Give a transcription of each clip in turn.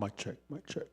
Mic check, mic check.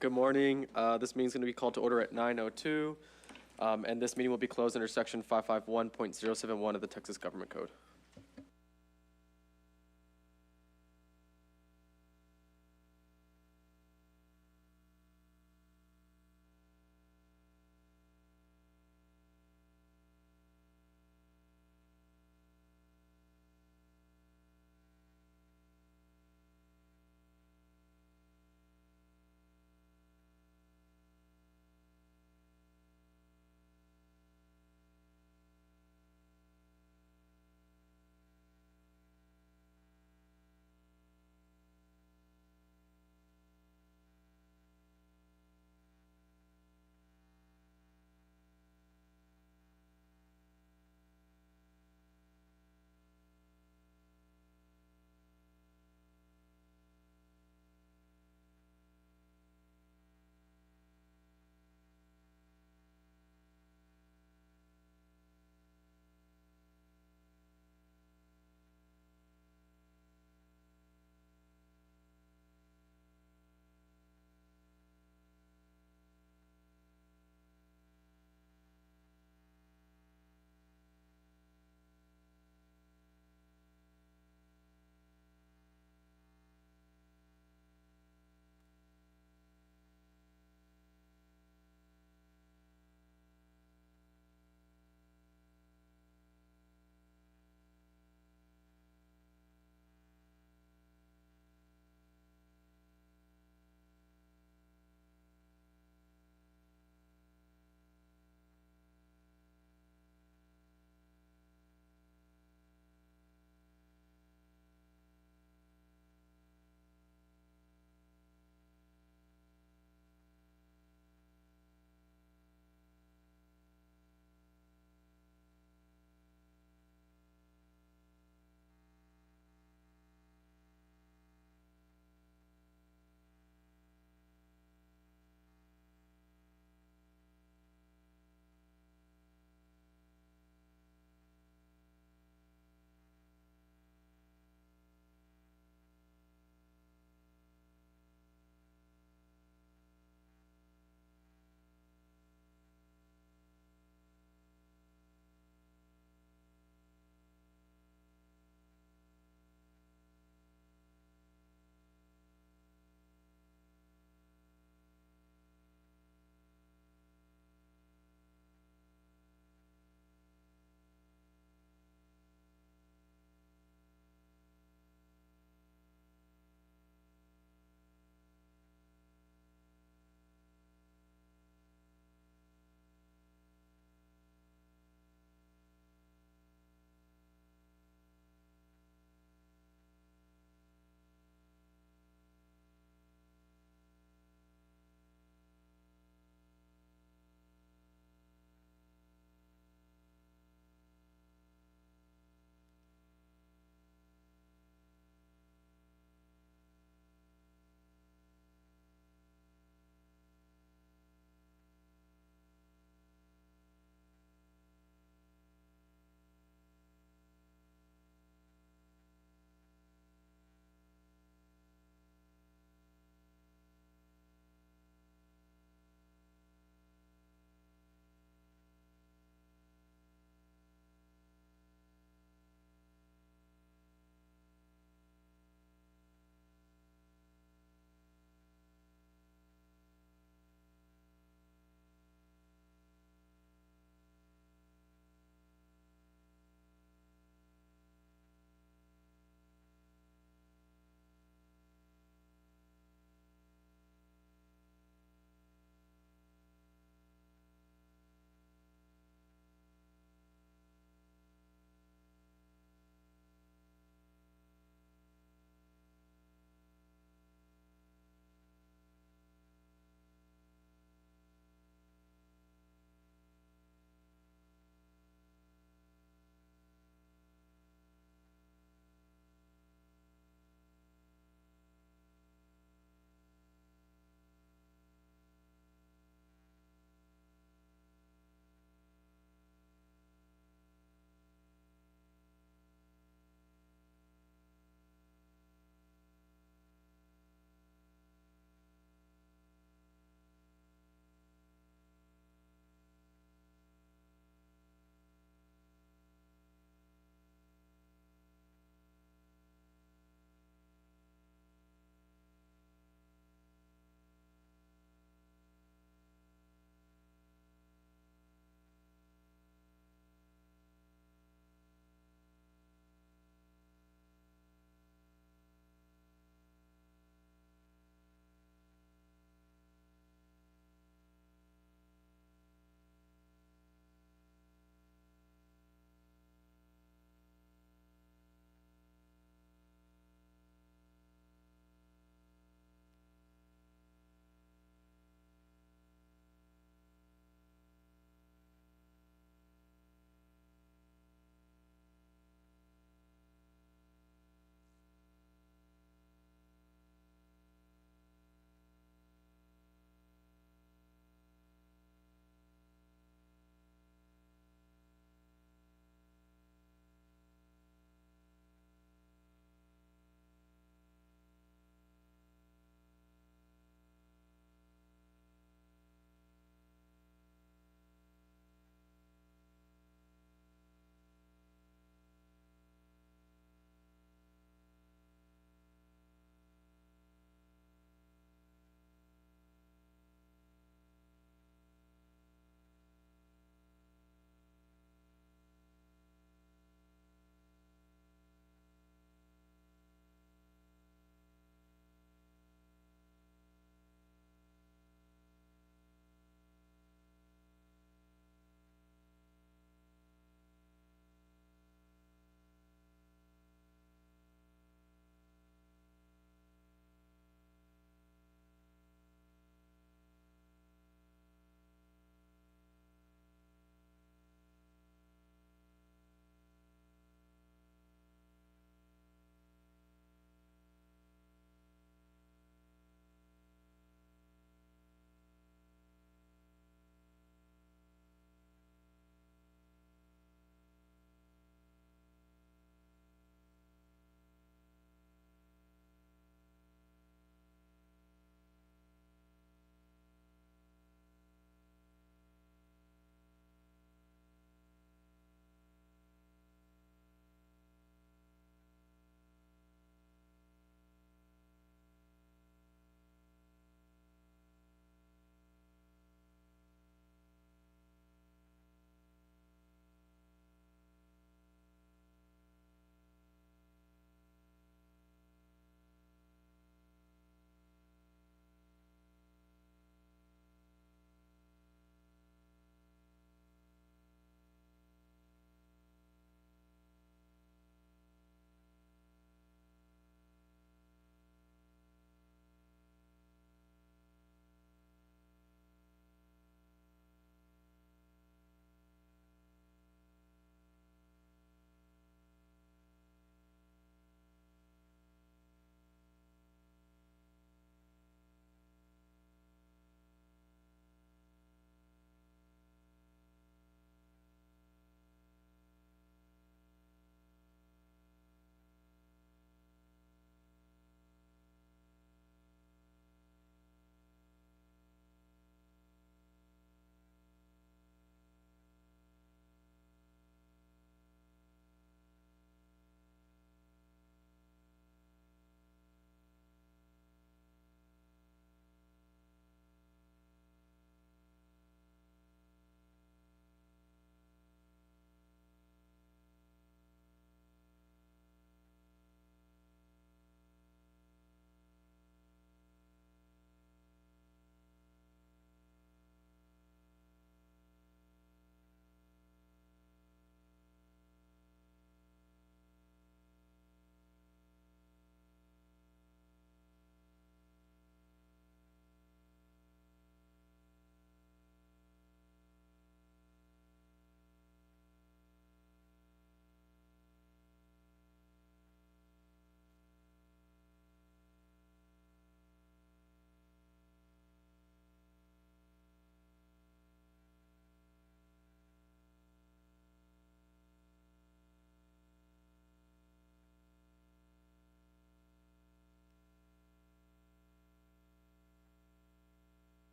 Good morning. This meeting is going to be called to order at 9:02, and this meeting will be closed under Section 551.071 of the Texas Government Code.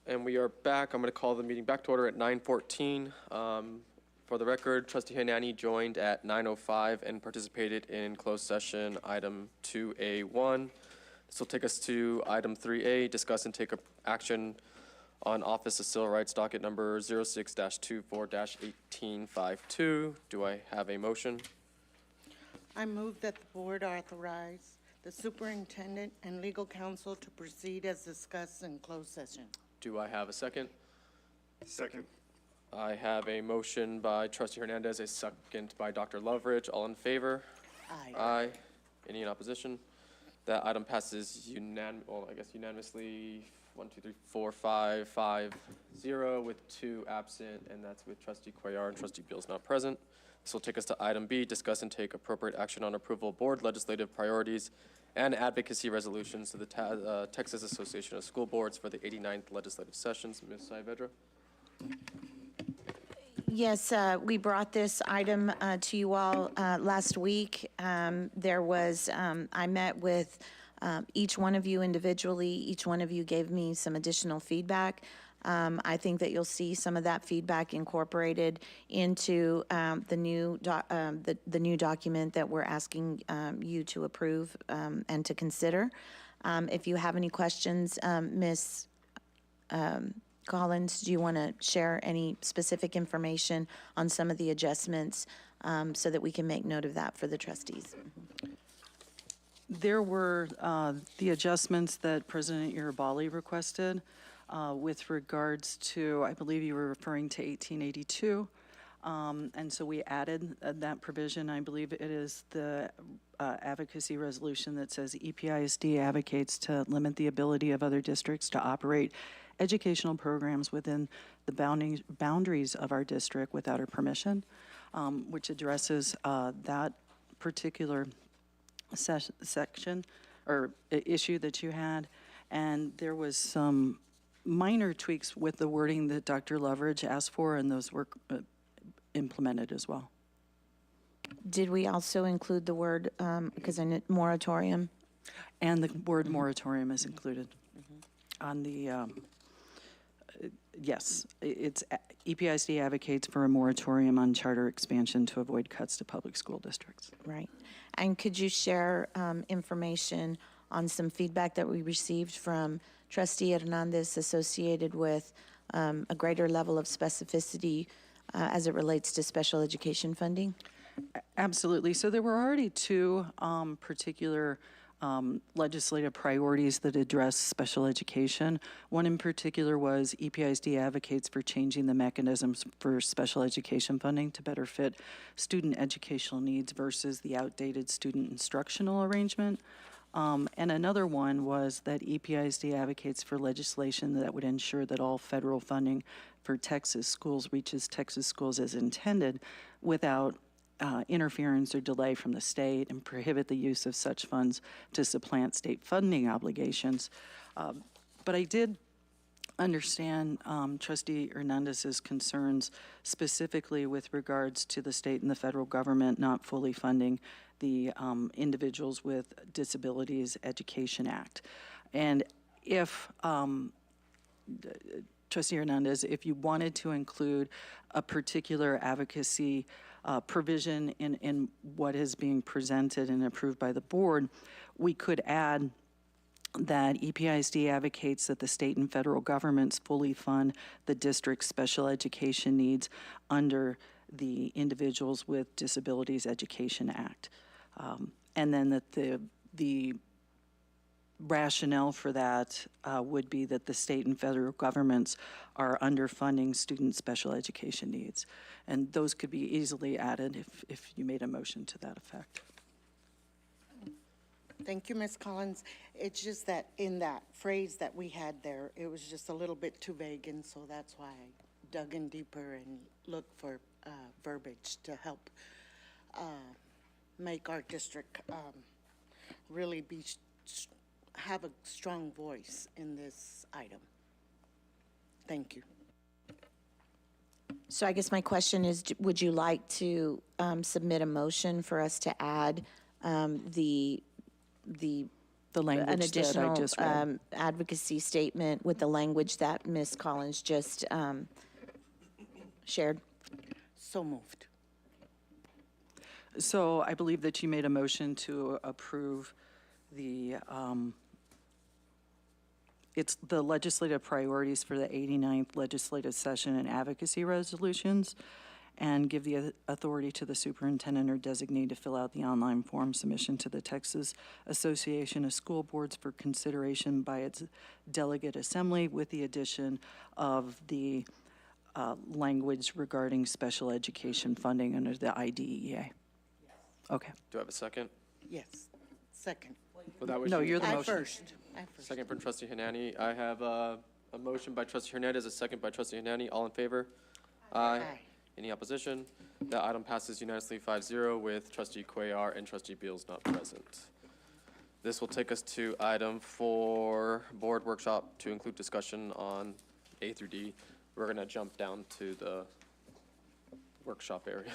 And we are back. I'm going to call the meeting back to order at 9:14. For the record, Trustee Hanani joined at 9:05 and participated in closed session item 2A1. This will take us to item 3A, discuss and take action on Office of Civil Rights docket number 06-24-1852. Do I have a motion? I move that the board authorize the superintendent and legal counsel to proceed as discussed in closed session. Do I have a second? Second. I have a motion by Trustee Hernandez, a second by Dr. Loveridge. All in favor? Aye. Aye. Any in opposition? That item passes unanimously, 1, 2, 3, 4, 5, 0, with 2 absent, and that's with Trustee Cuellar and Trustee Beals not present. This will take us to item B, discuss and take appropriate action on approval of board legislative priorities and advocacy resolutions to the Texas Association of School Boards for the 89th legislative sessions. Ms. Saavedra? Yes, we brought this item to you all last week. I met with each one of you individually. Each one of you gave me some additional feedback. I think that you'll see some of that feedback incorporated into the new document that we're asking you to approve and to consider. If you have any questions, Ms. Collins, do you want to share any specific information on some of the adjustments so that we can make note of that for the trustees? There were the adjustments that President Urabali requested with regards to, I believe you were referring to 1882. And so we added that provision. I believe it is the advocacy resolution that says EPISD advocates to limit the ability of other districts to operate educational programs within the boundaries of our district without our permission, which addresses that particular section or issue that you had. And there was some minor tweaks with the wording that Dr. Loveridge asked for, and those were implemented as well. Did we also include the word, because I know moratorium? And the word moratorium is included on the, yes, it's EPISD advocates for a moratorium on charter expansion to avoid cuts to public school districts. Right. And could you share information on some feedback that we received from Trustee Hernandez associated with a greater level of specificity as it relates to special education funding? Absolutely. So there were already 2 particular legislative priorities that address special education. One in particular was EPISD advocates for changing the mechanisms for special education funding to better fit student educational needs versus the outdated student instructional arrangement. And another one was that EPISD advocates for legislation that would ensure that all federal funding for Texas schools reaches Texas schools as intended without interference or delay from the state, and prohibit the use of such funds to supplant state funding obligations. But I did understand Trustee Hernandez's concerns specifically with regards to the state and the federal government not fully funding the Individuals with Disabilities Education Act. And if Trustee Hernandez, if you wanted to include a particular advocacy provision in what is being presented and approved by the board, we could add that EPISD advocates that the state and federal governments fully fund the district's special education needs under the Individuals with Disabilities Education Act. And then that the rationale for that would be that the state and federal governments are underfunding student special education needs. And those could be easily added if you made a motion to that effect. Thank you, Ms. Collins. It's just that in that phrase that we had there, it was just a little bit too vague, and so that's why I dug in deeper and looked for verbiage to help make our district really have a strong voice in this item. Thank you. So I guess my question is, would you like to submit a motion for us to add the The an language that I additional just read. advocacy statement with the language that Ms. Collins just shared. So moved. So I believe that you made a motion to approve the, it's the legislative priorities for the 89th legislative session and advocacy resolutions, and give the authority to the superintendent or designee to fill out the online form submission to the Texas Association of School Boards for consideration by its delegate assembly, with the addition of the language regarding special education funding under the IDEA. Okay. Do I have a second? Yes. Second. Well, that was No, you. you're the I motion. first. Second from trustee Hernani. I have a motion by trustee Hernandez, a second by trustee Hernani. All in favor? Aye. Aye. Any opposition? That item passes unanimously 5-0 with trustee Cuellar and trustee Beals not present. This will take us to item 4, board workshop to include discussion on A through D. We're gonna jump down to the workshop area.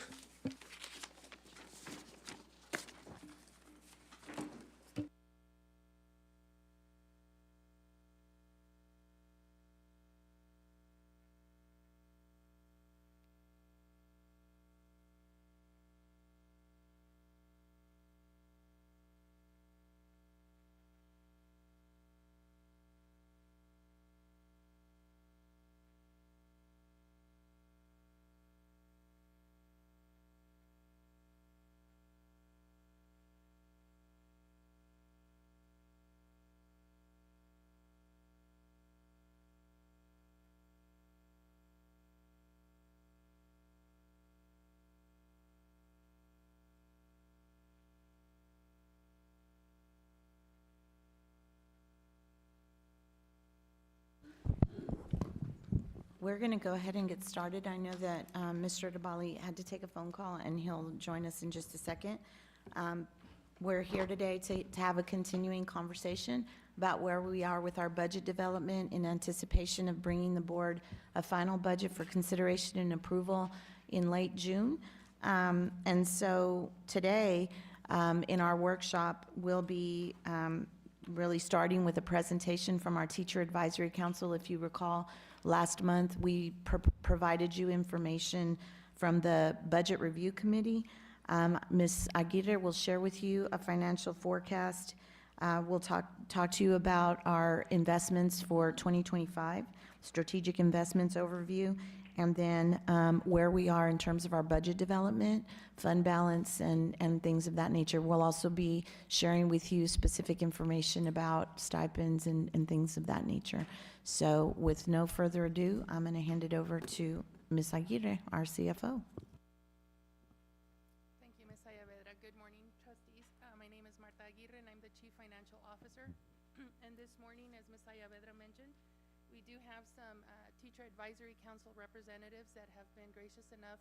We're going to go ahead and get started. I know that Mr. DeBali had to take a phone call, and he'll join us in just a second. We're here today to have a continuing conversation about where we are with our budget development in anticipation of bringing the board a final budget for consideration and approval in late June. And so today, in our workshop, we'll be really starting with a presentation from our Teacher Advisory Council. If you recall, last month, we provided you information from the Budget Review Committee. Ms. Aguirre will share with you a financial forecast. We'll talk to you about our investments for 2025, strategic investments overview, and then where we are in terms of our budget development, fund balance, and things of that nature. We'll also be sharing with you specific information about stipends and things of that nature. So with no further ado, I'm going to hand it over to Ms. Aguirre, our CFO. Thank you, Ms. Saavedra. Good morning, trustees. My name is Marta Aguirre, and I'm the Chief Financial Officer. And this morning, as Ms. Saavedra mentioned, we do have some Teacher Advisory Council representatives that have been gracious enough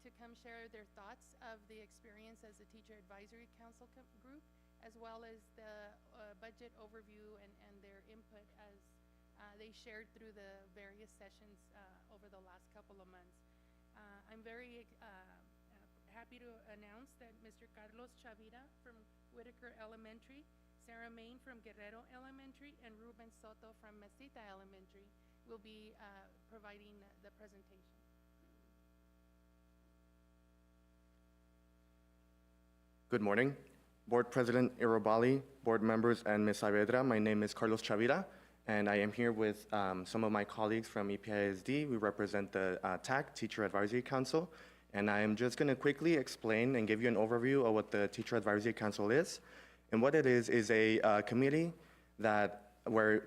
to come share their thoughts of the experience as the Teacher Advisory Council group, as well as the budget overview and their input as they shared through the various sessions over the last couple of months. I'm very happy to announce that Mr. Carlos Chavira from Whitaker Elementary, Sarah Main from Guerrero Elementary, and Ruben Soto from Mesita Elementary will be providing the presentation. Good morning. Board President Irobali, board members, and Ms. Saavedra. My name is Carlos Chavira, and I am here with some of my colleagues from EPISD. We represent the TAC, Teacher Advisory Council, and I am just going to quickly explain and give you an overview of what the Teacher Advisory Council is. And what it is a committee where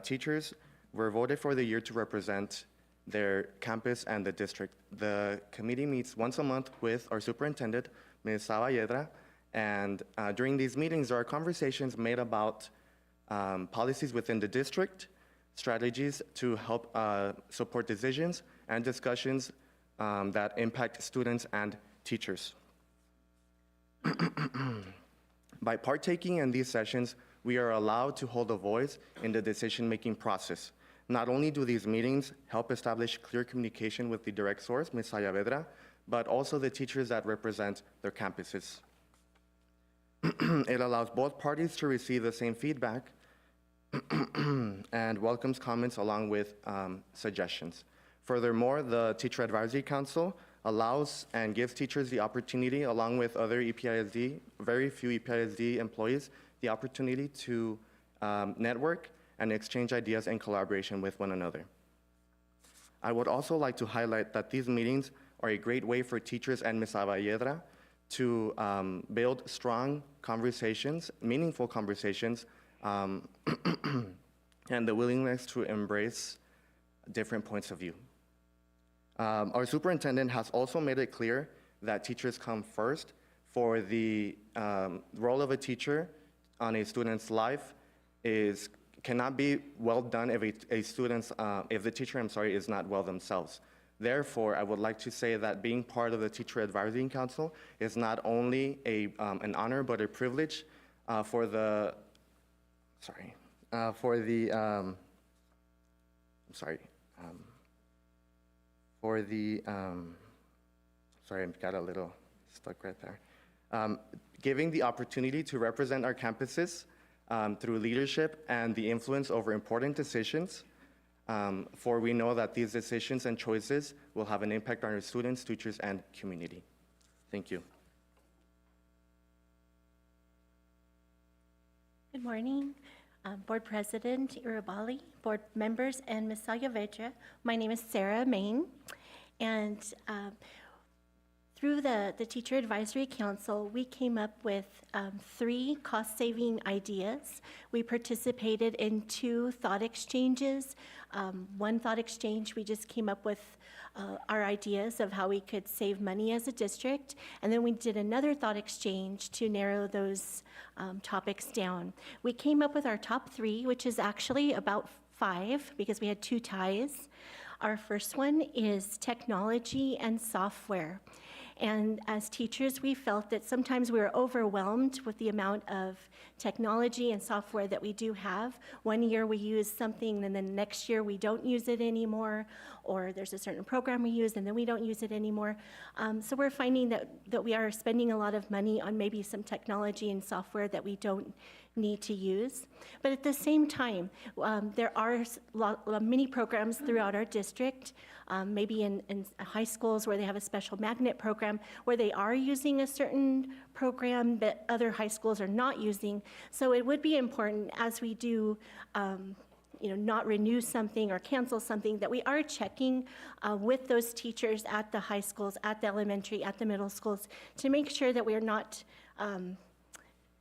teachers were voted for the year to represent their campus and the district. The committee meets once a month with our superintendent, Ms. Saavedra, and during these meetings, there are conversations made about policies within the district, strategies to help support decisions, and discussions that impact students and teachers. By partaking in these sessions, we are allowed to hold a voice in the decision-making process. Not only do these meetings help establish clear communication with the direct source, Ms. Saavedra, but also the teachers that represent their campuses. It allows both parties to receive the same feedback and welcomes comments along with suggestions. Furthermore, the Teacher Advisory Council allows and gives teachers the opportunity, along with other EPISD, very few EPISD employees, the opportunity to network and exchange ideas and collaboration with one another. I would also like to highlight that these meetings are a great way for teachers and Ms. Avelladra to build strong conversations, meaningful conversations, and the willingness to embrace different points of view. Our superintendent has also made it clear that teachers come first. For the role of a teacher on a student's life cannot be well done if if the teacher, is not well themselves. Therefore, I would like to say that being part of the Teacher Advisory Council is not only an honor but a privilege for the sorry, I got a little stuck right there. Giving the opportunity to represent our campuses through leadership and the influence over important decisions, for we know that these decisions and choices will have an impact on our students, teachers, and community. Thank you. Good morning, Board President Irabali, board members, and Ms. Saavedra. My name is Sarah Main, and through the Teacher Advisory Council, we came up with 3 cost-saving ideas. We participated in 2 thought exchanges. One thought exchange, we just came up with our ideas of how we could save money as a district, and then we did another thought exchange to narrow those topics down. We came up with our top 3, which is actually about 5 because we had 2 ties. Our first one is technology and software. And as teachers, we felt that sometimes we were overwhelmed with the amount of technology and software that we do have. One year we use something, and then the next year we don't use it anymore, or there's a certain program we use, and then we don't use it anymore. So we're finding that we are spending a lot of money on maybe some technology and software that we don't need to use. But at the same time, there are many programs throughout our district, maybe in high schools where they have a special magnet program where they are using a certain program that other high schools are not using. So it would be important as we do not renew something or cancel something, that we are checking with those teachers at the high schools, at the elementary, at the middle schools, to make sure that we are not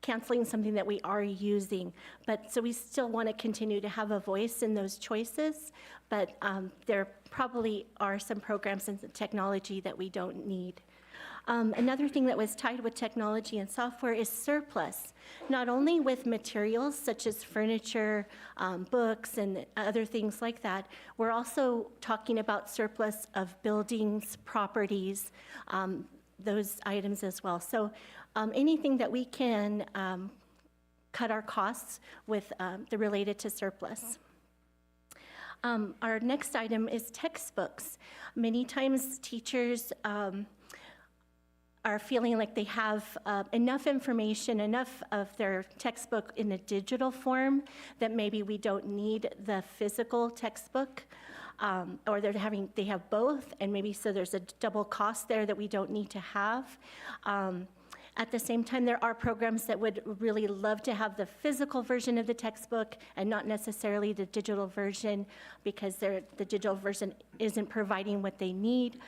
canceling something that we are using. But so we still want to continue to have a voice in those choices, but there probably are some programs and technology that we don't need. Another thing that was tied with technology and software is surplus, not only with materials such as furniture, books, and other things like that. We're also talking about surplus of buildings, properties, those items as well. So anything that we can cut our costs with related to surplus. Our next item is textbooks. Many times teachers are feeling like they have enough information, enough of their textbook in a digital form that maybe we don't need the physical textbook, or they have both, and maybe so there's a double cost there that we don't need to have. At the same time, there are programs that would really love to have the physical version of the textbook and not necessarily the digital version, because the digital version isn't providing what they need.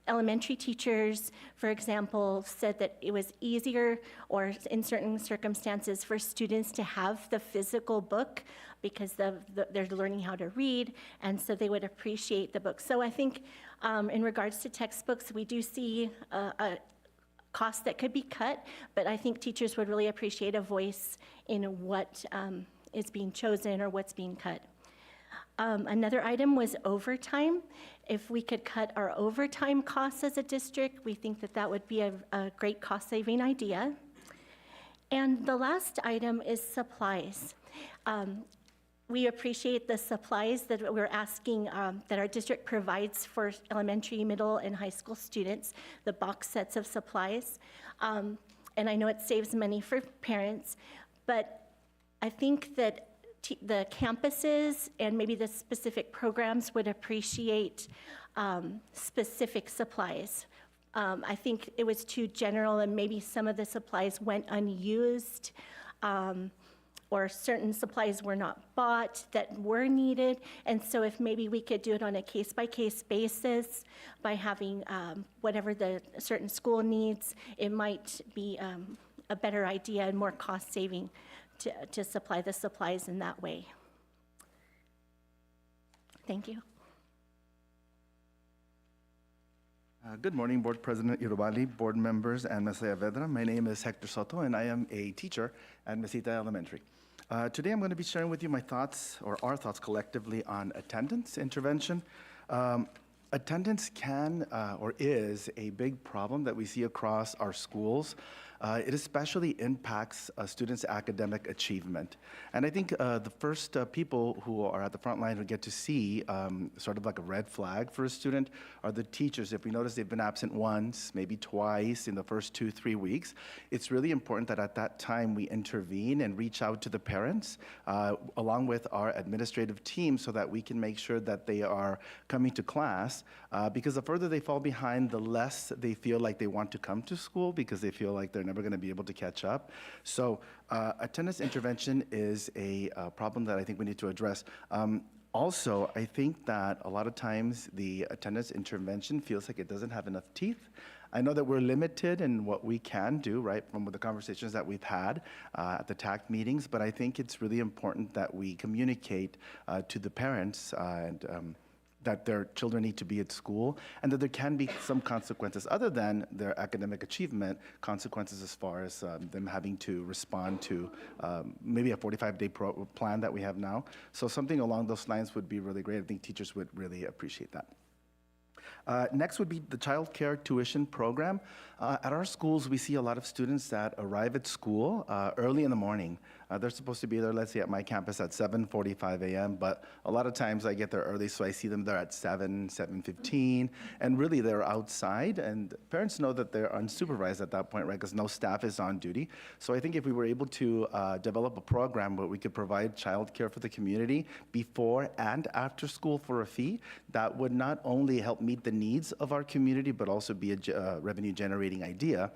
Elementary teachers, for example, said that it was easier, or in certain circumstances, for students to have the physical book because they're learning how to read, and so they would appreciate the book. So I think in regards to textbooks, we do see a cost that could be cut, but I think teachers would really appreciate a voice in what is being chosen or what's being cut. Another item was overtime. If we could cut our overtime costs as a district, we think that that would be a great cost-saving idea. And the last item is supplies. We appreciate the supplies that we're asking that our district provides for elementary, middle, and high school students, the box sets of supplies. and I know it saves money for parents, but I think that the campuses and maybe the specific programs would appreciate specific supplies. I think it was too general, and maybe some of the supplies went unused, or certain supplies were not bought that were needed. And so if maybe we could do it on a case-by-case basis by having whatever the certain school needs, it might be a better idea and more cost-saving to supply the supplies in that way. Thank you. Good morning, Board President Irobali, board members, and Ms. Saavedra. My name is Hector Soto, and I am a teacher at Mesita Elementary. Today, I'm going to be sharing with you my thoughts, or our thoughts collectively, on attendance intervention. Attendance can or is a big problem that we see across our schools. It especially impacts students' academic achievement. And I think the first people who are at the front line who get to see sort of like a red flag for a student are the teachers. If we notice they've been absent once, maybe twice in the first 2-3 weeks, it's really important that at that time we intervene and reach out to the parents along with our administrative team so that we can make sure that they are coming to class because the further they fall behind, the less they feel like they want to come to school because they feel like they're never going to be able to catch up. So attendance intervention is a problem that I think we need to address. Also, I think that a lot of times the attendance intervention feels like it doesn't have enough teeth. I know that we're limited in what we can do, right, from the conversations that we've had at the TAC meetings, but I think it's really important that we communicate to the parents and that their children need to be at school, and that there can be some consequences other than their academic achievement, consequences as far as them having to respond to maybe a 45-day plan that we have now. So something along those lines would be really great. I think teachers would really appreciate that. Next would be the child care tuition program. At our schools, we see a lot of students that arrive at school early in the morning. They're supposed to be there, let's say at my campus at 7:45 a.m., but a lot of times I get there early, so I see them there at 7:15, and really they're outside, and parents know that they're unsupervised at that point, right, because no staff is on duty. So I think if we were able to develop a program where we could provide childcare for the community before and after school for a fee, that would not only help meet the needs of our community, but also be a revenue-generating idea.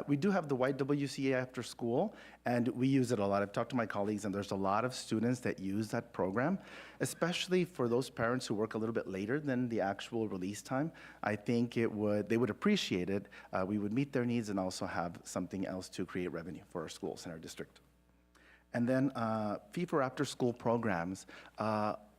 We do have the YWCA after school, and we use it a lot. I've talked to my colleagues, and there's a lot of students that use that program, especially for those parents who work a little bit later than the actual release time. I think they would appreciate it. We would meet their needs and also have something else to create revenue for our schools in our district. And then fee for after-school programs.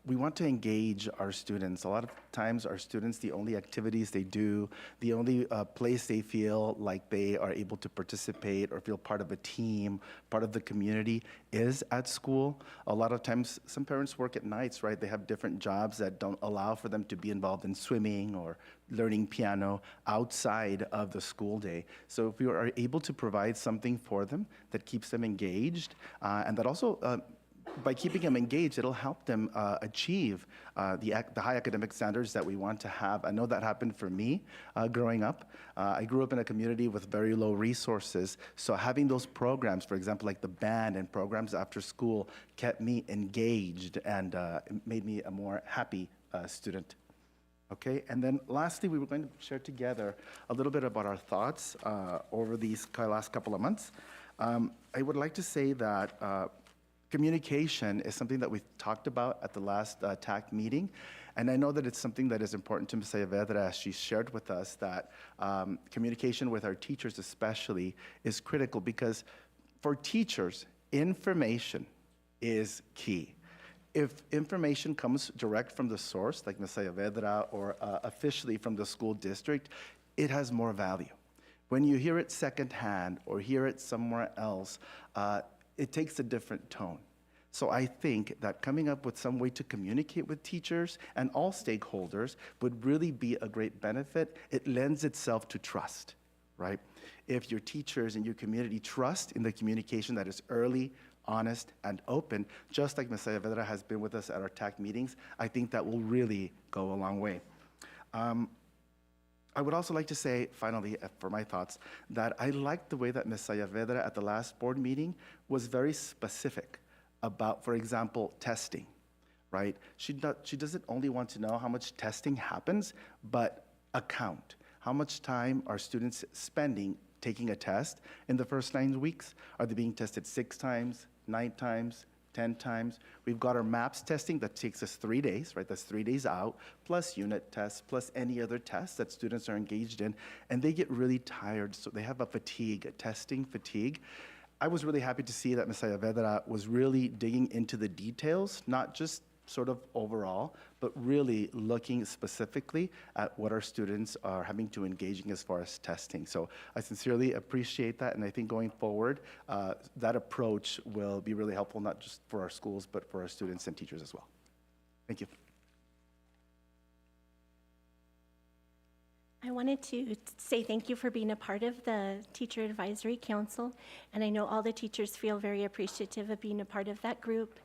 We want to engage our students. A lot of times our students, the only activities they do, the only place they feel like they are able to participate or feel part of a team, part of the community is at school. A lot of times some parents work at nights, right? They have different jobs that don't allow for them to be involved in swimming or learning piano outside of the school day. So if we are able to provide something for them that keeps them engaged and that also by keeping them engaged, it'll help them achieve the high academic standards that we want to have. I know that happened for me growing up. I grew up in a community with very low resources, so having those programs, for example, like the band and programs after school, kept me engaged and made me a more happy student. Okay, and then lastly, we were going to share together a little bit about our thoughts over these last couple of months. I would like to say that communication is something that we talked about at the last TAC meeting, and I know that it's something that is important to Ms. Saavedra, as she shared with us that communication with our teachers especially is critical because for teachers, information is key. If information comes direct from the source, like Ms. Saavedra, or officially from the school district, it has more value. When you hear it secondhand or hear it somewhere else, it takes a different tone. So I think that coming up with some way to communicate with teachers and all stakeholders would really be a great benefit. It lends itself to trust, right? If your teachers and your community trust in the communication that is early, honest, and open, just like Ms. Saavedra has been with us at our TAC meetings, I think that will really go a long way. I would also like to say, finally, for my thoughts, that I liked the way that Ms. Saavedra at the last board meeting was very specific about, for example, testing, right? She doesn't only want to know how much testing happens, but a count. How much time are students spending taking a test in the first 9 weeks? Are they being tested 6 times, 9 times, 10 times? We've got our MAPS testing that takes us 3 days, right? That's 3 days out, plus unit tests, plus any other tests that students are engaged in, and they get really tired, so they have a testing fatigue. I was really happy to see that Ms. Saavedra was really digging into the details, not just sort of overall, but really looking specifically at what our students are having to engage in as far as testing. So I sincerely appreciate that, and I think going forward, that approach will be really helpful, not just for our schools, but for our students and teachers as well. Thank you. I wanted to say thank you for being a part of the Teacher Advisory Council, and I know all the teachers feel very appreciative of being a part of that group.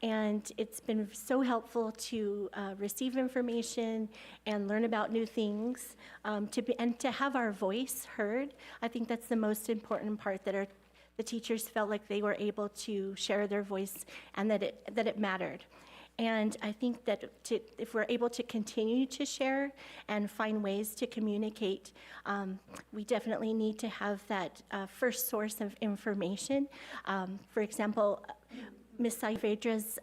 And it's been so helpful to receive information and learn about new things, and to have our voice heard. I think that's the most important part, that the teachers felt like they were able to share their voice and that it mattered. And I think that if we're able to continue to share and find ways to communicate, we definitely need to have that first source of information. For example, Ms. Saavedra's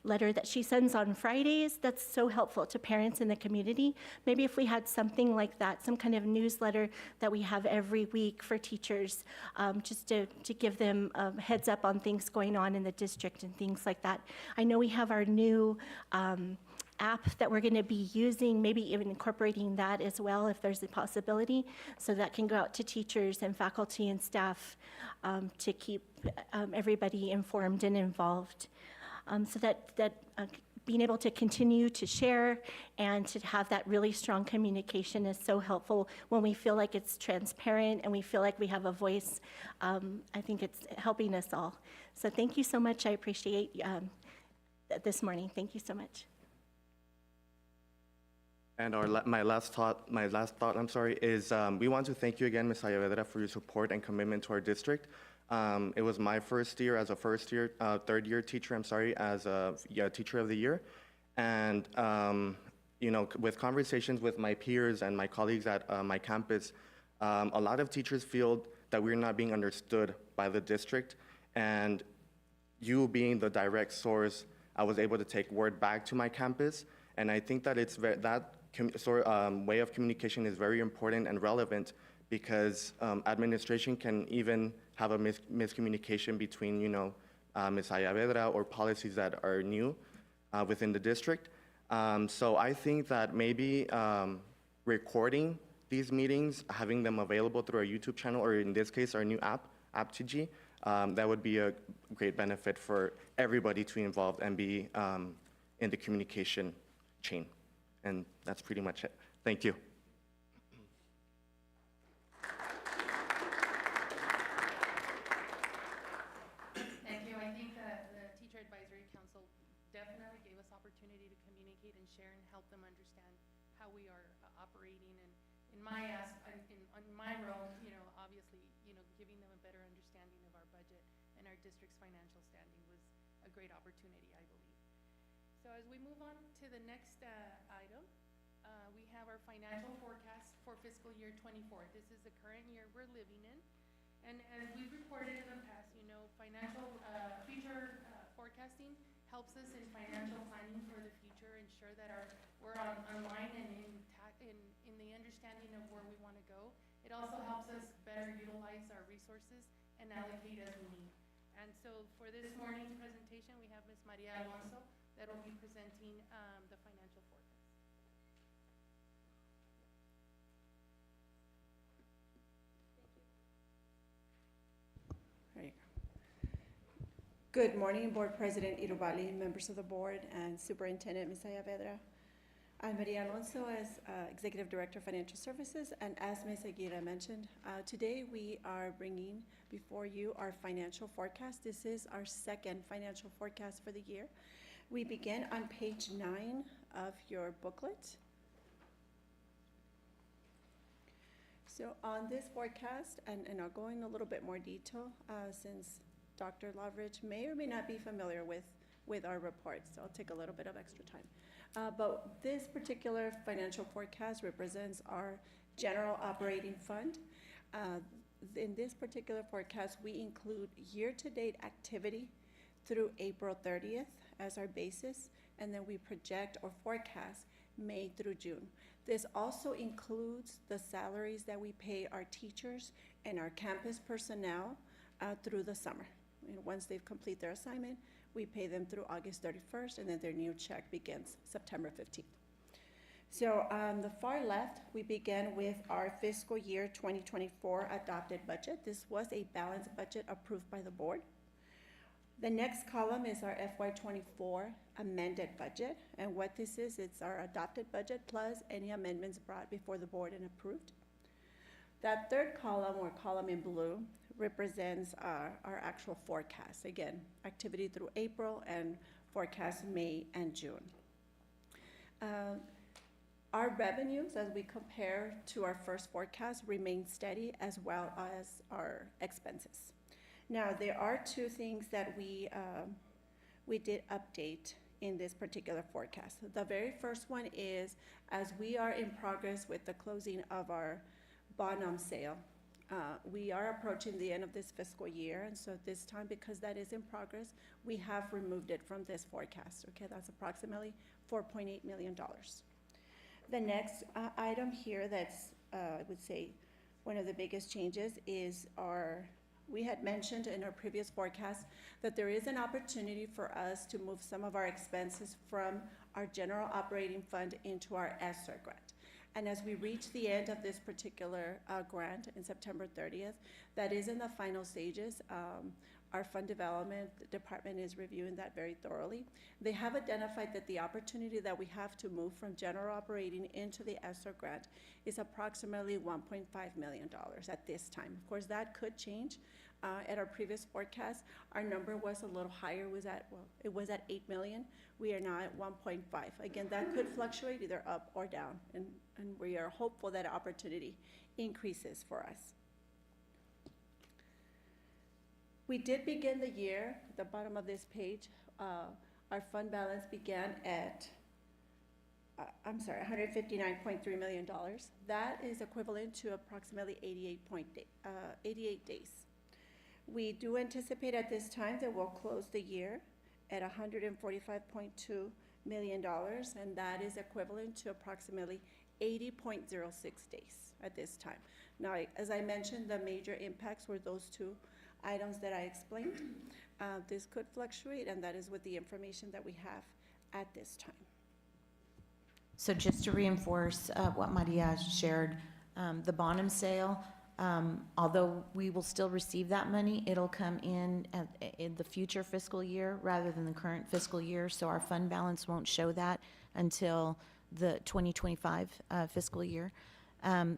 letter that she sends on Fridays, that's so helpful to parents in the community. Maybe if we had something like that, some kind of newsletter that we have every week for teachers, just to give them a heads up on things going on in the district and things like that. I know we have our new app that we're going to be using, maybe even incorporating that as well if there's a possibility, so that can go out to teachers and faculty and staff to keep everybody informed and involved. So that being able to continue to share and to have that really strong communication is so helpful when we feel like it's transparent and we feel like we have a voice. I think it's helping us all. So thank you so much. I appreciate this morning. Thank you so much. And my last thought, is we want to thank you again, Ms. Saavedra, for your support and commitment to our district. It was my first year as a third-year teacher, as a Teacher of the Year. And, with conversations with my peers and my colleagues at my campus, a lot of teachers feel that we're not being understood by the district. And you being the direct source, I was able to take word back to my campus. And I think that way of communication is very important and relevant, because administration can even have a miscommunication between, Ms. Saavedra or policies that are new within the district. So I think that maybe recording these meetings, having them available through our YouTube channel, or in this case, our new app, AppTG, that would be a great benefit for everybody to involve and be in the communication chain. And that's pretty much it. Thank you. Thank you. I think that the Teacher Advisory Council definitely gave us opportunity to communicate and share and help them understand how we are operating. And in my role, obviously, giving them a better understanding of our budget and our district's financial standing was a great opportunity, I believe. So as we move on to the next item, we have our financial forecast for fiscal year 24. This is the current year we're living in. And as we've reported in the past, financial future forecasting helps us in financial planning for the future, ensure that we're online and in the understanding of where we want to go. It also helps us better utilize our resources and allocate as we need. And so for this morning's presentation, we have Ms. Maria Alonso that will be presenting the financial forecast. Right. Good morning, Board President Irubali, members of the board, and Superintendent Ms. Saavedra. I'm Maria Alonso as Executive Director of Financial Services, and as Ms. Aguirre mentioned, today we are bringing before you our financial forecast. This is our second financial forecast for the year. We begin on page 9 of your booklet. So on this forecast, and I'll go in a little bit more detail, since Dr. Loveridge may or may not be familiar with our reports, so I'll take a little bit of extra time. But this particular financial forecast represents our general operating fund. In this particular forecast, we include year-to-date activity through April 30th as our basis, and then we project or forecast May through June. This also includes the salaries that we pay our teachers and our campus personnel through the summer. You know, once they've completed their assignment, we pay them through August 31st, and then their new check begins September 15th. So on the far left, we begin with our fiscal year 2024 adopted budget. This was a balanced budget approved by the board. The next column is our FY24 amended budget, and what this is, it's our adopted budget plus any amendments brought before the board and approved. That third column, or column in blue, represents our actual forecast. Again, activity through April and forecast May and June. Our revenues, as we compare to our first forecast, remain steady, as well as our expenses. Now, there are two things that we did update in this particular forecast. The very first one is, as we are in progress with the closing of our bond sale, we are approaching the end of this fiscal year, and so this time, because that is in progress, we have removed it from this forecast. Okay, that's approximately $4.8 million. The next item here that's, I would say, one of the biggest changes is we had mentioned in our previous forecast that there is an opportunity for us to move some of our expenses from our general operating fund into our ESSER grant. And as we reach the end of this particular grant in September 30th, that is in the final stages. Our fund development department is reviewing that very thoroughly. They have identified that the opportunity that we have to move from general operating into the ESSER grant is approximately $1.5 million at this time. Of course, that could change. At our previous forecast, our number was a little higher. It was at 8 million. We are now at 1.5. Again, that could fluctuate either up or down, and we are hopeful that opportunity increases for us. We did begin the year, at the bottom of this page, our fund balance began at, $159.3 million. That is equivalent to approximately 88 days. We do anticipate at this time that we'll close the year at $145.2 million, and that is equivalent to approximately 80.06 days at this time. Now, as I mentioned, the major impacts were those two items that I explained. This could fluctuate, and that is with the information that we have at this time. So just to reinforce what Maria shared, the Bonham sale, although we will still receive that money, it'll come in the future fiscal year rather than the current fiscal year, so our fund balance won't show that until the 2025 fiscal year.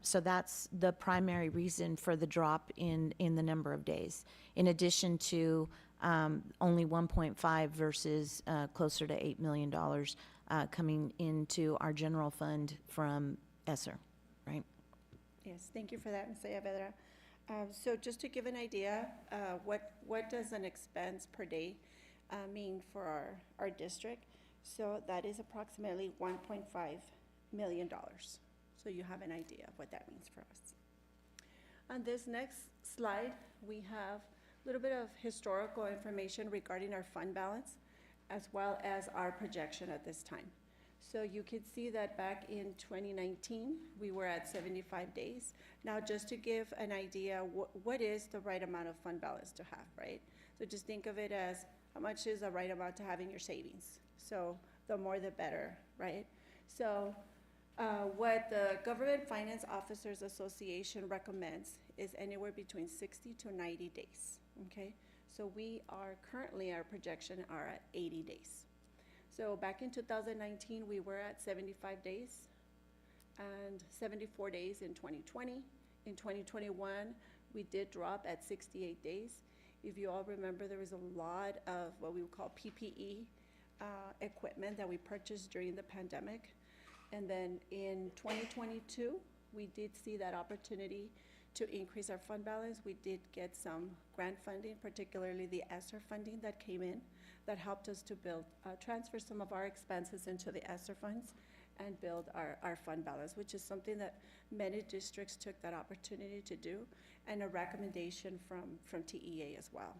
So that's the primary reason for the drop in the number of days, in addition to only 1.5 versus closer to $8 million coming into our general fund from ESSER, right? Yes, thank you for that, Ms. Ayavedra. So just to give an idea, what does an expense per day mean for our district? So that is approximately $1.5 million. So you have an idea of what that means for us. On this next slide, we have a little bit of historical information regarding our fund balance, as well as our projection at this time. So you can see that back in 2019, we were at 75 days. Now, just to give an idea, what is the right amount of fund balance to have, right? So just think of it as how much is the right amount to have in your savings. So the more the better, right? So what the Government Finance Officers Association recommends is anywhere between 60 to 90 days, okay? So we are currently, our projection are at 80 days. So back in 2019, we were at 75 days and 74 days in 2020. In 2021, we did drop at 68 days. If you all remember, there was a lot of what we would call PPE equipment that we purchased during the pandemic. And then in 2022, we did see that opportunity to increase our fund balance. We did get some grant funding, particularly the ESSER funding that came in, that helped us to transfer some of our expenses into the ESSER funds and build our fund balance, which is something that many districts took that opportunity to do, and a recommendation from TEA as well.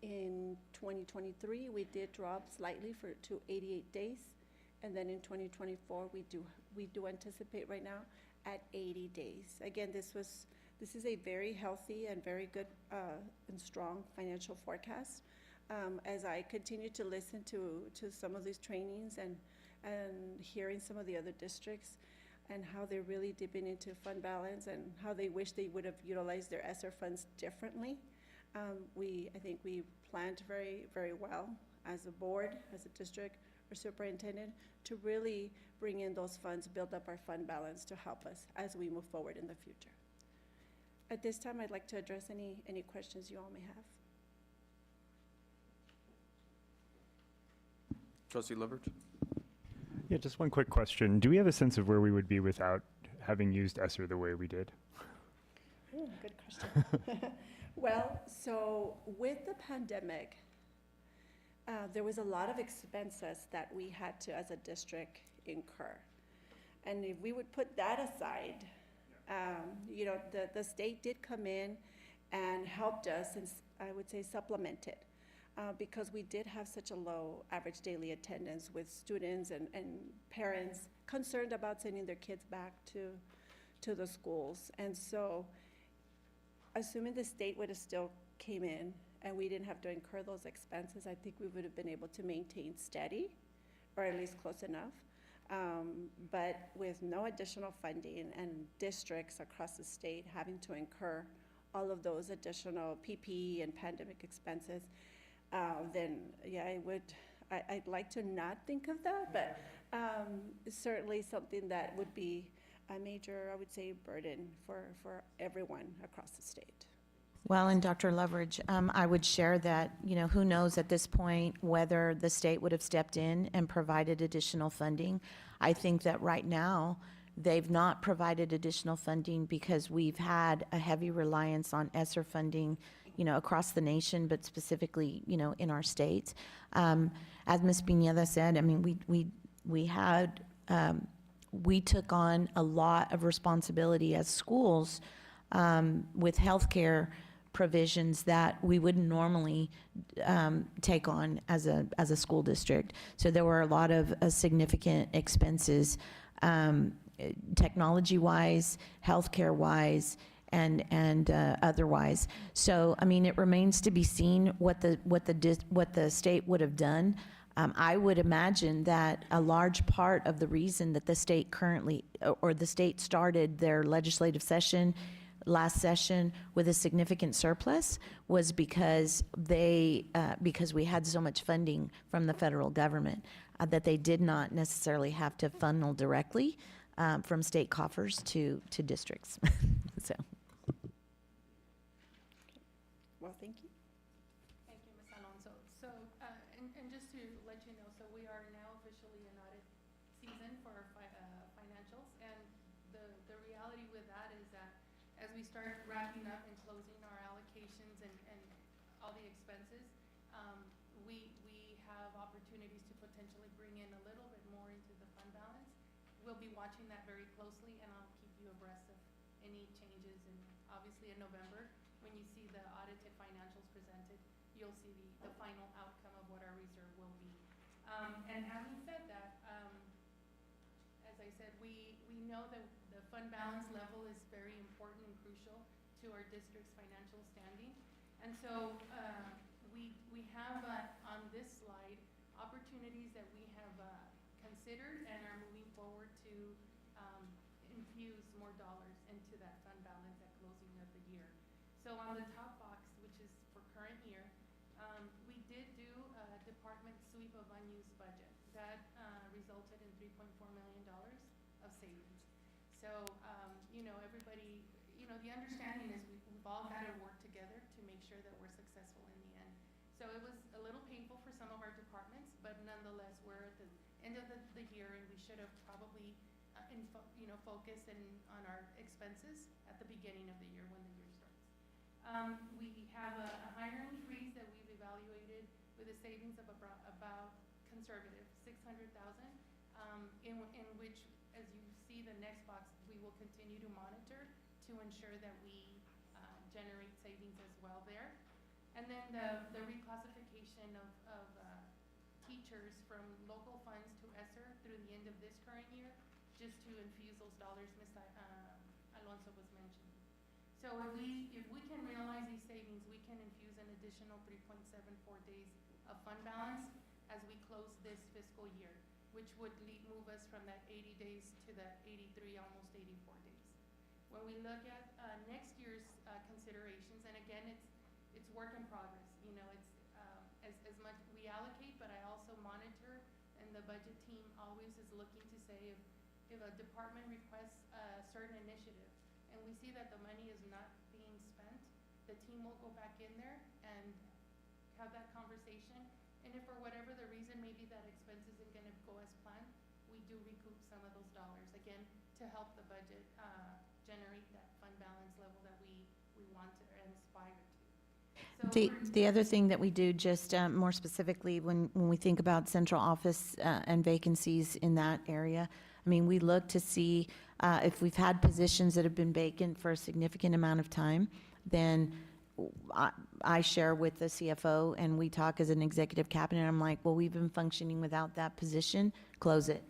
In 2023, we did drop slightly to 88 days, and then in 2024, we do anticipate right now at 80 days. Again, this is a very healthy and very good and strong financial forecast. As I continue to listen to some of these trainings and hearing some of the other districts and how they're really dipping into fund balance and how they wish they would have utilized their ESSER funds differently, I think we planned very, very well as a board, as a district, or superintendent, to really bring in those funds, build up our fund balance to help us as we move forward in the future. At this time, I'd like to address any questions you all may have. Trustee Leverage? Yeah, just one quick question. Do we have a sense of where we would be without having used ESSER the way we did? Ooh, good question. Well, so with the pandemic, there was a lot of expenses that we had to, as a district, incur. And if we would put that aside, you know, the state did come in and helped us, and I would say supplemented, because we did have such a low average daily attendance with students and parents concerned about sending their kids back to the schools. And so, assuming the state would have still came in and we didn't have to incur those expenses, I think we would have been able to maintain steady, or at least close enough. But with no additional funding and districts across the state having to incur all of those additional PPE and pandemic expenses, then yeah, I'd like to not think of that, but certainly something that would be a major, I would say, burden for everyone across the state. Well, and Dr. Leverage, I would share that, you know, who knows at this point whether the state would have stepped in and provided additional funding. I think that right now, they've not provided additional funding because we've had a heavy reliance on ESSER funding, you know, across the nation, but specifically, you know, in our states. As Ms. Pineda said, I mean, we took on a lot of responsibility as schools with healthcare provisions that we wouldn't normally take on as a school district. So there were a lot of significant expenses, technology-wise, healthcare-wise, and otherwise. So I mean, it remains to be seen what the state would have done. I would imagine that a large part of the reason that the state started their legislative session last session with a significant surplus was because because we had so much funding from the federal government that they did not necessarily have to funnel directly from state coffers to districts. So. Well, thank you. Thank you, Ms. Alonso. So, and just to let you know, so we are now officially in audit season for our financials, and the reality with that is that as we start wrapping up and closing our allocations and all the expenses, we have opportunities to potentially bring in a little bit more into the fund balance. We'll be watching that very closely, and I'll keep you abreast of any changes. And obviously in November, when you see the audited financials presented, you'll see the final outcome of what our reserve will be. And having said that, as I said, we know that the fund balance level is very important and crucial to our district's financial standing. And so we have on this slide opportunities that we have considered and are moving forward to infuse more dollars into that fund balance at closing of the year. So on the top box, which is for current year, we did do a department sweep of unused budget. That resulted in $3.4 million of savings. So, you know, everybody, you know, the understanding is we've all got to work together to make sure that we're successful in the end. So it was a little painful for some of our departments, but nonetheless, we're at the end of the year, and we should have probably focus on our expenses at the beginning of the year when the year starts. We have a hiring freeze that we've evaluated with a savings of about conservative 600,000, in which, as you see the next box, we will continue to monitor to ensure that we generate savings as well there. And then the reclassification of teachers from local funds to ESSER through the end of this current year, just to infuse those dollars Ms. Alonso was mentioning. So if we can realize these savings, we can infuse an additional 3.74 days of fund balance as we close this fiscal year, which would move us from that 80 days to that 83, almost 84 days. When we look at next year's considerations, and again, it's work in progress. You know, it's as much we allocate, but I also monitor, and the budget team always is looking to say if a department requests a certain initiative, and we see that the money is not being spent, the team will go back in there and have that conversation. And if for whatever the reason, maybe that expense isn't going to go as planned, we do recoup some of those dollars, again, to help the budget generate that fund balance level that we want to and aspire to. So The other thing that we do, just more specifically, when we think about central office and vacancies in that area, I mean, we look to see if we've had positions that have been vacant for a significant amount of time, then I share with the CFO, and we talk as an executive cabinet. I'm like, well, we've been functioning without that position, close it,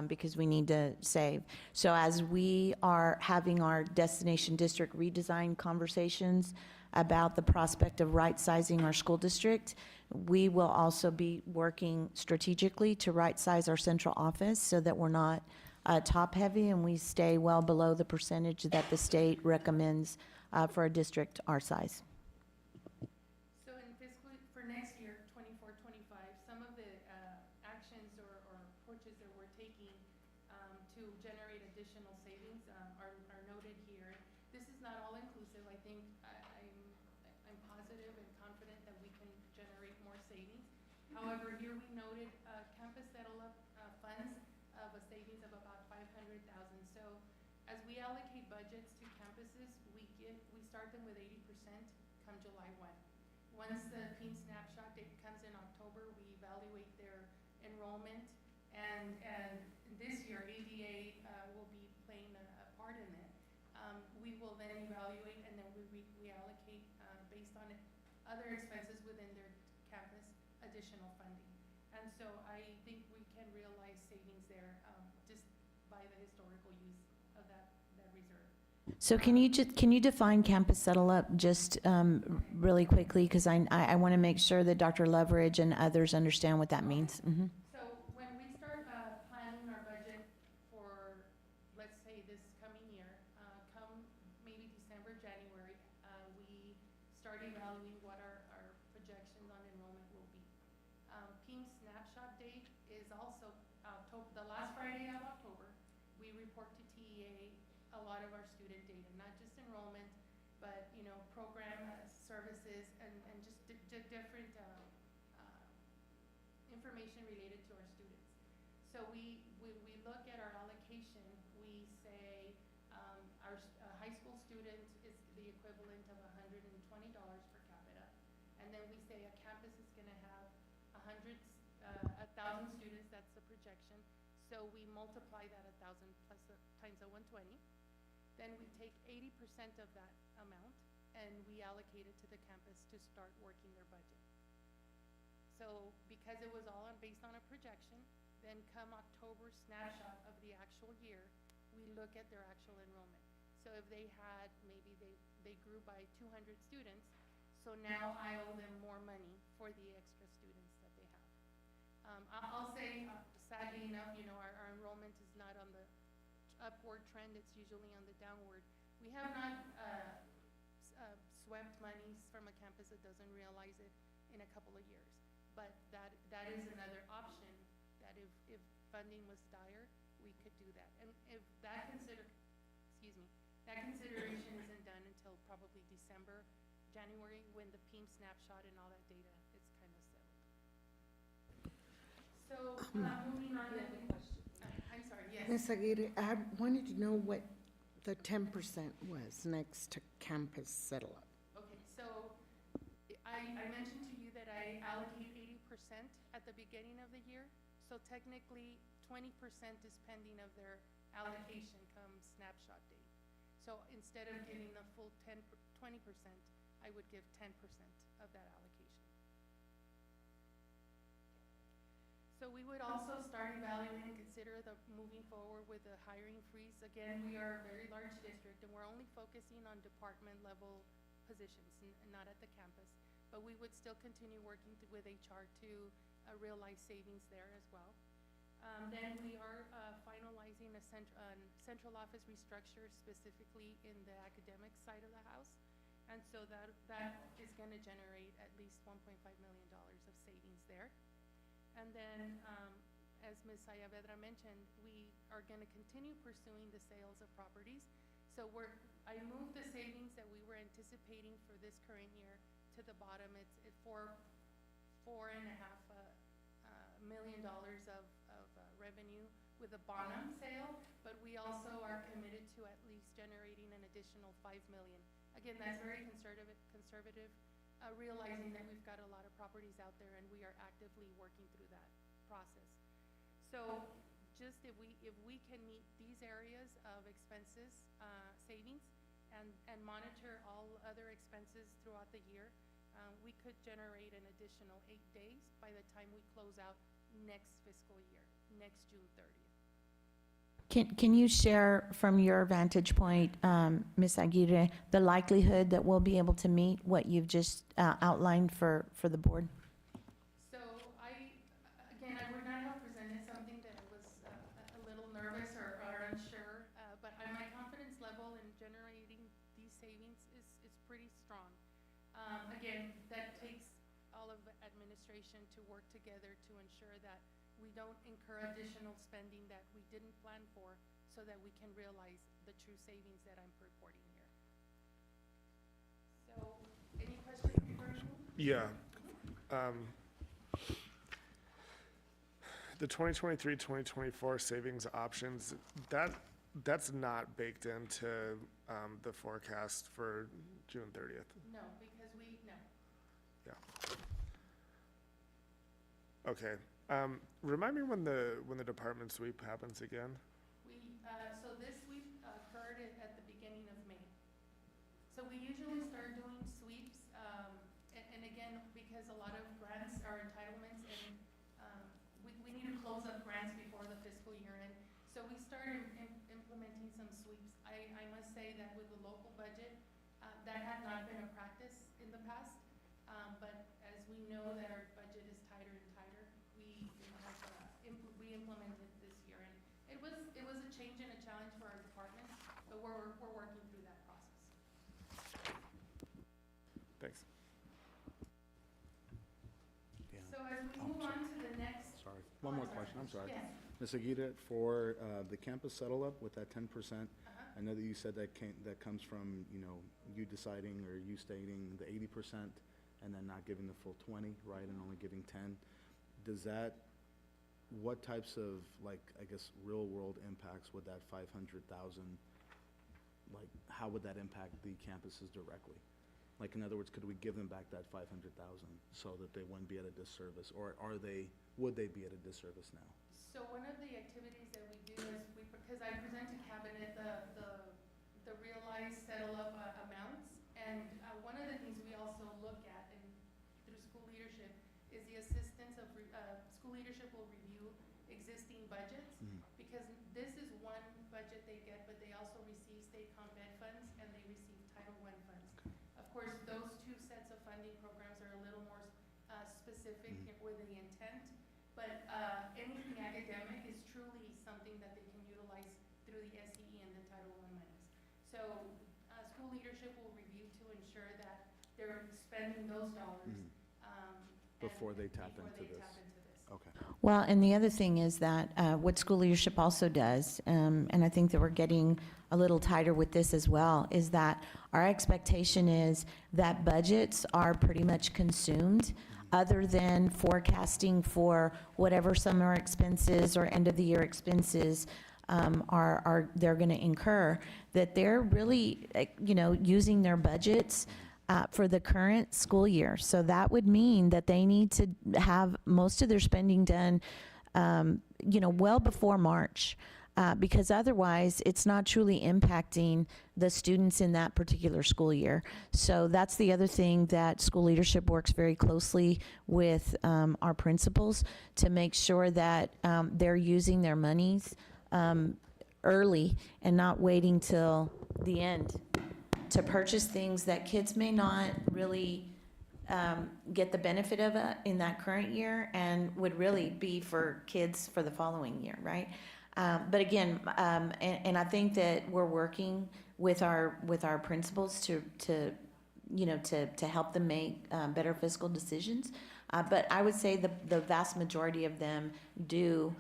because we need to save. So as we are having our destination district redesign conversations about the prospect of right-sizing our school district, we will also be working strategically to right-size our central office so that we're not top-heavy and we stay well below the percentage that the state recommends for a district our size. So in fiscal, for next year, 24-25, some of the actions or approaches that we're taking to generate additional savings are noted here. This is not all inclusive. I think I'm positive and confident that we can generate more savings. However, here we noted campus settle-up funds of a savings of about 500,000. So as we allocate budgets to campuses, we start them with 80% come July 1. Once the PEAM snapshot date comes in October, we evaluate their enrollment, and this year ADA will be playing a part in it. We will then evaluate, and then we allocate based on other expenses within their campus additional funding. And so I think we can realize savings there just by the historical use of that reserve. So can you define campus settle up just really quickly, because I want to make sure that Dr. Leverage and others understand what that means. Mm-hmm. So when we start planning our budget for, let's say, this coming year, come maybe December, January, we start evaluating what our projections on enrollment will be. PEAM snapshot date is also October, the last Friday of October. We report to TEA a lot of our student data, not just enrollment, but program services and just different information related to our students. So we look at our allocation. We say our high school student is the equivalent of $120 per capita, and then we say a campus is going to have 1,000 students. That's the projection. So we multiply that 1,000 plus times the 120. Then we take 80% of that amount and we allocate it to the campus to start working their budget. So because it was all based on a projection, then come October snapshot of the actual year, we look at their actual enrollment. So if they had, maybe they grew by 200 students, so now I owe them more money for the extra students that they have. I'll say, sadly enough, our enrollment is not on the upward trend. It's usually on the downward. We have not swept monies from a campus that doesn't realize it in a couple of years. But that is another option, that if funding was dire, we could do that. And if that consideration isn't done until probably December, January, when the PEAM snapshot and all that data is kind of settled. So moving on. I'm sorry. Yes. Ms. Aguirre, I wanted to know what the 10% was next to campus settle-up. Okay, so I mentioned to you that I allocate 80% at the beginning of the year. So technically, 20% is pending of their allocation come snapshot date. So instead of giving the full 20%, I would give 10% of that allocation. So we would also start evaluating and consider the moving forward with the hiring freeze. Again, we are a very large district and we're only focusing on department level positions and not at the campus. But we would still continue working with HR to realize savings there as well. Then we are finalizing a central office restructure specifically in the academic side of the house. And so that is going to generate at least $1.5 million of savings there. And then, as Ms. Saavedra mentioned, we are going to continue pursuing the sales of properties. So I moved the savings that we were anticipating for this current year to the bottom. It's $4.5 million of revenue with a Bonham sale, but we also are committed to at least generating an additional $5 million. Again, that's very conservative, realizing that we've got a lot of properties out there and we are actively working through that process. So just if we can meet these areas of expenses, savings, and monitor all other expenses throughout the year, we could generate an additional 8 days by the time we close out next fiscal year, next June 30th. Can you share from your vantage point, Ms. Aguirre, the likelihood that we'll be able to meet what you've just outlined for the board? So again, I would not have presented something that I was a little nervous or unsure, but my confidence level in generating these savings is pretty strong. Again, that takes all of the administration to work together to ensure that we don't incur additional spending that we didn't plan for so that we can realize the true savings that I'm reporting here. So, any questions before we move? Yeah. The 2023-2024 savings options, that's not baked into the forecast for June 30th. No, because no. Yeah. Okay. Remind me when the department sweep happens again? So this sweep occurred at the beginning of May. So we usually start doing sweeps, and again, because a lot of grants are entitlements, and we need to close up grants before the fiscal year end. So we started implementing some sweeps. I must say that with the local budget, that had not been a practice in the past, but as we know that our budget is tighter and tighter, we implemented this year, and it was a change and a challenge for our department, but we're working through that process. Thanks. So as we move on to the next. Sorry, one more question, I'm sorry. Yes. Ms. Aguirre, for the campus settle-up with that 10%, I know that you said that comes from, you deciding or you stating the 80% and then not giving the full 20, right, and only giving 10. What types of, real-world impacts would that 500,000, how would that impact the campuses directly? In other words, could we give them back that 500,000 so that they wouldn't be at a disservice, or would they be at a disservice now? So one of the activities that we do is because I present to cabinet the realized settle-up amounts, and one of the things we also look at and through school leadership is the assistance of school leadership will review existing budgets, because this is one budget they get, but they also receive state comp ed funds and they receive Title I funds. Of course, those two sets of funding programs are a little more specific with the intent, but anything academic is truly something that they can utilize through the SEE and the Title I monies. So school leadership will review to ensure that they're spending those dollars Before they tap into this. Okay. Well, and the other thing is that what school leadership also does, and I think that we're getting a little tighter with this as well, is that our expectation is that budgets are pretty much consumed, other than forecasting for whatever summer expenses or end-of-the-year expenses they're going to incur, that they're really, using their budgets for the current school year. So that would mean that they need to have most of their spending done, well before March. Because otherwise, it's not truly impacting the students in that particular school year. So that's the other thing that school leadership works very closely with our principals to make sure that they're using their monies early and not waiting till the end to purchase things that kids may not really get the benefit of in that current year and would really be for kids for the following year, right? But again, and I think that we're working with our principals to help them make better fiscal decisions. But I would say the vast majority of them do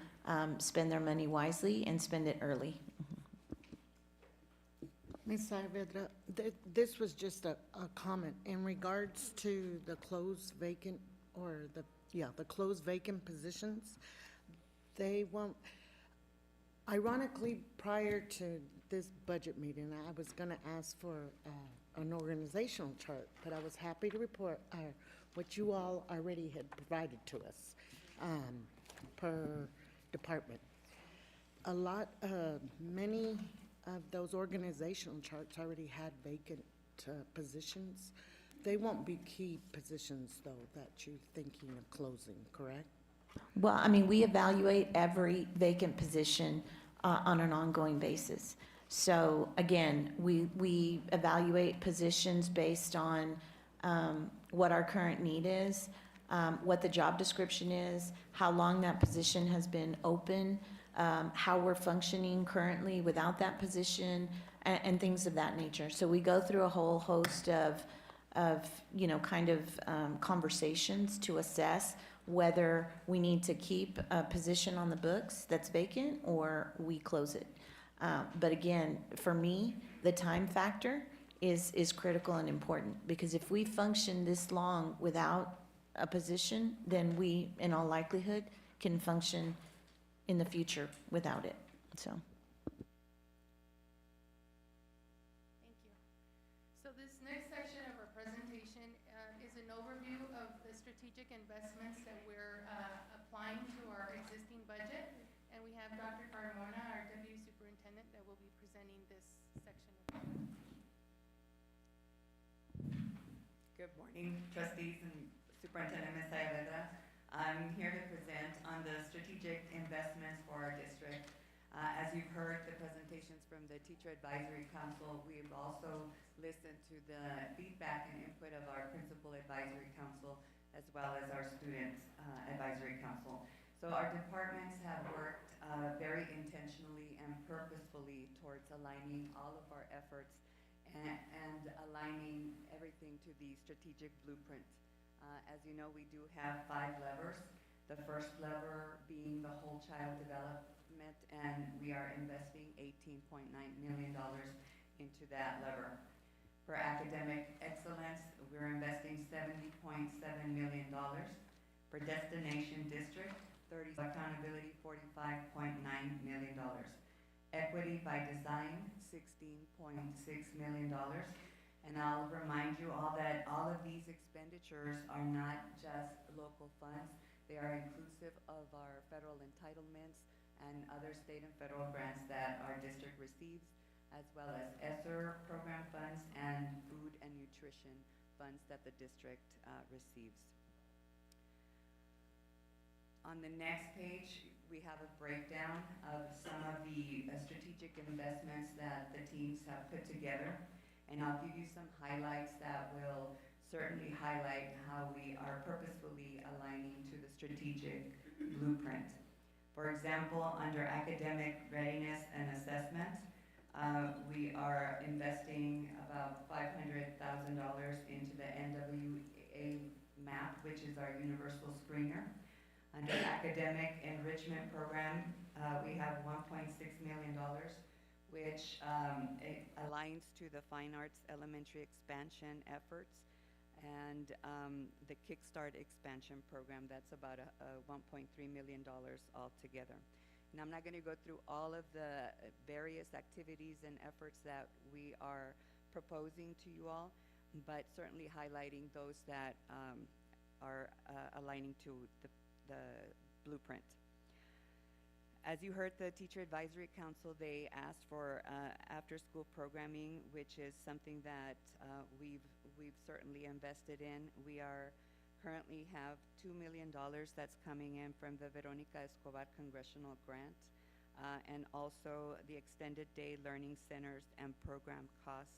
spend their money wisely and spend it early. Ms. Saavedra, this was just a comment in regards to the closed vacant, or the closed vacant positions. They won't, ironically, prior to this budget meeting, I was gonna ask for an organizational chart, but I was happy to report what you all already had provided to us per department. Many of those organizational charts already had vacant positions. They won't be key positions, though, that you're thinking of closing, correct? Well, I mean, we evaluate every vacant position on an ongoing basis. So again, we evaluate positions based on what our current need is, what the job description is, how long that position has been open, how we're functioning currently without that position, and things of that nature. So we go through a whole host of conversations to assess whether we need to keep a position on the books that's vacant or we close it. But again, for me, the time factor is critical and important, because if we function this long without a position, then we, in all likelihood, can function in the future without it, so. Thank you. So this next section of our presentation is an overview of the strategic investments that we're applying to our existing budget. And we have Dr. Carmona, our Deputy Superintendent, that will be presenting this section. Good morning, trustees and Superintendent Ms. Saavedra. I'm here to present on the strategic investments for our district. As you've heard the presentations from the Teacher Advisory Council, we've also listened to the feedback and input of our Principal Advisory Council as well as our Student Advisory Council. So our departments have worked very intentionally and purposefully towards aligning all of our efforts and aligning everything to the strategic blueprint. As you know, we do have 5 levers. The first lever being the whole child development, and we are investing $18.9 million into that lever. For academic excellence, we're investing $70.7 million. For destination district, accountability, $45.9 million. Equity by design, $16.6 million. And I'll remind you all that all of these expenditures are not just local funds. They are inclusive of our federal entitlements and other state and federal grants that our district receives, as well as ESSER program funds and food and nutrition funds that the district receives. On the next page, we have a breakdown of some of the strategic investments that the teams have put together. And I'll give you some highlights that will certainly highlight how we are purposefully aligning to the strategic blueprint. For example, under academic readiness and assessment, we are investing about $500,000 into the NWA MAP, which is our universal screener. Under academic enrichment program, we have $1.6 million, which aligns to the Fine Arts Elementary expansion efforts and the Kickstart expansion program. That's about $1.3 million altogether. And I'm not going to go through all of the various activities and efforts that we are proposing to you all, but certainly highlighting those that are aligning to the blueprint. As you heard, the Teacher Advisory Council, they asked for after-school programming, which is something that we've certainly invested in. We currently have $2 million that's coming in from the Veronica Escobar Congressional Grant, and also the extended day learning centers and program costs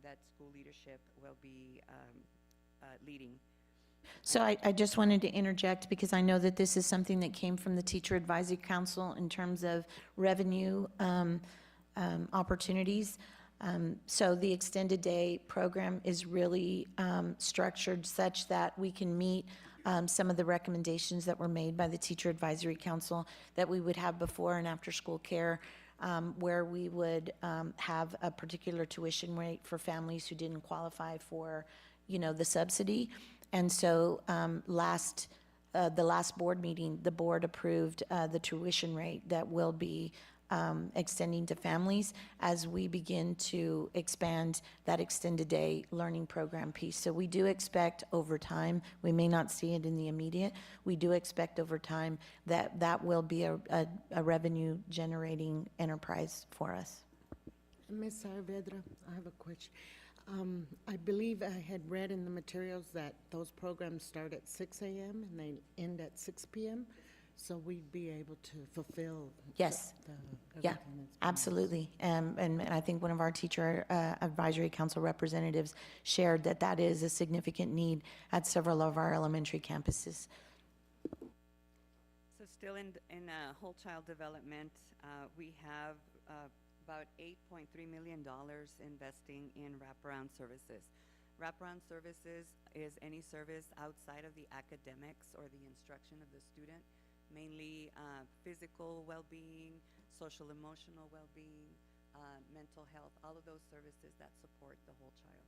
that school leadership will be leading. So I just wanted to interject because I know that this is something that came from the Teacher Advisory Council in terms of revenue opportunities. So the extended day program is really structured such that we can meet some of the recommendations that were made by the Teacher Advisory Council that we would have before and after school care, where we would have a particular tuition rate for families who didn't qualify for, the subsidy. And so the last board meeting, the board approved the tuition rate that will be extending to families as we begin to expand that extended day learning program piece. So we do expect over time, we may not see it in the immediate, we do expect over time that that will be a revenue generating enterprise for us. Ms. Saavedra, I have a question. I believe I had read in the materials that those programs start at 6 a.m. and they end at 6 p.m., so we'd be able to fulfill. Yes. everything Yeah, that's being asked. absolutely. And I think one of our Teacher Advisory Council representatives shared that that is a significant need at several of our elementary campuses. So still in whole child development, we have about $8.3 million investing in wraparound services. Wraparound services is any service outside of the academics or the instruction of the student, mainly physical well-being, social emotional well-being, mental health, all of those services that support the whole child.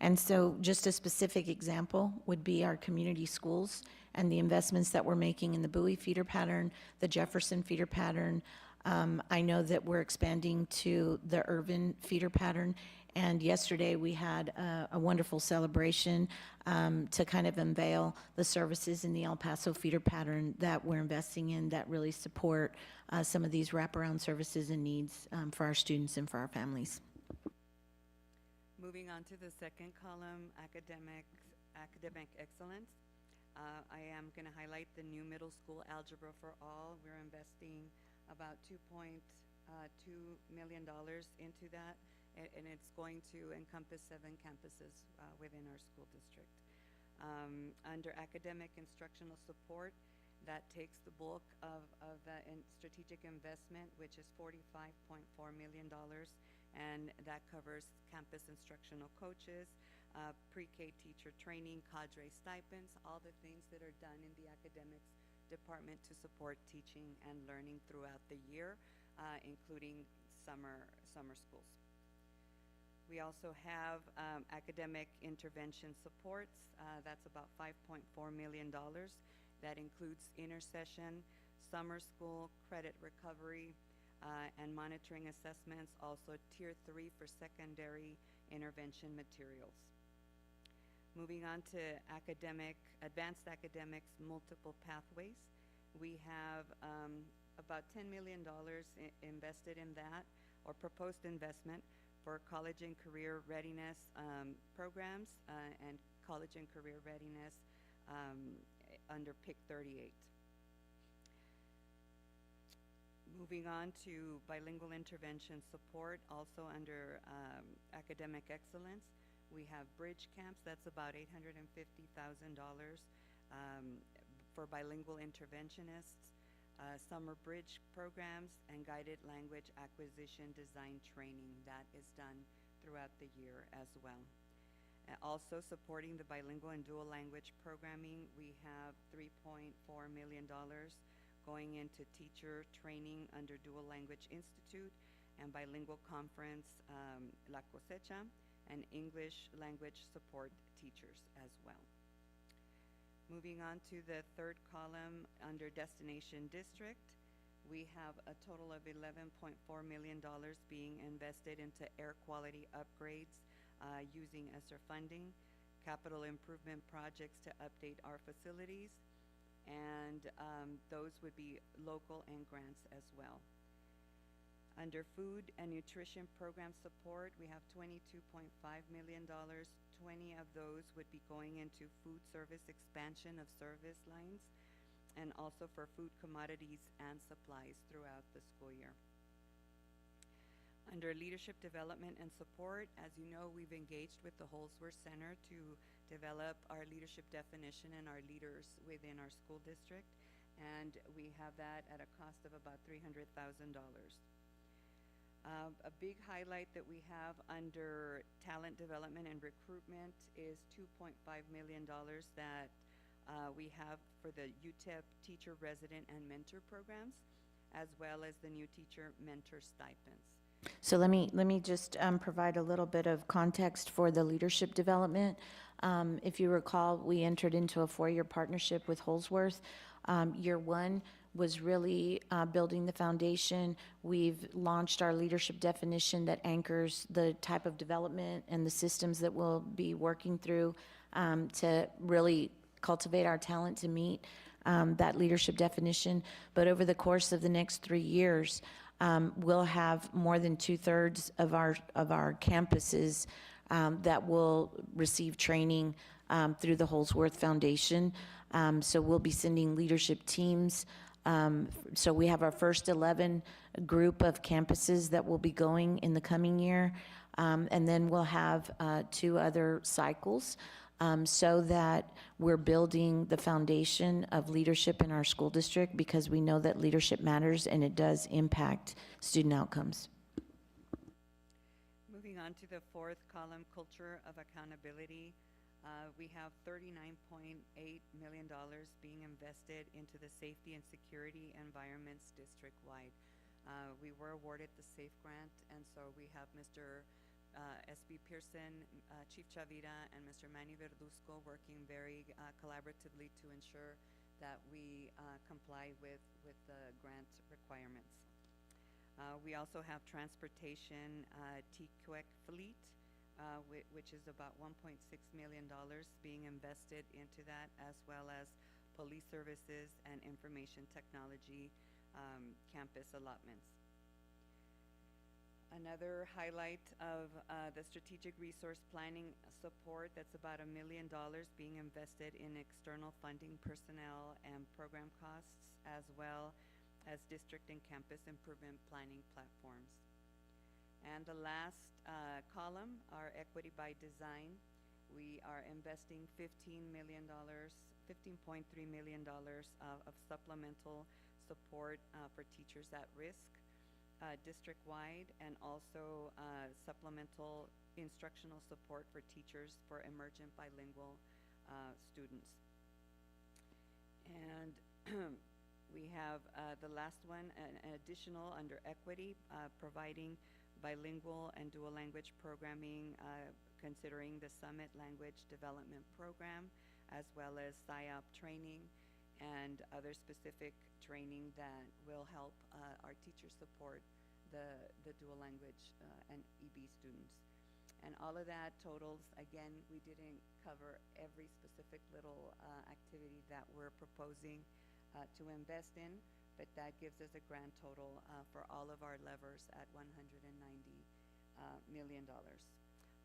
And so just a specific example would be our community schools and the investments that we're making in the Bowie feeder pattern, the Jefferson feeder pattern. I know that we're expanding to the Irvin feeder pattern, and yesterday we had a wonderful celebration to kind of unveil the services in the El Paso feeder pattern that we're investing in that really support some of these wraparound services and needs for our students and for our families. Moving on to the second column, academic excellence. I am going to highlight the new middle school algebra for all. We're investing about $2.2 million into that, and it's going to encompass 7 campuses within our school district. Under academic instructional support, that takes the bulk of the strategic investment, which is $45.4 million, and that covers campus instructional coaches, pre-K teacher training, cadre stipends, all the things that are done in the academics department to support teaching and learning throughout the year, including summer schools. We also have academic intervention supports. That's about $5.4 million. That includes intersession, summer school, credit recovery, and monitoring assessments, also Tier 3 for secondary intervention materials. Moving on to advanced academics, multiple pathways. We have about $10 million invested in that, or proposed investment for college and career readiness programs and college and career readiness under PIC 38. Moving on to bilingual intervention support, also under academic excellence. We have bridge camps, that's about $850,000 for bilingual interventionists, summer bridge programs, and guided language acquisition design training. That is done throughout the year as well. Also supporting the bilingual and dual language programming, we have $3.4 million going into teacher training under Dual Language Institute and bilingual conference La Cosecha, and English language support teachers as well. Moving on to the third column under Destination District, we have a total of $11.4 million being invested into air quality upgrades using ESSER funding, capital improvement projects to update our facilities, and those would be local and grants as well. Under food and nutrition program support, we have $22.5 million. 20 of those would be going into food service expansion of service lines, and also for food commodities and supplies throughout the school year. Under leadership development and support, as you know, we've engaged with the Holsworth Center to develop our leadership definition and our leaders within our school district, and we have that at a cost of about $300,000. A big highlight that we have under talent development and recruitment is $2.5 million that we have for the UTEP teacher resident and mentor programs, as well as the new teacher mentor stipends. So let me just provide a little bit of context for the leadership development. If you recall, we entered into a 4-year partnership with Holsworth. Year 1 was really building the foundation. We've launched our leadership definition that anchors the type of development and the systems that we'll be working through to really cultivate our talent to meet that leadership definition. But over the course of the next 3 years, we'll have more than 2/3 of our campuses that will receive training through the Holsworth Foundation. So we'll be sending leadership teams. So we have our first 11 group of campuses that will be going in the coming year. And then we'll have 2 other cycles so that we're building the foundation of leadership in our school district, because we know that leadership matters and it does impact student outcomes. Moving on to the 4th column, culture of accountability. We have $39.8 million being invested into the safety and security environments district-wide. We were awarded the SAFE grant, and so we have Mr. S.B. Pearson, Chief Chavira, and Mr. Manny Verduzco working very collaboratively to ensure that we comply with the grant requirements. We also have transportation TQEC fleet, which is about $1.6 million being invested into that, as well as police services and information technology campus allotments. Another highlight of the strategic resource planning support, that's about $1 million being invested in external funding, personnel, and program costs, as well as district and campus improvement planning platforms. And the last column, our equity by design. We are investing $15.3 million of supplemental support for teachers at risk district-wide, and also supplemental instructional support for teachers for emergent bilingual students. And we have the last one, an additional under equity, providing bilingual and dual language programming, considering the Summit Language Development Program, as well as PSYOP training and other specific training that will help our teachers support the dual language and EB students. And all of that totals, again, we didn't cover every specific little activity that we're proposing to invest in, but that gives us a grand total for all of our levers at $190 million.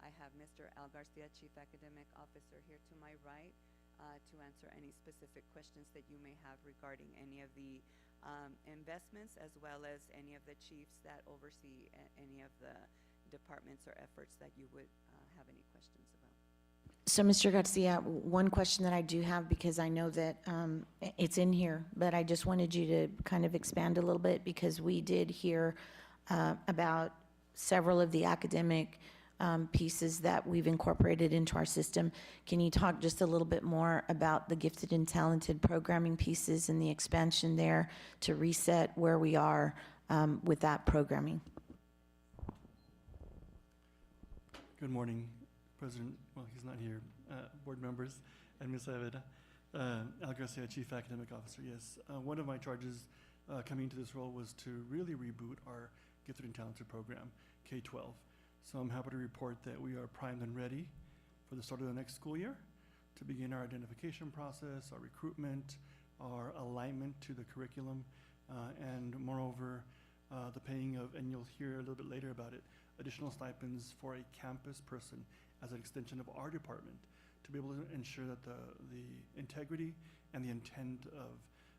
I have Mr. Al Garcia, Chief Academic Officer, here to my right to answer any specific questions that you may have regarding any of the investments, as well as any of the chiefs that oversee any of the departments or efforts that you would have any questions about. So, Mr. Garcia, one question that I do have, because I know that it's in here, but I just wanted you to kind of expand a little bit, because we did hear about several of the academic pieces that we've incorporated into our system. Can you talk just a little bit more about the gifted and talented programming pieces and the expansion there to reset where we are with that programming? Good morning, President, well, he's not here, board members, and Ms. Aveda. Al Garcia, Chief Academic Officer, yes. One of my charges coming into this role was to really reboot our Gifted and Talented program, K-12. So I'm happy to report that we are primed and ready for the start of the next school year to begin our identification process, our recruitment, our alignment to the curriculum, and moreover, the paying of, and you'll hear a little bit later about it, additional stipends for a campus person as an extension of our department to be able to ensure that the integrity and the intent of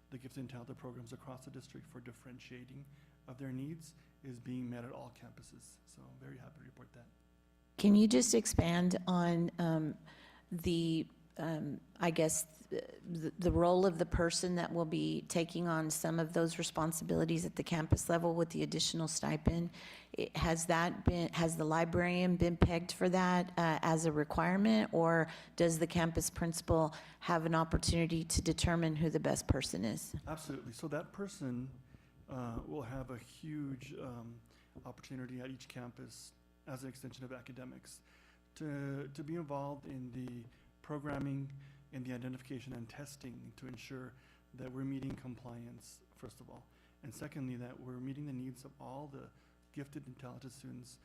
the Gifted and Talented programs across the district for differentiating of their needs is being met at all campuses. So I'm very happy to report that. Can you just expand on I guess, the role of the person that will be taking on some of those responsibilities at the campus level with the additional stipend? Has the librarian been pegged for that as a requirement, or does the campus principal have an opportunity to determine who the best person is? Absolutely. So that person will have a huge opportunity at each campus as an extension of academics to be involved in the programming, in the identification and testing to ensure that we're meeting compliance, first of all. And secondly, that we're meeting the needs of all the gifted and talented students,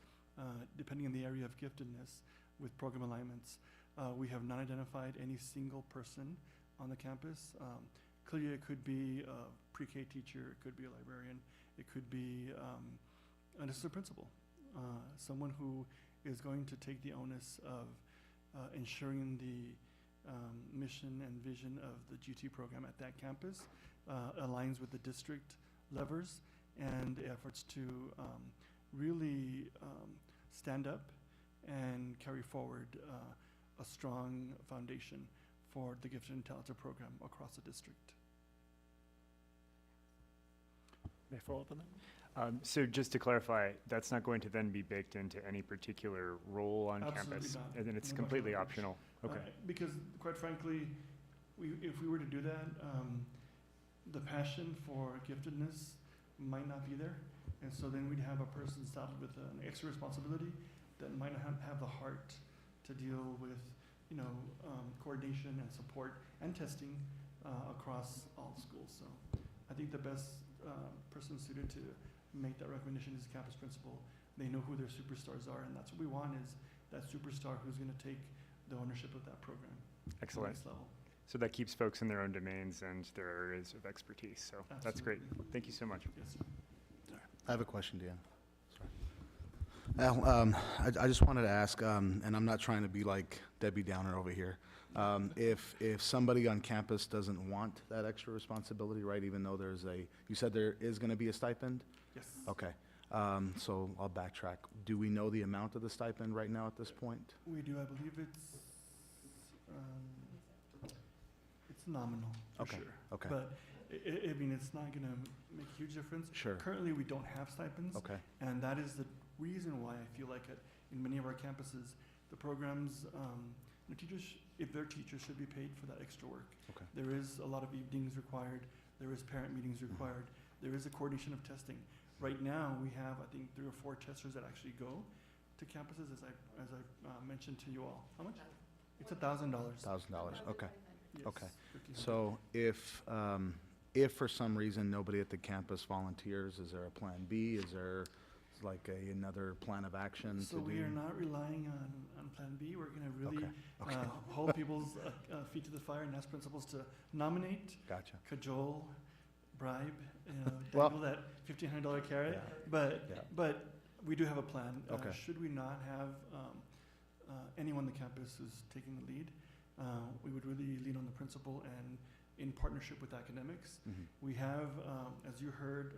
depending on the area of giftedness with program alignments. We have not identified any single person on the campus. Clearly, it could be a pre-K teacher, it could be a librarian, it could be an assistant principal, someone who is going to take the onus of ensuring the mission and vision of the GT program at that campus aligns with the district levers and efforts to really stand up and carry forward a strong foundation for the Gifted and Talented program across the district. May I follow up on that? So just to clarify, that's not going to then be baked into any particular role on Absolutely campus? not. And then it's No completely matter what. optional? Okay. Because quite frankly, if we were to do that, the passion for giftedness might not be there. And so then we'd have a person saddled with an extra responsibility that might not have the heart to deal with, coordination and support and testing across all schools. So I think the best person suited to make that recommendation is the campus principal. They know who their superstars are, and that's what we want, is that superstar who's going to take the ownership of that program to the Excellent. next level. So that keeps folks in their own domains and their areas of expertise. So that's great. Absolutely. Thank you so much. Yes, sir. I have a question, Dan. Sorry. I just wanted to ask, and I'm not trying to be like Debbie Downer over here. If somebody on campus doesn't want that extra responsibility, right, even though you said there is going to be a stipend? Yes. Okay. So I'll backtrack. Do we know the amount of the stipend right now at this point? We do. I believe it's nominal, for Okay, sure. okay. But I mean, it's not going to make a huge difference. Sure. Currently, we don't have stipends. Okay. And that is the reason why I feel like in many of our campuses, the programs, teachers, if they're teachers, should be paid for that extra work. Okay. There is a lot of evenings required. There is parent meetings required. There is a coordination of testing. Right now, we have, I think, 3 or 4 testers that actually go to campuses, as I mentioned to you all. How much? It's $1,000. $1,000, okay. Yes, Okay. 1,500. So if for some reason nobody at the campus volunteers, is there a plan B? Is there like another plan of action to So do? we are not relying on Plan B. We're going to really Okay. hold people's feet to the fire and ask principals to nominate, Gotcha. cajole, bribe, Well- dangle that $1,500 carrot. Yeah. But we do have a plan. Okay. Should we not have anyone on the campus who's taking the lead, we would really lean on the principal and in partnership with academics. Mhm. We have, as you heard,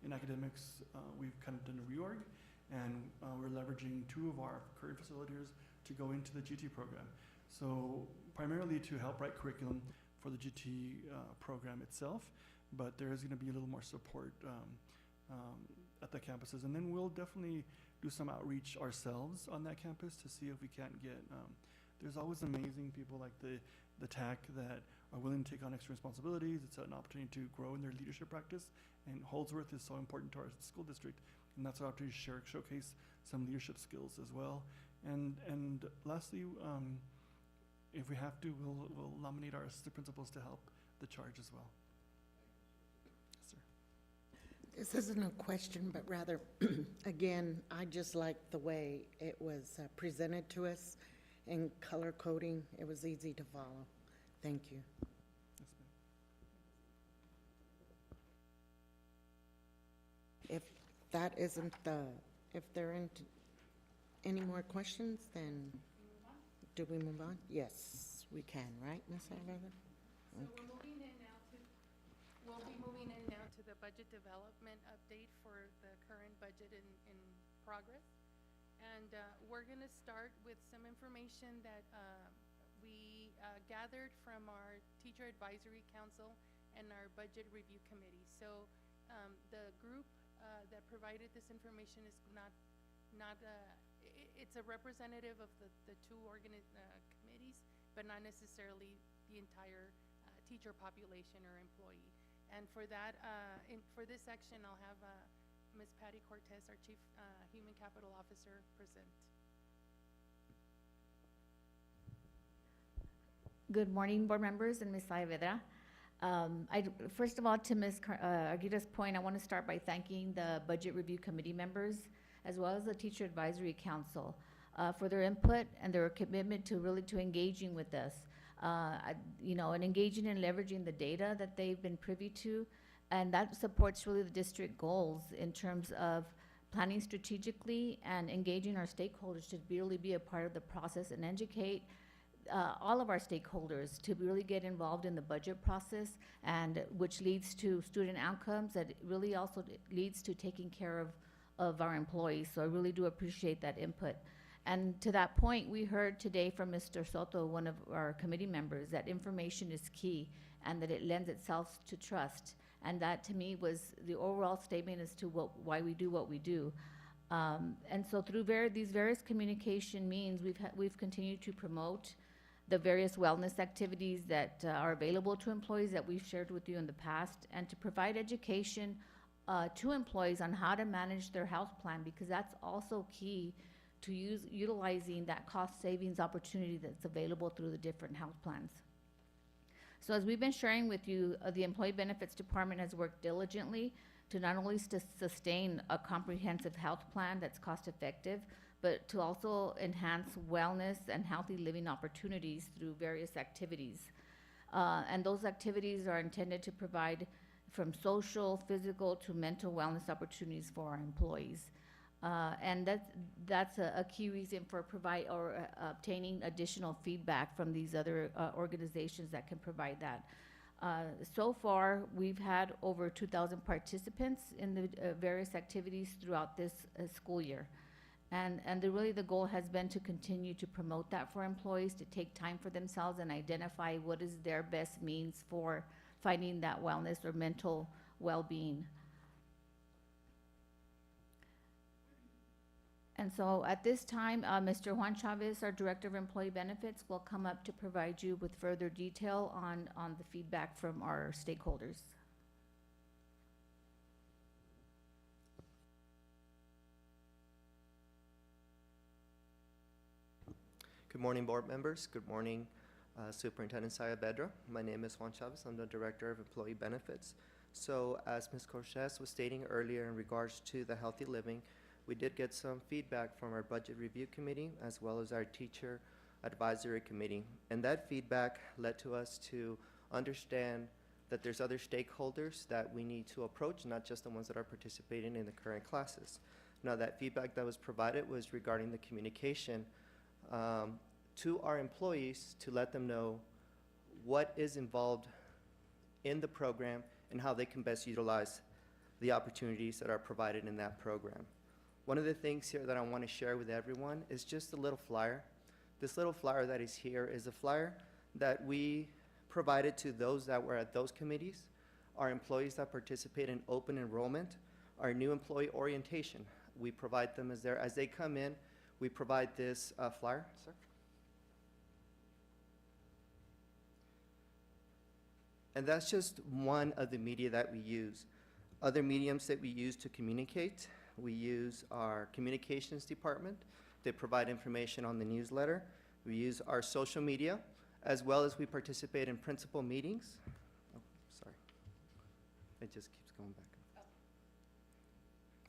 in academics, we've kind of done a reorg, and we're leveraging 2 of our current facilitators to go into the GT program. So primarily to help write curriculum for the GT program itself, but there is going to be a little more support at the campuses. And then we'll definitely do some outreach ourselves on that campus to see if we can't get, there's always amazing people like the TAC that are willing to take on extra responsibilities. It's an opportunity to grow in their leadership practice, and Holdsworth is so important to our school district, and that's our opportunity to showcase some leadership skills as well. And lastly, if we have to, we'll nominate our assistant principals to help the charge as well. Yes, sir. This isn't a question, but rather, again, I just like the way it was presented to us in color coding. It was easy to follow. Thank you. If that isn't if there aren't any more questions, then do we move on? Yes, we can, right, Ms. Alvarado? So we'll be moving in now to the budget development update for the current budget in progress. And we're gonna start with some information that we gathered from our Teacher Advisory Council and our Budget Review Committee. So the group that provided this information is it's a representative of the two committees, but not necessarily the entire teacher population or employee. And for that, for this section, I'll have Ms. Patty Cortez, our Chief Human Capital Officer, present. Good morning, board members and Ms. Saavedra. First of all, to Ms. Arguita's point, I want to start by thanking the Budget Review Committee members as well as the Teacher Advisory Council for their input and their commitment to engaging with us. And engaging and leveraging the data that they've been privy to, and that supports really the district goals in terms of planning strategically and engaging our stakeholders to really be a part of the process and educate all of our stakeholders to really get involved in the budget process, and which leads to student outcomes, that really also leads to taking care of our employees. So I really do appreciate that input. And to that point, we heard today from Mr. Soto, one of our committee members, that information is key and that it lends itself to trust. And that, to me, was the overall statement as to why we do what we do. And so through these various communication means, we've continued to promote the various wellness activities that are available to employees that we've shared with you in the past, and to provide education to employees on how to manage their health plan, because that's also key to utilizing that cost savings opportunity that's available through the different health plans. So as we've been sharing with you, the Employee Benefits Department has worked diligently to not only sustain a comprehensive health plan that's cost effective, but to also enhance wellness and healthy living opportunities through various activities. And those activities are intended to provide from social, physical to mental wellness opportunities for our employees. And that's a key reason for obtaining additional feedback from these other organizations that can provide that. So far, we've had over 2,000 participants in the various activities throughout this school year. And really the goal has been to continue to promote that for employees, to take time for themselves and identify what is their best means for finding that wellness or mental well-being. And so at this time, Mr. Juan Chavez, our Director of Employee Benefits, will come up to provide you with further detail on the feedback from our stakeholders. Good morning, board members. Good morning, Superintendent Saavedra. My name is Juan Chavez. I'm the Director of Employee Benefits. So as Ms. Cortez was stating earlier in regards to the healthy living, we did get some feedback from our Budget Review Committee as well as our Teacher Advisory Committee. And that feedback led to us to understand that there's other stakeholders that we need to approach, not just the ones that are participating in the current classes. Now, that feedback that was provided was regarding the communication to our employees to let them know what is involved in the program and how they can best utilize the opportunities that are provided in that program. One of the things here that I want to share with everyone is just a little flyer. This little flyer that is here is a flyer that we provided to those that were at those committees, our employees that participate in open enrollment, our new employee orientation. We provide them as they come in, we provide this flyer, sir. And that's just one of the media that we use. Other mediums that we use to communicate, we use our communications department. They provide information on the newsletter. We use our social media, as well as we participate in principal meetings. Oh, sorry. It just keeps going back.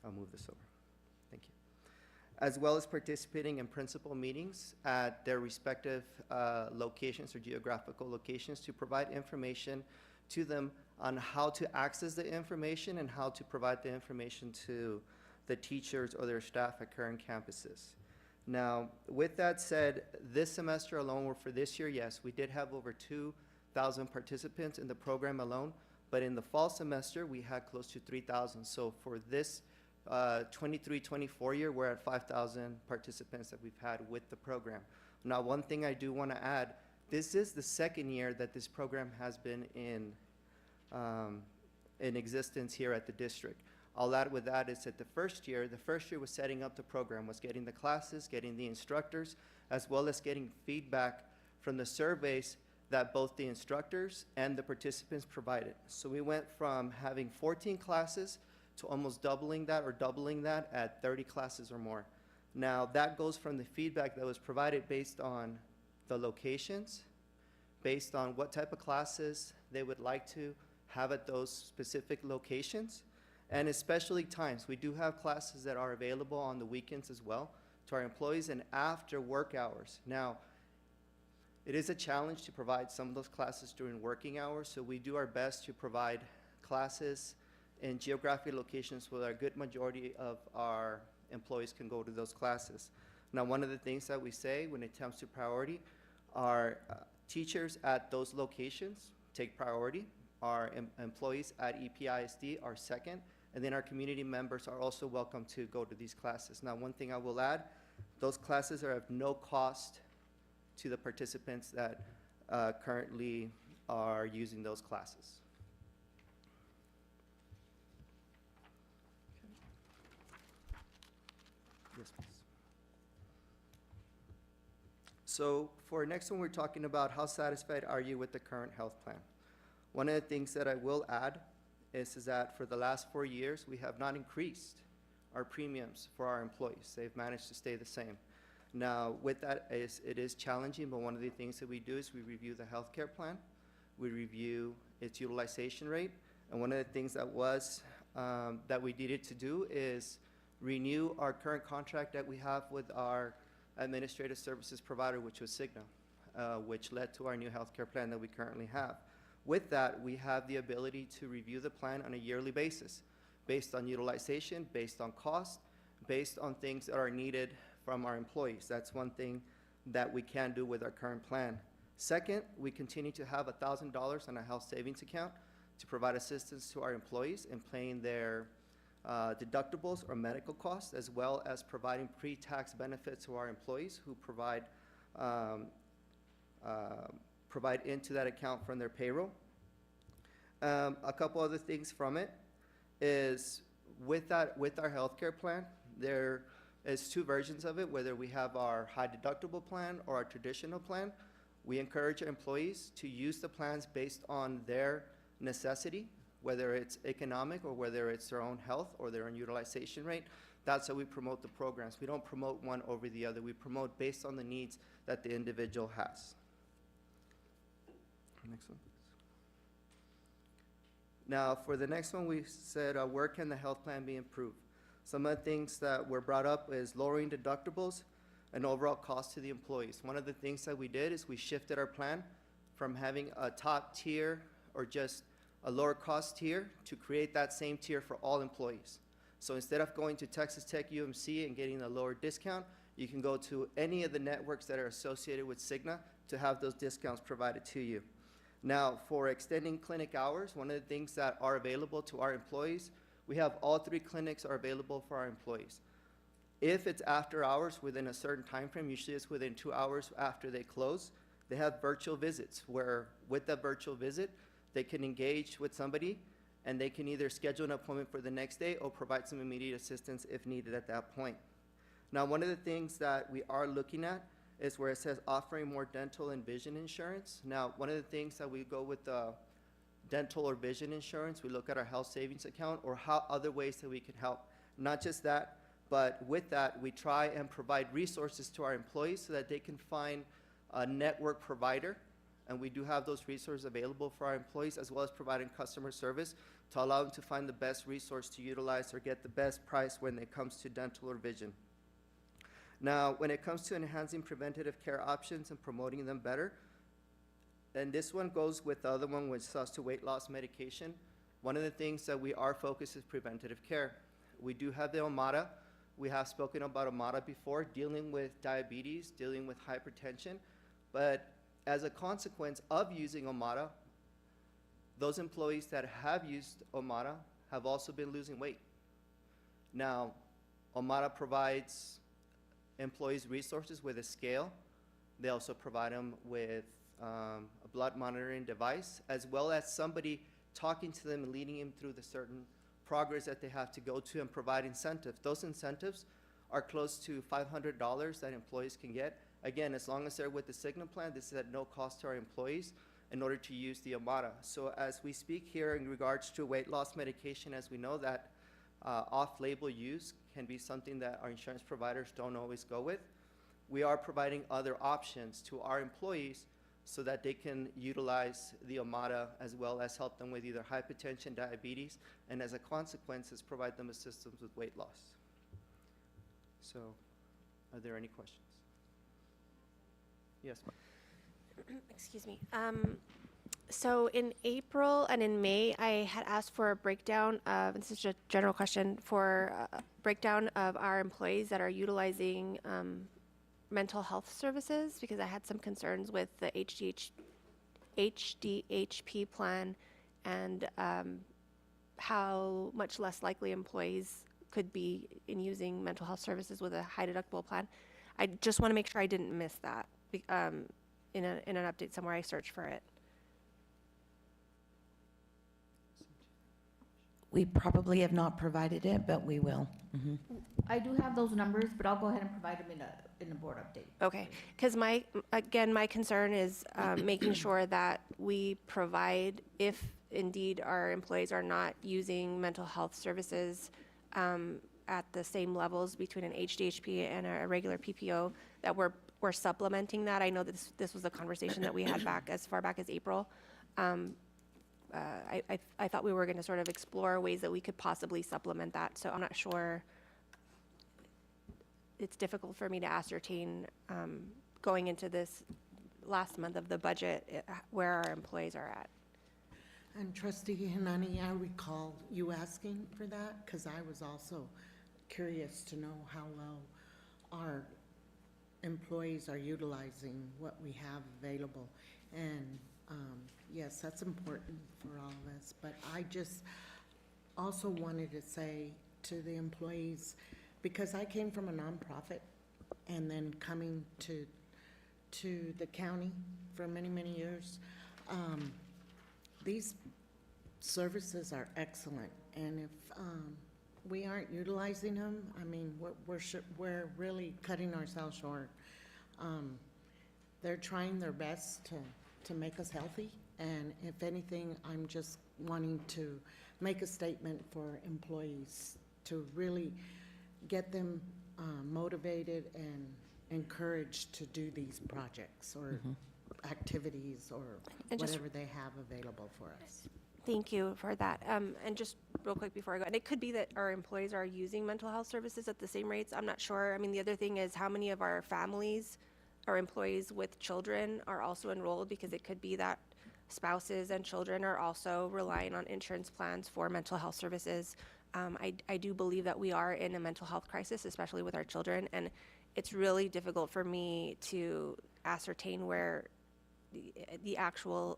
I'll move this over. Thank you. As well as participating in principal meetings at their respective locations or geographical locations to provide information to them on how to access the information and how to provide the information to the teachers or their staff at current campuses. Now, with that said, this semester alone, or for this year, yes, we did have over 2,000 participants in the program alone, but in the fall semester, we had close to 3,000. So for this 23-24 year, we're at 5,000 participants that we've had with the program. Now, one thing I do want to add, this is the second year that this program has been in existence here at the district. I'll add with that is that the first year was setting up the program, was getting the classes, getting the instructors, as well as getting feedback from the surveys that both the instructors and the participants provided. So we went from having 14 classes to almost doubling that at 30 classes or more. Now, that goes from the feedback that was provided based on the locations, based on what type of classes they would like to have at those specific locations, and especially times. We do have classes that are available on the weekends as well to our employees and after work hours. Now, it is a challenge to provide some of those classes during working hours, so we do our best to provide classes in geographic locations where a good majority of our employees can go to those classes. Now, one of the things that we say when it comes to priority, our teachers at those locations take priority, our employees at EPISD are second, and then our community members are also welcome to go to these classes. Now, one thing I will add, those classes are of no cost to the participants that currently are using those classes. Yes, please. So for our next one, we're talking about how satisfied are you with the current health plan. One of the things that I will add is that for the last 4 years, we have not increased our premiums for our employees. They've managed to stay the same. Now, with that, it is challenging, but one of the things that we do is we review the healthcare plan, we review its utilization rate, and one of the things that that we needed to do is renew our current contract that we have with our administrative services provider, which was Cigna, which led to our new healthcare plan that we currently have. With that, we have the ability to review the plan on a yearly basis, based on utilization, based on cost, based on things that are needed from our employees. That's one thing that we can do with our current plan. Second, we continue to have $1,000 on a health savings account to provide assistance to our employees in paying their deductibles or medical costs, as well as providing pre-tax benefits to our employees who provide into that account from their payroll. A couple other things from it is with our healthcare plan, there is 2 versions of it, whether we have our high deductible plan or our traditional plan. We encourage our employees to use the plans based on their necessity, whether it's economic or whether it's their own health or their own utilization rate. That's how we promote the programs. We don't promote one over the other. We promote based on the needs that the individual has. Next one, please. Now, for the next one, we said, where can the health plan be improved? Some of the things that were brought up is lowering deductibles and overall cost to the employees. One of the things that we did is we shifted our plan from having a top tier or just a lower cost tier to create that same tier for all employees. So instead of going to Texas Tech UMC and getting a lower discount, you can go to any of the networks that are associated with Cigna to have those discounts provided to you. Now, for extending clinic hours, one of the things that are available to our employees, we have all 3 clinics are available for our employees. If it's after hours within a certain time frame, usually it's within 2 hours after they close, they have virtual visits where with that virtual visit, they can engage with somebody and they can either schedule an appointment for the next day or provide some immediate assistance if needed at that point. Now, one of the things that we are looking at is where it says offering more dental and vision insurance. Now, one of the things that we go with dental or vision insurance, we look at our health savings account or how other ways that we can help. Not just that, but with that, we try and provide resources to our employees so that they can find a network provider. And we do have those resources available for our employees, as well as providing customer service to allow them to find the best resource to utilize or get the best price when it comes to dental or vision. Now, when it comes to enhancing preventative care options and promoting them better, and this one goes with the other one, which is to weight loss medication. One of the things that we are focused is preventative care. We do have the OMADA. We have spoken about OMADA before, dealing with diabetes, dealing with hypertension. But as a consequence of using OMADA, those employees that have used OMADA have also been losing weight. Now, OMADA provides employees resources with a scale. They also provide them with a blood monitoring device, as well as somebody talking to them and leading them through the certain progress that they have to go to and provide incentives. Those incentives are close to $500 that employees can get. Again, as long as they're with the Cigna plan, this is at no cost to our employees in order to use the OMADA. So as we speak here in regards to weight loss medication, as we know that off-label use can be something that our insurance providers don't always go with, we are providing other options to our employees so that they can utilize the OMADA as well as help them with either hypertension, diabetes, and as a consequence, provide them assistance with weight loss. So, are there any questions? Yes, ma'am. Excuse me. So in April and in May, I had asked for a breakdown of, this is a general question, for a breakdown of our employees that are utilizing mental health services, because I had some concerns with the HDHP plan and how much less likely employees could be in using mental health services with a high deductible plan. I just want to make sure I didn't miss that in an update somewhere. I searched for it. We probably have not provided it, but we will. I do have those numbers, but I'll go ahead and provide them in a board update. Okay, because my concern is making sure that we provide, if indeed our employees are not using mental health services at the same levels between an HDHP and a regular PPO, that we're supplementing that. I know that this was a conversation that we had back as far back as April. I thought we were going to sort of explore ways that we could possibly supplement that. So I'm not sure. It's difficult for me to ascertain going into this last month of the budget where our employees are at. And Trustee Hanani, I recall you asking for that because I was also curious to know how well our employees are utilizing what we have available. And yes, that's important for all of us. But I just also wanted to say to the employees, because I came from a nonprofit and then coming to the county for many, many years, these services are excellent. And if we aren't utilizing them, I mean, we're really cutting ourselves short. They're trying their best to make us healthy. And if anything, I'm just wanting to make a statement for employees to really get them motivated and encouraged to do these projects or activities or whatever they have available for us. Thank you for that. And just real quick before I go, and it could be that our employees are using mental health services at the same rates. I'm not sure. I mean, the other thing is how many of our families, our employees with children, are also enrolled, because it could be that spouses and children are also relying on insurance plans for mental health services. I do believe that we are in a mental health crisis, especially with our children, and it's really difficult for me to ascertain where the actual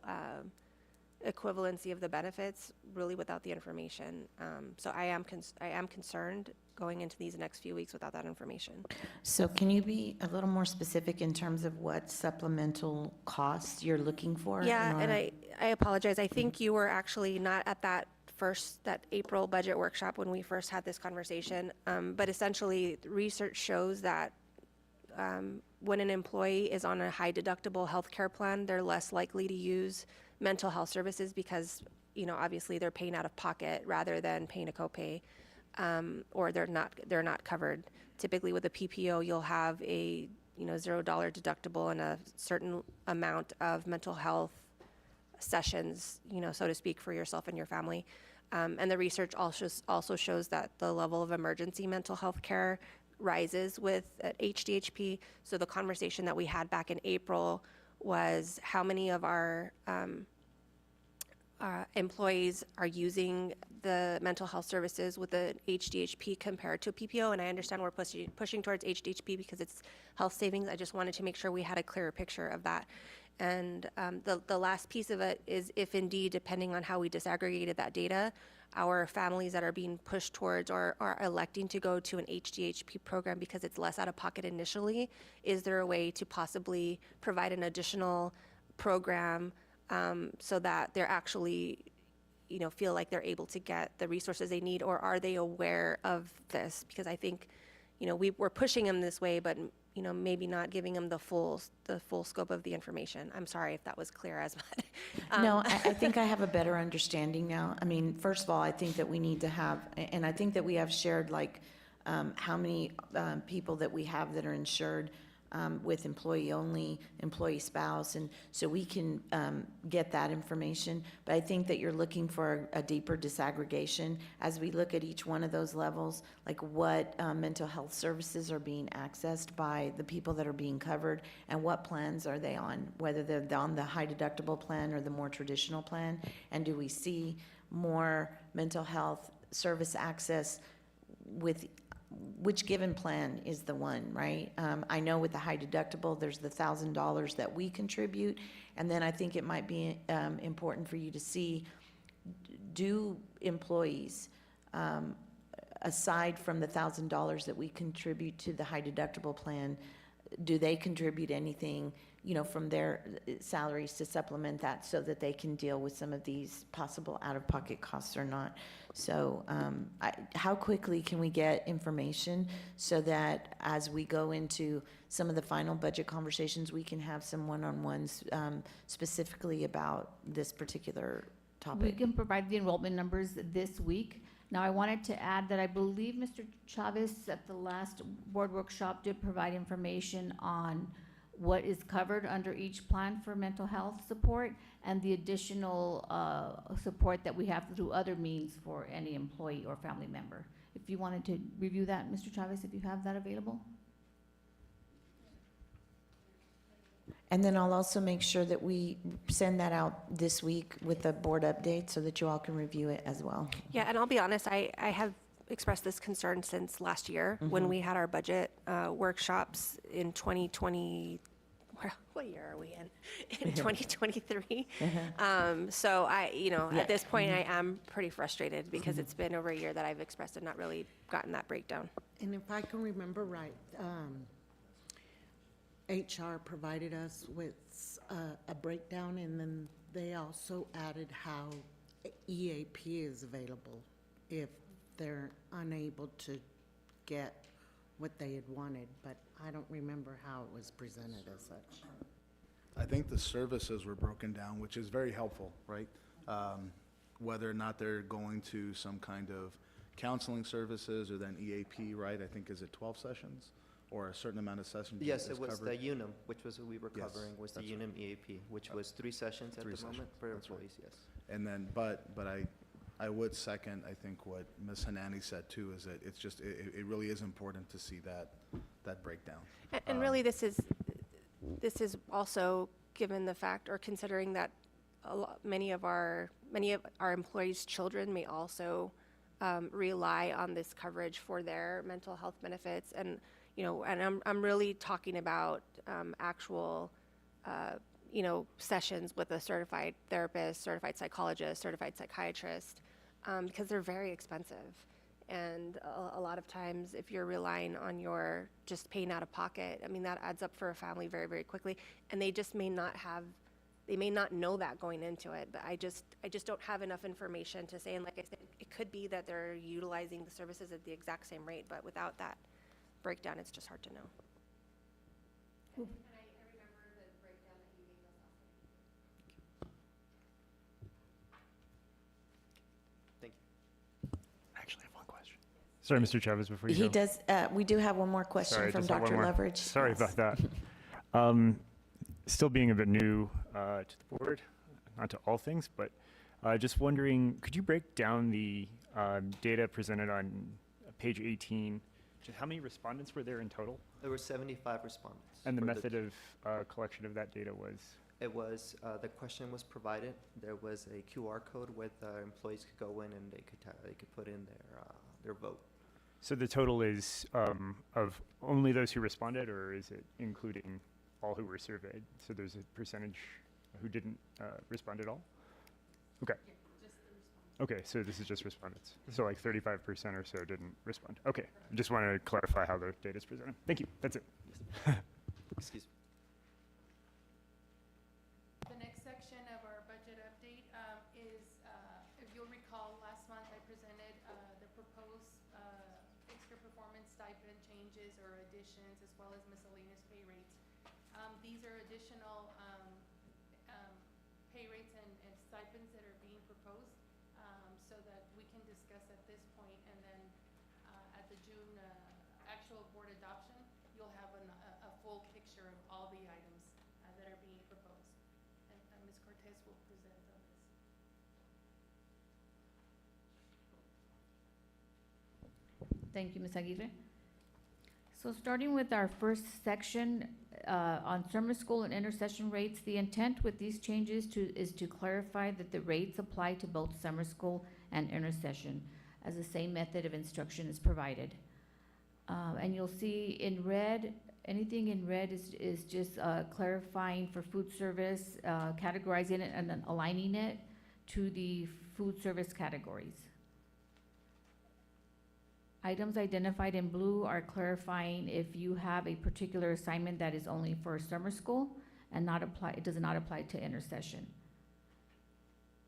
equivalency of the benefits really without the information. So I am concerned going into these next few weeks without that information. So can you be a little more specific in terms of what supplemental costs you're looking for? Yeah, and I apologize. I think you were actually not at that April budget workshop when we first had this conversation. But essentially, research shows that when an employee is on a high deductible health care plan, they're less likely to use mental health services because, obviously they're paying out of pocket rather than paying a copay, or they're not covered. Typically with a PPO, you'll have a $0 deductible and a certain amount of mental health sessions, so to speak, for yourself and your family. And the research also shows that the level of emergency mental health care rises with HDHP. So the conversation that we had back in April was how many of our employees are using the mental health services with the HDHP compared to a PPO. And I understand we're pushing towards HDHP because it's health savings. I just wanted to make sure we had a clearer picture of that. And the last piece of it is if indeed, depending on how we disaggregated that data, our families that are being pushed towards or are electing to go to an HDHP program because it's less out of pocket initially, is there a way to possibly provide an additional program so that they're actually, feel like they're able to get the resources they need, or are they aware of this? Because I think, we're pushing them this way, but maybe not giving them the full scope of the information. I'm sorry if that was clear as much. No, I think I have a better understanding now. I mean, first of all, I think that we need to have, and I think that we have shared like how many people that we have that are insured with employee only, employee spouse, and so we can get that information. But I think that you're looking for a deeper disaggregation as we look at each one of those levels, like what mental health services are being accessed by the people that are being covered, and what plans are they on, whether they're on the high deductible plan or the more traditional plan, and do we see more mental health service access with which given plan is the one, right? I know with the high deductible, there's the $1,000 that we contribute, and then I think it might be important for you to see, do employees, aside from the $1,000 that we contribute to the high deductible plan, do they contribute anything, from their salaries to supplement that so that they can deal with some of these possible out-of-pocket costs or not? So how quickly can we get information so that as we go into some of the final budget conversations, we can have some one-on-ones specifically about this particular topic? We can provide the enrollment numbers this week. Now, I wanted to add that I believe Mr. Chavez at the last board workshop did provide information on what is covered under each plan for mental health support and the additional support that we have through other means for any employee or family member. If you wanted to review that, Mr. Chavez, if you have that available. And then I'll also make sure that we send that out this week with the board update so that you all can review it as well. Yeah, and I'll be honest, I have expressed this concern since last year when we had our budget workshops in 2020. What year are we in? In 2023. So at this point, I am pretty frustrated because it's been over a year that I've expressed and not really gotten that breakdown. And if I can remember right, HR provided us with a breakdown, and then they also added how EAP is available if they're unable to get what they had wanted, but I don't remember how it was presented as such. I think the services were broken down, which is very helpful, right? Whether or not they're going to some kind of counseling services or then EAP, right? I think, is it 12 sessions or a certain amount of sessions? Yes, is it was covered? the UNUM, which was what we were Yes, covering, was the that's right. UNUM EAP, which was 3 sessions at the moment sessions, for that's right. employees, yes. And then, but I would second, I think what Ms. Hanani said too, is that it's just, it really is important to see that breakdown. And really, this is also given the fact, or considering that many of our employees' children may also rely on this coverage for their mental health benefits, and and I'm really talking about actual sessions with a certified therapist, certified psychologist, certified psychiatrist, because they're very expensive. And a lot of times, if you're relying on your just paying out of pocket, I mean, that adds up for a family very, very quickly. And they just may not know that going into it. But I just don't have enough information to say. And like I said, it could be that they're utilizing the services at the exact same rate, but without that breakdown, it's just hard to know. Sorry, Mr. Chavez, before you He go. does, we do have one more question Sorry, from just have one Dr. more. Leverage. Sorry Yes. about that. Still being a bit new to the board, not to all things, but Just wondering, could you break down the data presented on page 18? How many respondents were there in total? There were 75 respondents. And the for method of collection of that data was? It was, the question was provided. There was a QR code where employees could go in and they could put in their vote. So the total is of only those who responded, or is it including all who were surveyed? So there's a percentage who didn't respond at all? Okay. Yeah, just the response. Okay, so this is just respondents. So like 35% or so didn't respond. Okay, I just wanted to clarify how the data is presented. Thank you, that's it. Excuse me. The next section of our budget update is, if you'll recall, last month I presented the proposed extra performance stipend changes or additions, as well as miscellaneous pay rates. These are additional pay rates and stipends that are being proposed, so that we can discuss at this point, and then at the June actual board adoption, you'll have a full picture of all the items that are being proposed. And Ms. Cortez will present on this. Thank you, Ms. Aguirre. So starting with our first section on summer school and intersession rates, the intent with these changes is to clarify that the rates apply to both summer school and intersession, as the same method of instruction is provided. And you'll see in red, anything in red is just clarifying for food service, categorizing it and then aligning it to the food service categories. Items identified in blue are clarifying if you have a particular assignment that is only for summer school and it does not apply to intersession.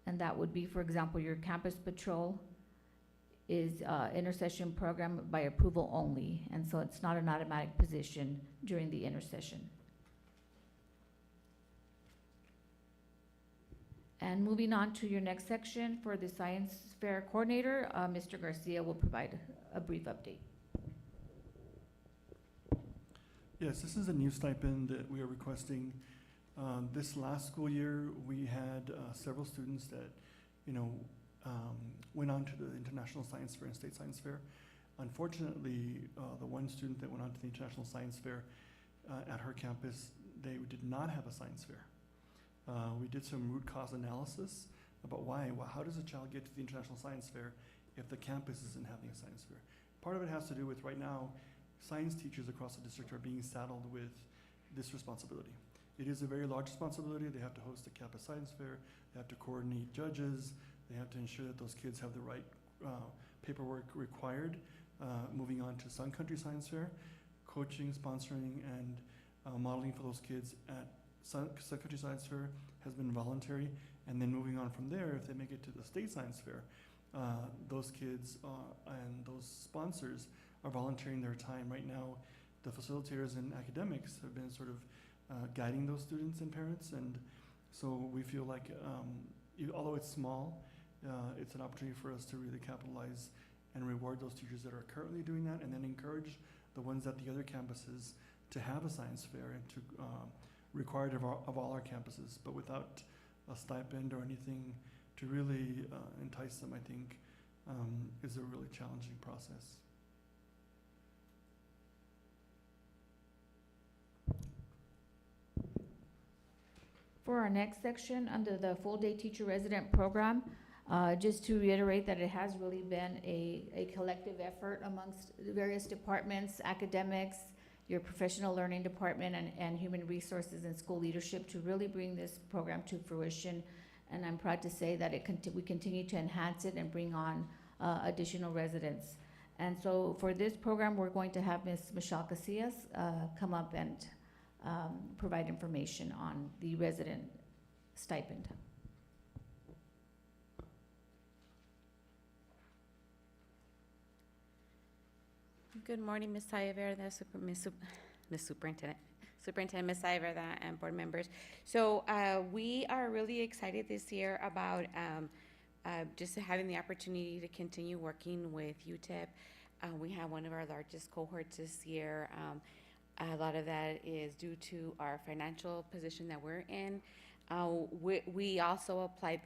And that would be, for example, your campus patrol is intersession program by approval only, and so it's not an automatic position during the intersession. And moving on to your next section for the science fair coordinator, Mr. Garcia will provide a brief update. Yes, this is a new stipend that we are requesting. This last school year, we had several students that, went on to the International Science Fair and State Science Fair. Unfortunately, the one student that went on to the International Science Fair at her campus, they did not have a science fair. We did some root cause analysis about why. Well, how does a child get to the International Science Fair if the campus isn't having a science fair? Part of it has to do with right now, science teachers across the district are being saddled with this responsibility. It is a very large responsibility. They have to host a campus science fair. They have to coordinate judges. They have to ensure that those kids have the right paperwork required. Moving on to Sun Country Science Fair, coaching, sponsoring, and modeling for those kids at Sun Country Science Fair has been voluntary. And then moving on from there, if they make it to the State Science Fair, those kids and those sponsors are volunteering their time. Right now, the facilitators and academics have been sort of guiding those students and parents. And so we feel like, although it's small, it's an opportunity for us to really capitalize and reward those teachers that are currently doing that, and then encourage the ones at the other campuses to have a science fair and to require it of all our campuses, but without a stipend or anything to really entice them, I think, is a really challenging process. For our next section, under the full-day teacher resident program, just to reiterate that it has really been a collective effort amongst the various departments, academics, your professional learning department, and human resources and school leadership to really bring this program to fruition. And I'm proud to say that we continue to enhance it and bring on additional residents. And so for this program, we're going to have Ms. Michelle Casillas come up and provide information on the resident stipend. Good morning, Ms. Sayavera, Ms. Superintendent, Ms. Sayavera, and board members. So we are really excited this year about just having the opportunity to continue working with UTEP. We have one of our largest cohorts this year. A lot of that is due to our financial position that we're in. We also applied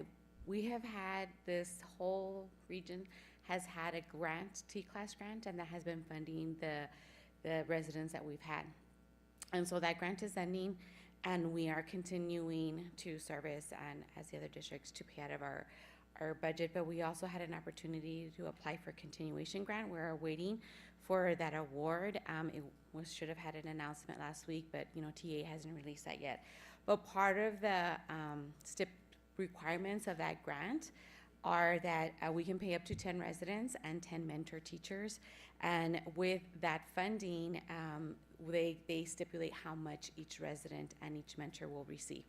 we have had, this whole region has had a grant, T-class grant, and that has been funding the residents that we've had. And so that grant is ending, and we are continuing to service and as the other districts to pay out of our budget. But we also had an opportunity to apply for continuation grant. We're waiting for that award. Should have had an announcement last week, but TA hasn't released that yet. But part of the requirements of that grant are that we can pay up to 10 residents and 10 mentor teachers. And with that funding, they stipulate how much each resident and each mentor will receive.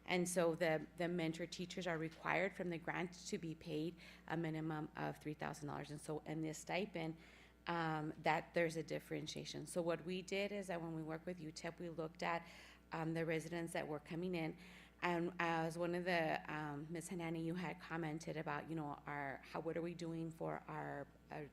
And so the mentor teachers are required from the grant to be paid a minimum of $3,000. And so in this stipend, that there's a differentiation. So what we did is that when we worked with UTEP, we looked at the residents that were coming in. And as one of the, Ms. Hanani, you had commented about, what are we doing for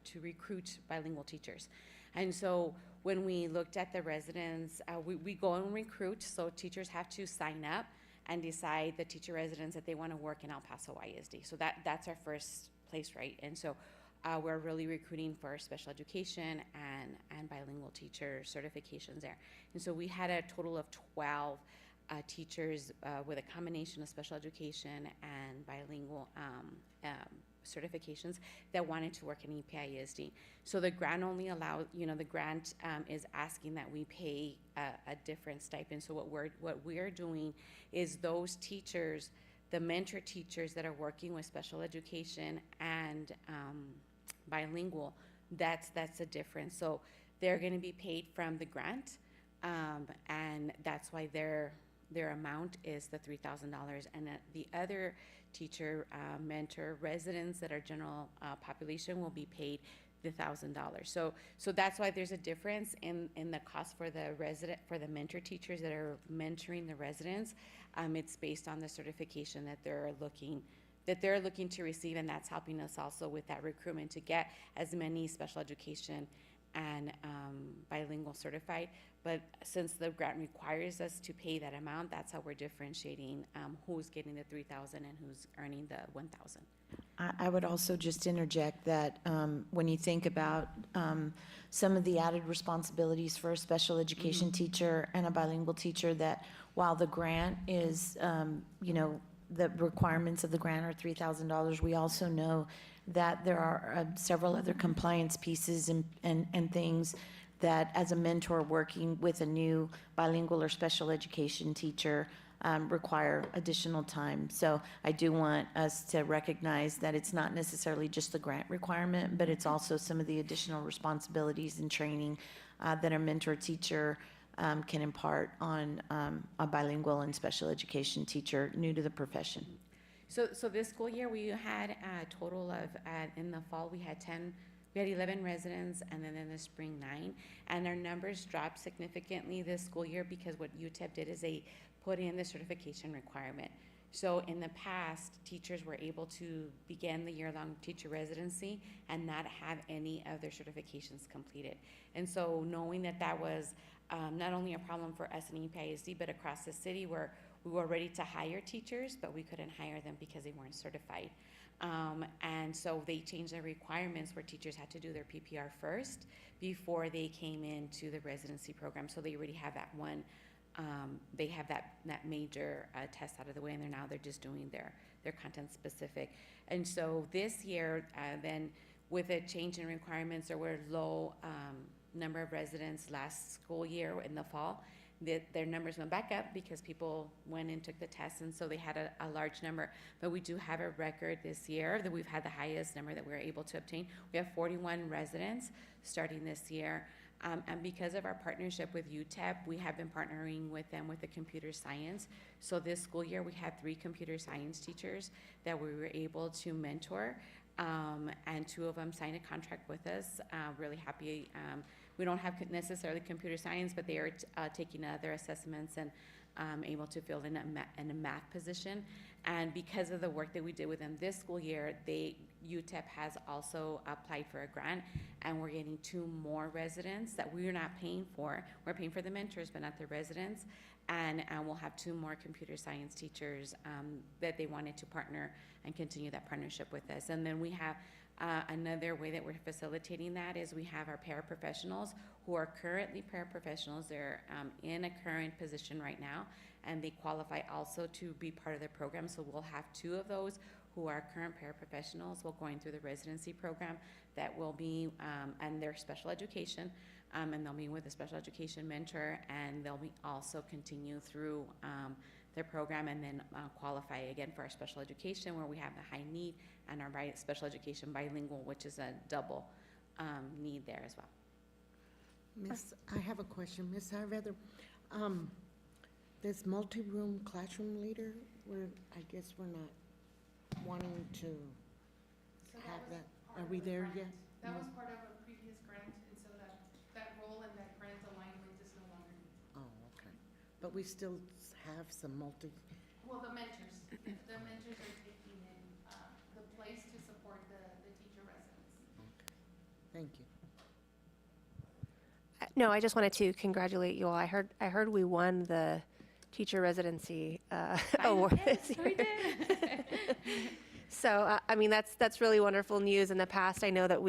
to recruit bilingual teachers? And so when we looked at the residents, we go and recruit, so teachers have to sign up and decide the teacher residents that they want to work in El Paso ISD. So that's our first place, right? And so we're really recruiting for special education and bilingual teacher certifications there. And so we had a total of 12 teachers with a combination of special education and bilingual certifications that wanted to work in EPISD. So the grant only allows, the grant is asking that we pay a different stipend. So what we're doing is those teachers, the mentor teachers that are working with special education and bilingual, that's a difference. So they're going to be paid from the grant, and that's why their amount is the $3,000, and the other teacher, mentor, residents that are general population will be paid the $1,000. So that's why there's a difference in the cost for the mentor teachers that are mentoring the residents. It's based on the certification that they're looking to receive, and that's helping us also with that recruitment to get as many special education and bilingual certified. But since the grant requires us to pay that amount, that's how we're differentiating who's getting the $3,000 and who's earning the $1,000. I would also just interject that when you think about some of the added responsibilities for a special education teacher and a bilingual teacher, that while the grant is, the requirements of the grant are $3,000, we also know that there are several other compliance pieces and things that, as a mentor working with a new bilingual or special education teacher, require additional time. So I do want us to recognize that it's not necessarily just the grant requirement, but it's also some of the additional responsibilities and training that a mentor teacher can impart on a bilingual and special education teacher new to the profession. So this school year, we had a total of, in the fall, we had 11 residents, and then in the spring, 9. And our numbers dropped significantly this school year because what UTEP did is they put in the certification requirement. So in the past, teachers were able to begin the year-long teacher residency and not have any of their certifications completed. And so knowing that was not only a problem for us in EPISD, but across the city, where we were ready to hire teachers, but we couldn't hire them because they weren't certified. And so they changed their requirements where teachers had to do their PPR first before they came into the residency program. So they already have that one, they have that major test out of the way, and they're just doing their content specific. And so this year, then with a change in requirements, there were low number of residents last school year in the fall. Their numbers went back up because people went and took the test, and so they had a large number. But we do have a record this year that we've had the highest number that we were able to obtain. We have 41 residents starting this year. And because of our partnership with UTEP, we have been partnering with them with the computer science. So this school year, we had 3 computer science teachers that we were able to mentor, and 2 of them signed a contract with us. Really happy. We don't have necessarily computer science, but they are taking other assessments and able to fill in a math position. And because of the work that we did with them this school year, they UTEP has also applied for a grant, and we're getting 2 more residents that we're not paying for. We're paying for the mentors, but not the residents. And we'll have 2 more computer science teachers that they wanted to partner and continue that partnership with us. And then we have another way that we're facilitating that is we have our paraprofessionals who are currently paraprofessionals. They're in a current position right now, and they qualify also to be part of the program. So we'll have 2 of those who are current paraprofessionals while going through the residency program that will be, and their special education, and they'll be with a special education mentor, and they'll be also continue through their program and then qualify again for our special education where we have the high need, and our special education bilingual, which is a double need there as well. Miss, I have a question. Miss Saavedra, this multi-room classroom leader, I guess we're not wanting to have that. Are we there yet? That was part of a previous grant, and so that role and that grant alignment is no longer needed. Oh, okay. But we still have some Well, the mentors are taking in the place to support the teacher residents. Okay. Thank you. No, I just wanted to congratulate you all. I heard we won the teacher residency award. Yes, we did. So, I mean, that's really wonderful news. In the past, I know that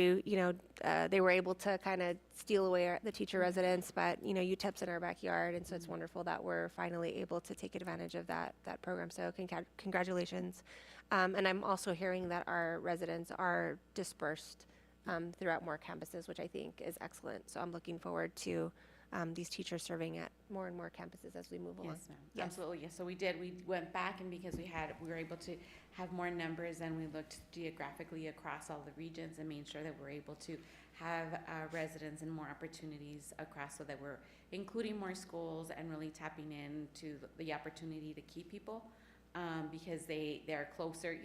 they were able to kind of steal away the teacher residents, but, UTEP's in our backyard, and so it's wonderful that we're finally able to take advantage of that program. So congratulations. And I'm also hearing that our residents are dispersed throughout more campuses, which I think is excellent. So I'm looking forward to these teachers serving at more and more campuses as we move along. Yes, ma'am. Yes. Absolutely, yes. So we did, we went back, and because we were able to have more numbers, and we looked geographically across all the regions and made sure that we're able to have residents and more opportunities across, so that we're including more schools and really tapping into the opportunity to keep people because they're closer.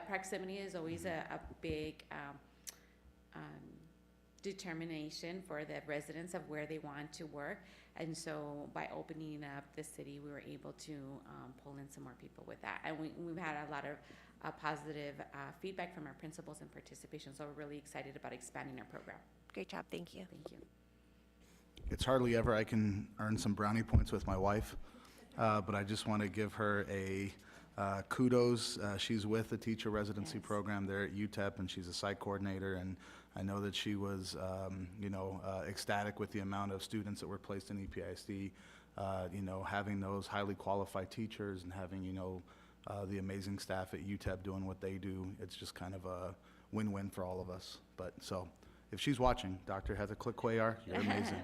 Proximity is always a big determination for the residents of where they want to work, and so by opening up the city, we were able to pull in some more people with that, and we've had a lot of positive feedback from our principals and participation, so we're really excited about expanding our program. Great job, thank you. Thank you. It's hardly ever I can earn some brownie points with my wife, but I just want to give her a kudos. She's with the teacher residency program there at UTEP, and she's a site coordinator, and I know that she was, ecstatic with the amount of students that were placed in EPISD, having those highly qualified teachers and having, the amazing staff at UTEP doing what they do. It's just kind of a win-win for all of us. But so if she's watching, Dr. Heather Click-Cuellar, you're amazing.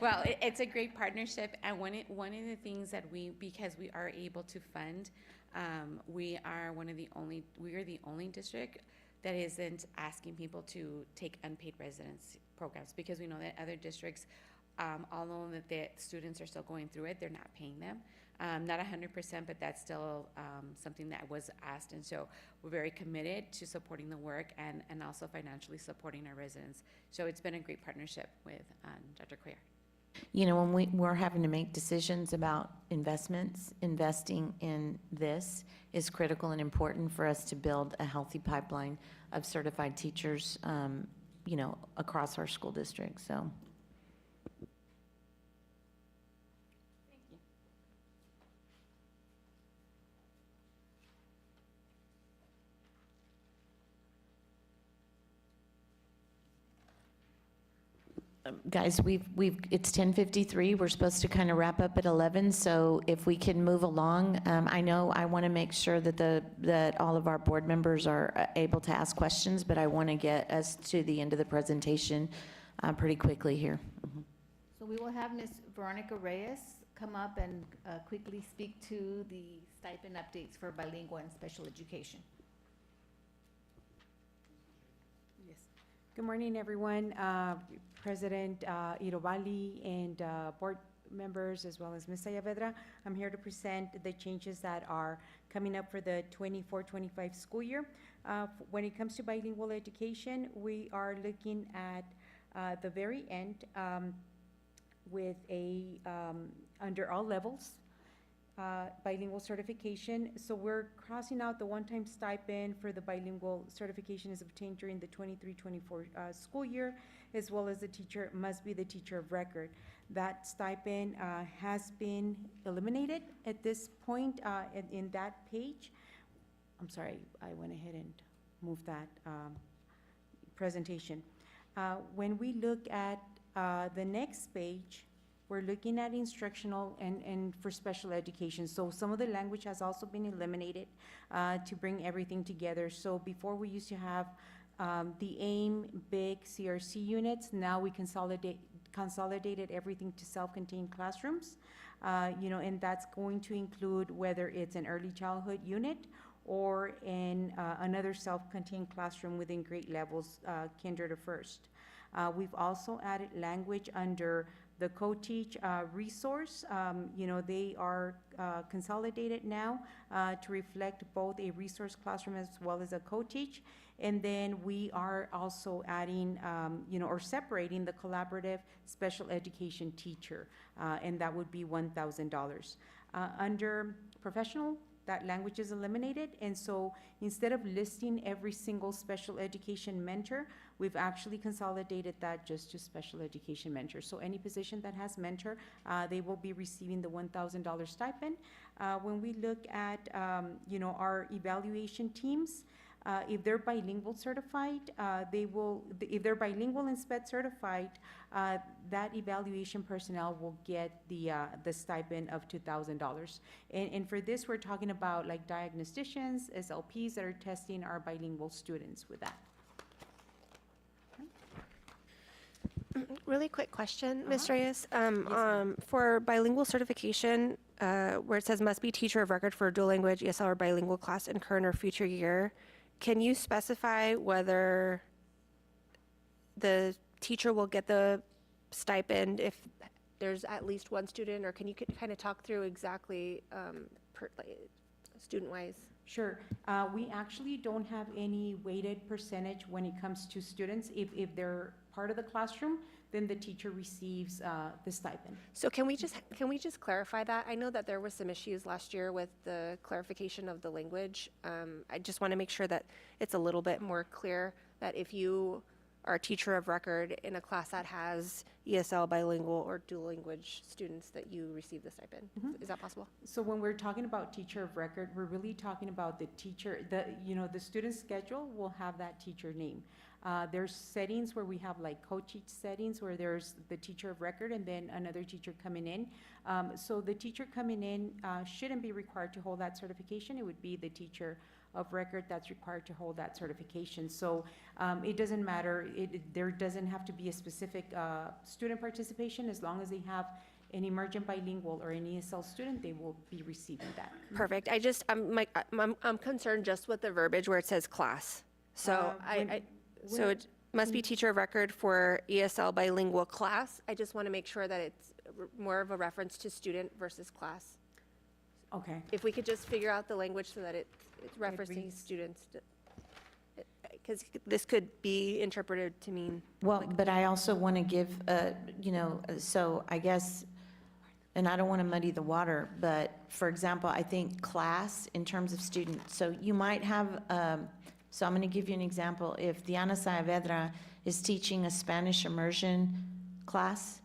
Well, it's a great partnership, and one of the things that because we are able to fund, we are the only district that isn't asking people to take unpaid residence programs, because we know that other districts, although that the students are still going through it, they're not paying them. Not 100%, but that's still something that was asked, and so we're very committed to supporting the work and also financially supporting our residents. So it's been a great partnership with Dr. Cuellar. When we're having to make decisions about investments, investing in this is critical and important for us to build a healthy pipeline of certified teachers, across our school district, so. Thank you. Guys, it's 10:53. We're supposed to kind of wrap up at 11, so if we can move along. I know I want to make sure that all of our board members are able to ask questions, but I want to get us to the end of the presentation pretty quickly here. So we will have Ms. Veronica Reyes come up and quickly speak to the stipend updates for bilingual and special education. Yes. Good morning, everyone. President Irobali and board members, as well as Ms. Saavedra. I'm here to present the changes that are coming up for the 24-25 school year. When it comes to bilingual education, we are looking at the very end with under all levels, bilingual certification. So we're crossing out the one-time stipend for the bilingual certification is obtained during the 23-24 school year, as well as the teacher must be the teacher of record. That stipend has been eliminated at this point in that page. I'm sorry, I went ahead and moved that presentation. When we look at the next page, we're looking at instructional and for special education. So some of the language has also been eliminated to bring everything together. So before we used to have the AIM, BIG, CRC units. Now we consolidated everything to self-contained classrooms. And that's going to include whether it's an early childhood unit or in another self-contained classroom within grade levels, kinder to first. We've also added language under the co-teach resource. They are consolidated now to reflect both a resource classroom as well as a co-teach. And then we are also adding, or separating the collaborative special education teacher, and that would be $1,000. Under professional, that language is eliminated, and so instead of listing every single special education mentor, we've actually consolidated that just to special education mentor. So any position that has mentor, they will be receiving the $1,000 stipend. When we look at, our evaluation teams, if they're bilingual certified, if they're bilingual and SPED certified, that evaluation personnel will get the stipend of $2,000. And for this, we're talking about like diagnosticians, SLPs that are testing our bilingual students with that. Really quick question, Ms. Reyes. For bilingual certification, where it says must be teacher of record for dual language, ESL, or bilingual class in current or future year, can you specify whether the teacher will get the stipend if there's at least one student, or can you kind of talk through exactly student-wise? Sure. We actually don't have any weighted percentage when it comes to students. If they're part of the classroom, then the teacher receives the stipend. So can we just clarify that? I know that there was some issues last year with the clarification of the language. I just want to make sure that it's a little bit more clear that if you are a teacher of record in a class that has ESL, bilingual, or dual language students, that you receive the stipend. Is that possible? So when we're talking about teacher of record, we're really talking about the teacher, the student schedule will have that teacher name. There's settings where we have like co-teach settings where there's the teacher of record and then another teacher coming in. So the teacher coming in shouldn't be required to hold that certification. It would be the teacher of record that's required to hold that certification. So it doesn't matter, there doesn't have to be a specific student participation. As long as they have an emergent bilingual or an ESL student, they will be receiving that. Perfect. I'm concerned just with the verbiage where it says class. So so it must be teacher of record for ESL bilingual class. I just want to make sure that it's more of a reference to student versus class. Okay. If we could just figure out the language so that it's referencing students, because this could be interpreted to mean. Well, but I also want to give, so I guess, and I don't want to muddy the water, but for example, I think class in terms of student, so you might have, so I'm going to give you an example. If Diana Saavedra is teaching a Spanish immersion class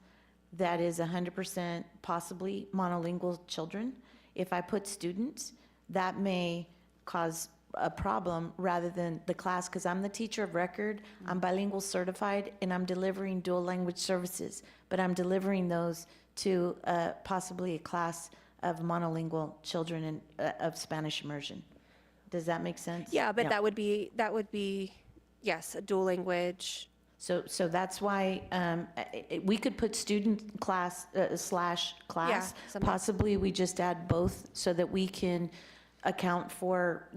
that is 100% possibly monolingual children, if I put students, that may cause a problem rather than the class, because I'm the teacher of record, I'm bilingual certified, and I'm delivering dual language services, but I'm delivering those to possibly a class of monolingual children of Spanish immersion. Does that make sense? Yeah, but that would be, yes, a dual language. So that's why we could put student class slash class. Yeah, possibly we just add both so that we can account for,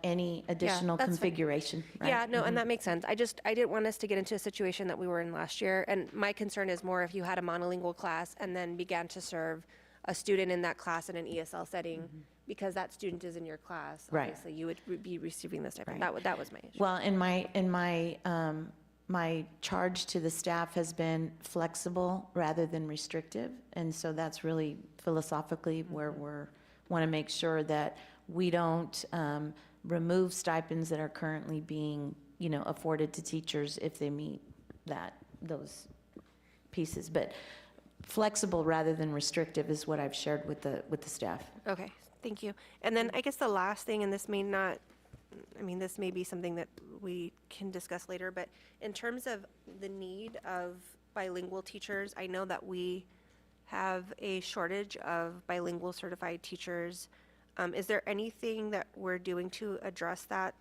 any additional configuration. Right? Yeah, no, and that makes sense. I didn't want us to get into a situation that we were in last year. And my concern is more if you had a monolingual class and then began to serve a student in that class in an ESL setting, because that student is in your class. Right. Obviously, you would be receiving the stipend. Right. That was my issue. Well, my charge to the staff has been flexible rather than restrictive, and so that's really philosophically where want to make sure that we don't remove stipends that are currently being, afforded to teachers if they meet those pieces. But flexible rather than restrictive is what I've shared with the staff. Okay, thank you. And then I guess the last thing, and this may not, this may be something that we can discuss later, but in terms of the need of bilingual teachers, I know that we have a shortage of bilingual certified teachers. Is there anything that we're doing to address that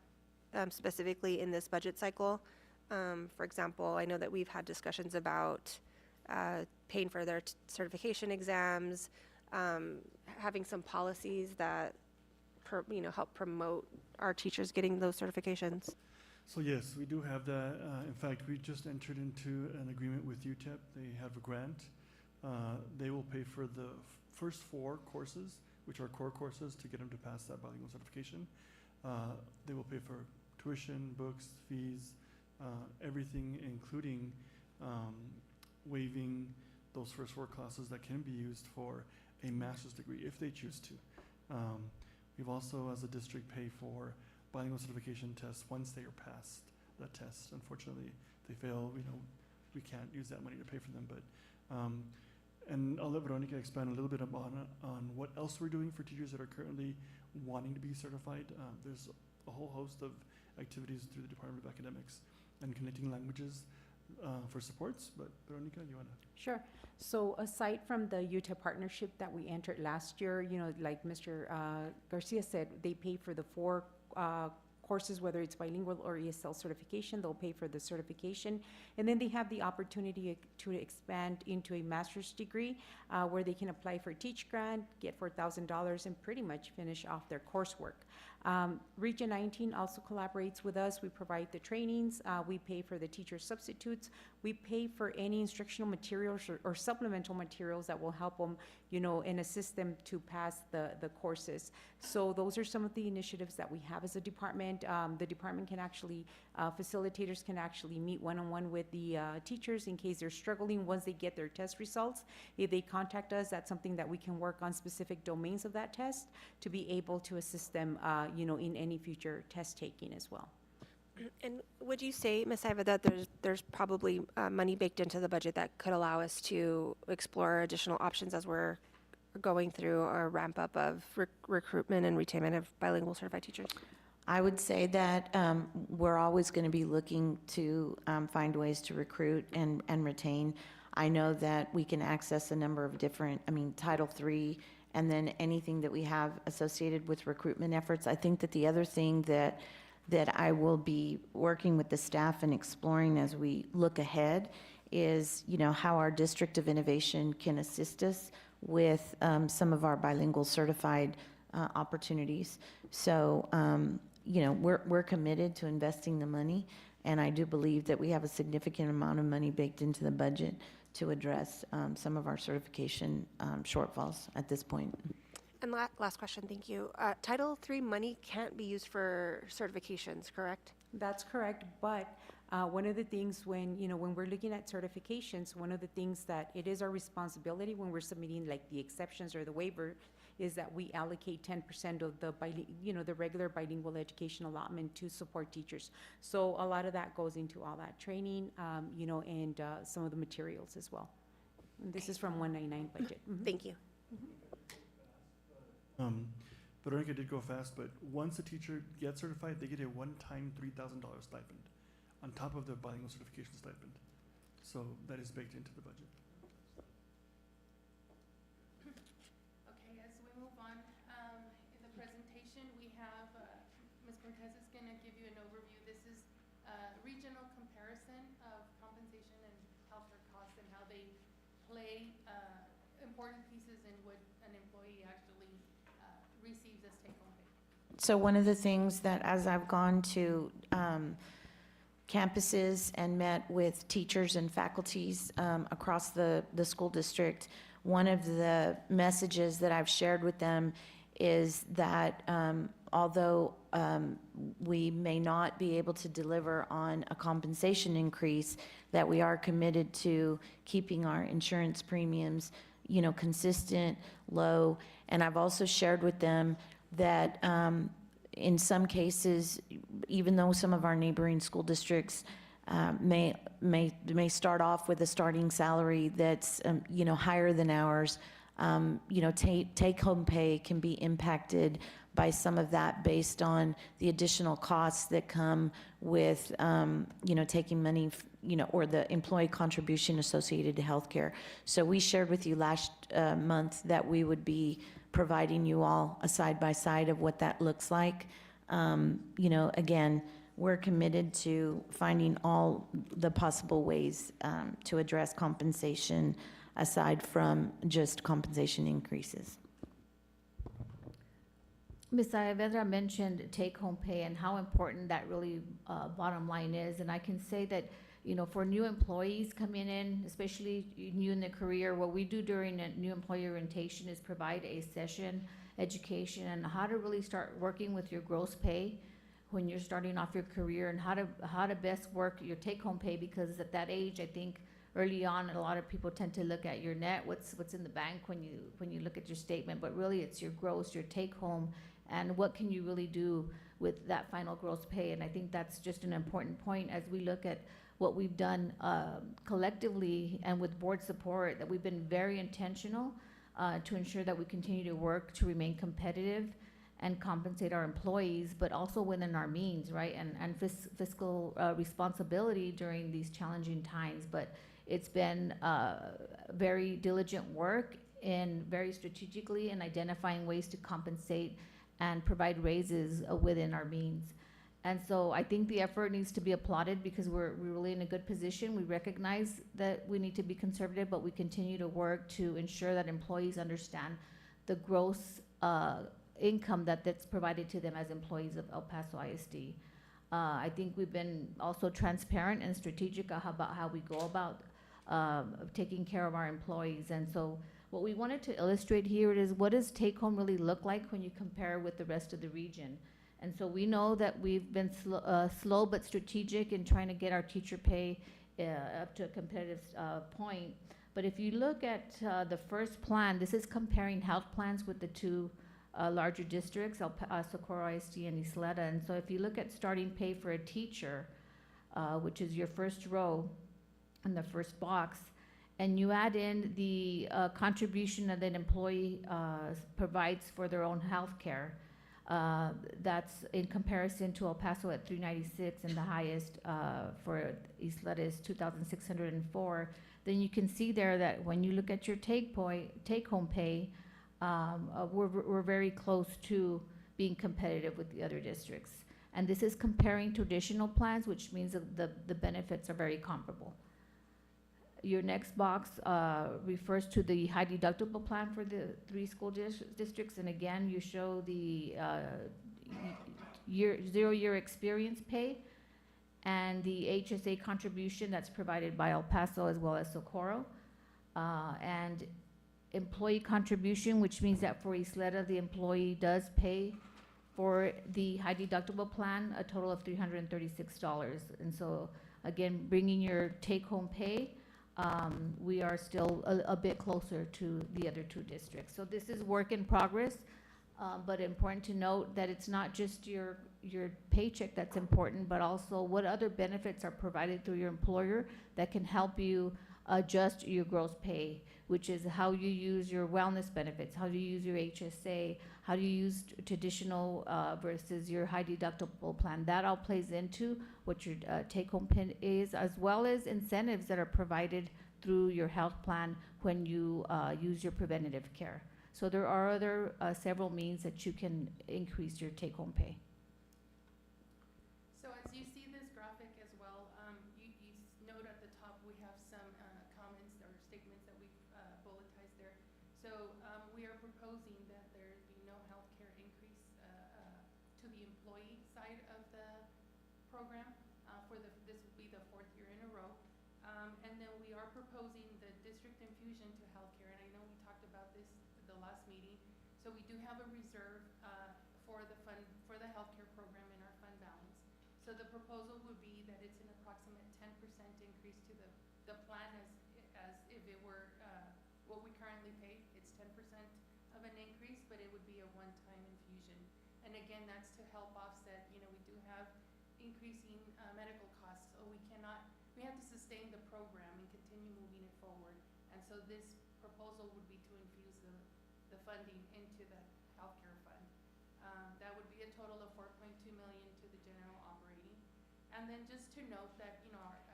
specifically in this budget cycle? For example, I know that we've had discussions about paying for their certification exams, having some policies that help promote our teachers getting those certifications. So yes, we do have that. In fact, we just entered into an agreement with UTEP. They have a grant. They will pay for the first 4 courses, which are core courses, to get them to pass that bilingual certification. They will pay for tuition, books, fees, everything, including waiving those first 4 classes that can be used for a master's degree if they choose to. We've also, as a district, pay for bilingual certification tests once they are passed that test. Unfortunately, they fail, we can't use that money to pay for them. But and I'll let Veronica expand a little bit on what else we're doing for teachers that are currently wanting to be certified. There's a whole host of activities through the Department of Academics and Connecting Languages for supports. But Veronica, you want to? Sure. So aside from the UTEP partnership that we entered last year, like Mr. Garcia said, they pay for the 4 courses, whether it's bilingual or ESL certification. They'll pay for the certification. And then they have the opportunity to expand into a master's degree where they can apply for Teach Grant, get $4,000, and pretty much finish off their coursework. Region 19 also collaborates with us. We provide the trainings. We pay for the teacher substitutes. We pay for any instructional materials or supplemental materials that will help them, and assist them to pass the courses. So those are some of the initiatives that we have as a department. The department can actually, facilitators can actually meet one-on-one with the teachers in case they're struggling once they get their test results. If they contact us, that's something that we can work on specific domains of that test to be able to assist them, in any future test taking as well. And would you say, Ms. Iva, that there's probably money baked into the budget that could allow us to explore additional options as we're going through a ramp up of recruitment and retainment of bilingual certified teachers? I would say that we're always going to be looking to find ways to recruit and retain. I know that we can access a number of different, Title III, and then anything that we have associated with recruitment efforts. I think that the other thing that I will be working with the staff and exploring as we look ahead is, how our District of Innovation can assist us with some of our bilingual certified opportunities. So, we're committed to investing the money, and I do believe that we have a significant amount of money baked into the budget to address some of our certification shortfalls at this point. And last question, thank you. Title III money can't be used for certifications, correct? That's correct, but one of the things when we're looking at certifications, one of the things that it is our responsibility when we're submitting like the exceptions or the waiver is that we allocate 10% of the the regular bilingual education allotment to support teachers. So a lot of that goes into all that training, and some of the materials as well. And this is from 199 budget. Mm-hmm. Thank you. Veronica did go fast, but once a teacher gets certified, they get a one-time $3,000 stipend on top of the bilingual certification stipend. So that is baked into the budget. Okay, as we move on, in the presentation, we have, Ms. Cortez is going to give you an overview. This is a regional comparison of compensation and healthcare costs and how they play important pieces in what an employee actually receives as take-home pay. So one of the things that as I've gone to campuses and met with teachers and faculties across the school district, one of the messages that I've shared with them is that although we may not be able to deliver on a compensation increase, that we are committed to keeping our insurance premiums consistent, low. And I've also shared with them that in some cases, even though some of our neighboring school districts may start off with a starting salary that's, higher than ours, take-home pay can be impacted by some of that based on the additional costs that come with, taking money, or the employee contribution associated to healthcare. So we shared with you last month that we would be providing you all a side-by-side of what that looks like. Again, we're committed to finding all the possible ways to address compensation aside from just compensation increases. Ms. Saavedra mentioned take-home pay and how important that really bottom line is. And I can say that, for new employees coming in, especially new in their career, what we do during a new employee orientation is provide a session, education, on how to really start working with your gross pay when you're starting off your career, and how to best work your take-home pay, because at that age, I think early on, a lot of people tend to look at your net, what's in the bank when you look at your statement, but really it's your gross, your take-home, and what can you really do with that final gross pay. And I think that's just an important point as we look at what we've done collectively and with board support, that we've been very intentional to ensure that we continue to work to remain competitive and compensate our employees, but also within our means, right? And fiscal responsibility during these challenging times. But it's been very diligent work and very strategically in identifying ways to compensate and provide raises within our means. And so I think the effort needs to be applauded, because we're really in a good position. We recognize that we need to be conservative, but we continue to work to ensure that employees understand the gross income that's provided to them as employees of El Paso ISD. I think we've been also transparent and strategic about how we go about taking care of our employees. And so what we wanted to illustrate here is, what does take-home really look like when you compare with the rest of the region? And so we know that we've been slow but strategic in trying to get our teacher pay up to a competitive point. But if you look at the first plan, this is comparing health plans with the two larger districts, Socorro ISD and Isleta. And so if you look at starting pay for a teacher, which is your first row in the first box, and you add in the contribution that an employee provides for their own health care, that's in comparison to El Paso at $396, and the highest for Isleta is $2,604. Then you can see there that when you look at your take-home pay, we're very close to being competitive with the other districts. And this is comparing traditional plans, which means that the benefits are very comparable. Your next box refers to the high deductible plan for the 3 school districts. And again, you show the 0-year experience pay and the HSA contribution that's provided by El Paso as well as Socorro. And employee contribution, which means that for Isleta, the employee does pay for the high deductible plan a total of $336. And so again, bringing your take-home pay, we are still a bit closer to the other 2 districts. So this is work in progress, but important to note that it's not just your paycheck that's important, but also what other benefits are provided through your employer that can help you adjust your gross pay, which is how you use your wellness benefits, how you use your HSA, how do you use traditional versus your high deductible plan. That all plays into what your take-home pay is, as well as incentives that are provided through your health plan when you use your preventative care. So there are other several means that you can increase your take-home pay. So as you see this graphic as well, you note at the top we have some comments or statements that we've bulletized there. So we are proposing that there be no healthcare increase to the employee side of the program this will be the 4th year in a row. And then we are proposing the district infusion to healthcare, and I know we talked about this at the last meeting. So we do have a reserve for the healthcare program in our fund balance. So the proposal would be that it's an approximate 10% increase to the plan as if it were what we currently pay but it would be a one-time infusion. And again, that's to help offset, we do have increasing medical costs, so we have to sustain the program and continue moving it forward. And so this proposal would be to infuse the funding into the healthcare fund. That would be a total of 4.2 million to the general operating. And then just to note that,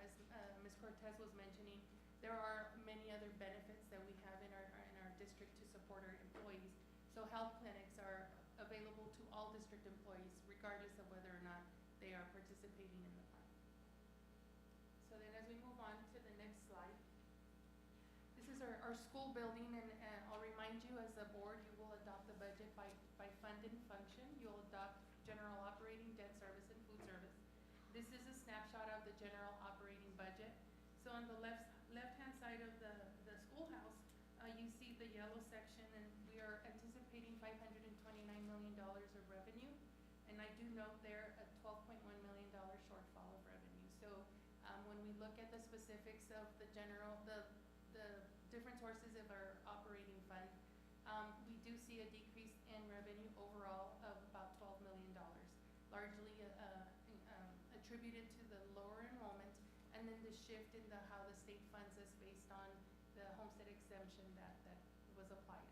as Ms. Cortez was mentioning, there are many other benefits that we have in our district to support our employees. So health clinics are available to all district employees, regardless of whether or not they are participating in the plan. So then as we move on to the next slide, this is our school building, and I'll remind you, as a board, you will adopt the budget by fund and function. You'll adopt general operating, debt service, and food service. This is a snapshot of the general operating budget. So on the left-hand side of the schoolhouse, you see the yellow section, and we are anticipating $529 million of revenue. And I do note there a $12.1 million shortfall of revenue. So when we look at the specifics of the different sources of our operating fund, we do see a decrease in revenue overall of about $12 million, largely attributed to the lower enrollment, and then the shift in how the state funds us based on the homestead exemption that was applied.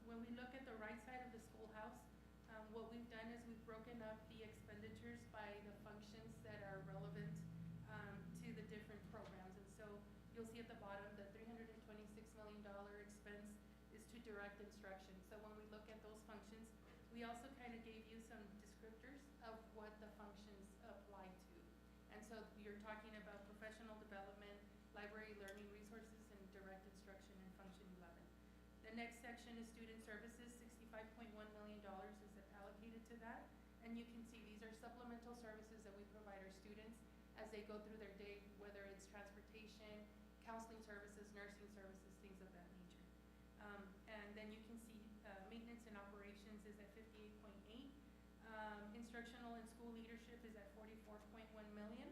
When we look at the right side of the schoolhouse, what we've done is we've broken up the expenditures by the functions that are relevant to the different programs. And so you'll see at the bottom the $326 million expense is to direct instruction. So when we look at those functions, we also kind of gave you some descriptors of what the functions apply to. And so you're talking about professional development, library learning resources, and direct instruction in function 11. The next section is student services. $65.1 million is allocated to that. And you can see these are supplemental services that we provide our students as they go through their day, whether it's transportation, counseling services, nursing services, things of that nature. And then you can see maintenance and operations is at 58.8. Instructional and school leadership is at 44.1 million.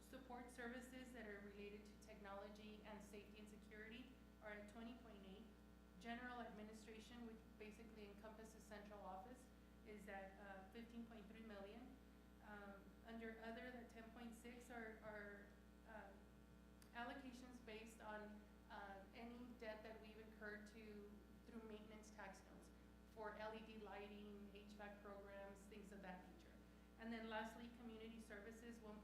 Support services that are related to technology and safety and security are at 20.8. General administration, which basically encompasses central office, is at 15.3 million. Under other, the 10.6 are allocations based on any debt that we've incurred through maintenance tax notes for LED lighting, HVAC programs, things of that nature. And then lastly, community services, 1.3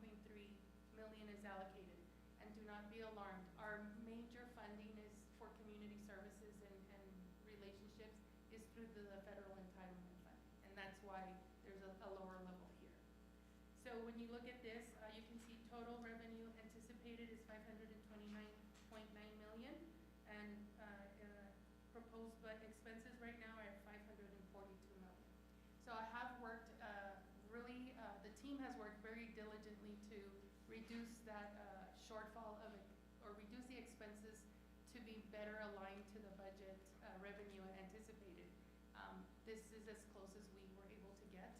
million is allocated. And do not be alarmed, our major funding is for community services and relationships is through the federal entitlement fund. And that's why there's a lower level here. So when you look at this, you can see total revenue anticipated is 529.9 million, and proposed but expenses right now are at 542 million. So I have worked the team has worked very diligently to reduce that shortfall or reduce the expenses to be better aligned to the budget revenue anticipated. This is as close as we were able to get,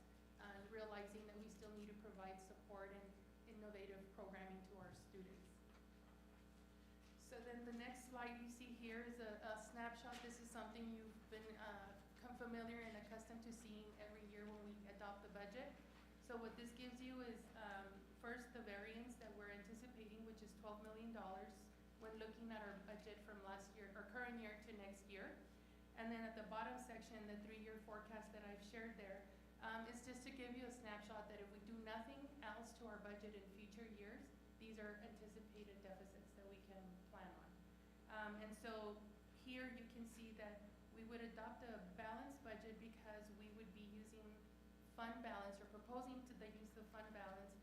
realizing that we still need to provide support and innovative programming to our students. So then the next slide you see here is a snapshot. This is something you've been familiar and accustomed to seeing every year when we adopt the budget. So what this gives you is first the variance that we're anticipating, which is $12 million when looking at our budget from last year or current year to next year. And then at the bottom section, the 3-year forecast that I've shared there is just to give you a snapshot that if we do nothing else to our budget in future years, these are anticipated deficits that we can plan on. And so here you can see that we would adopt a balanced budget because we would be using fund balance or proposing to use the fund balance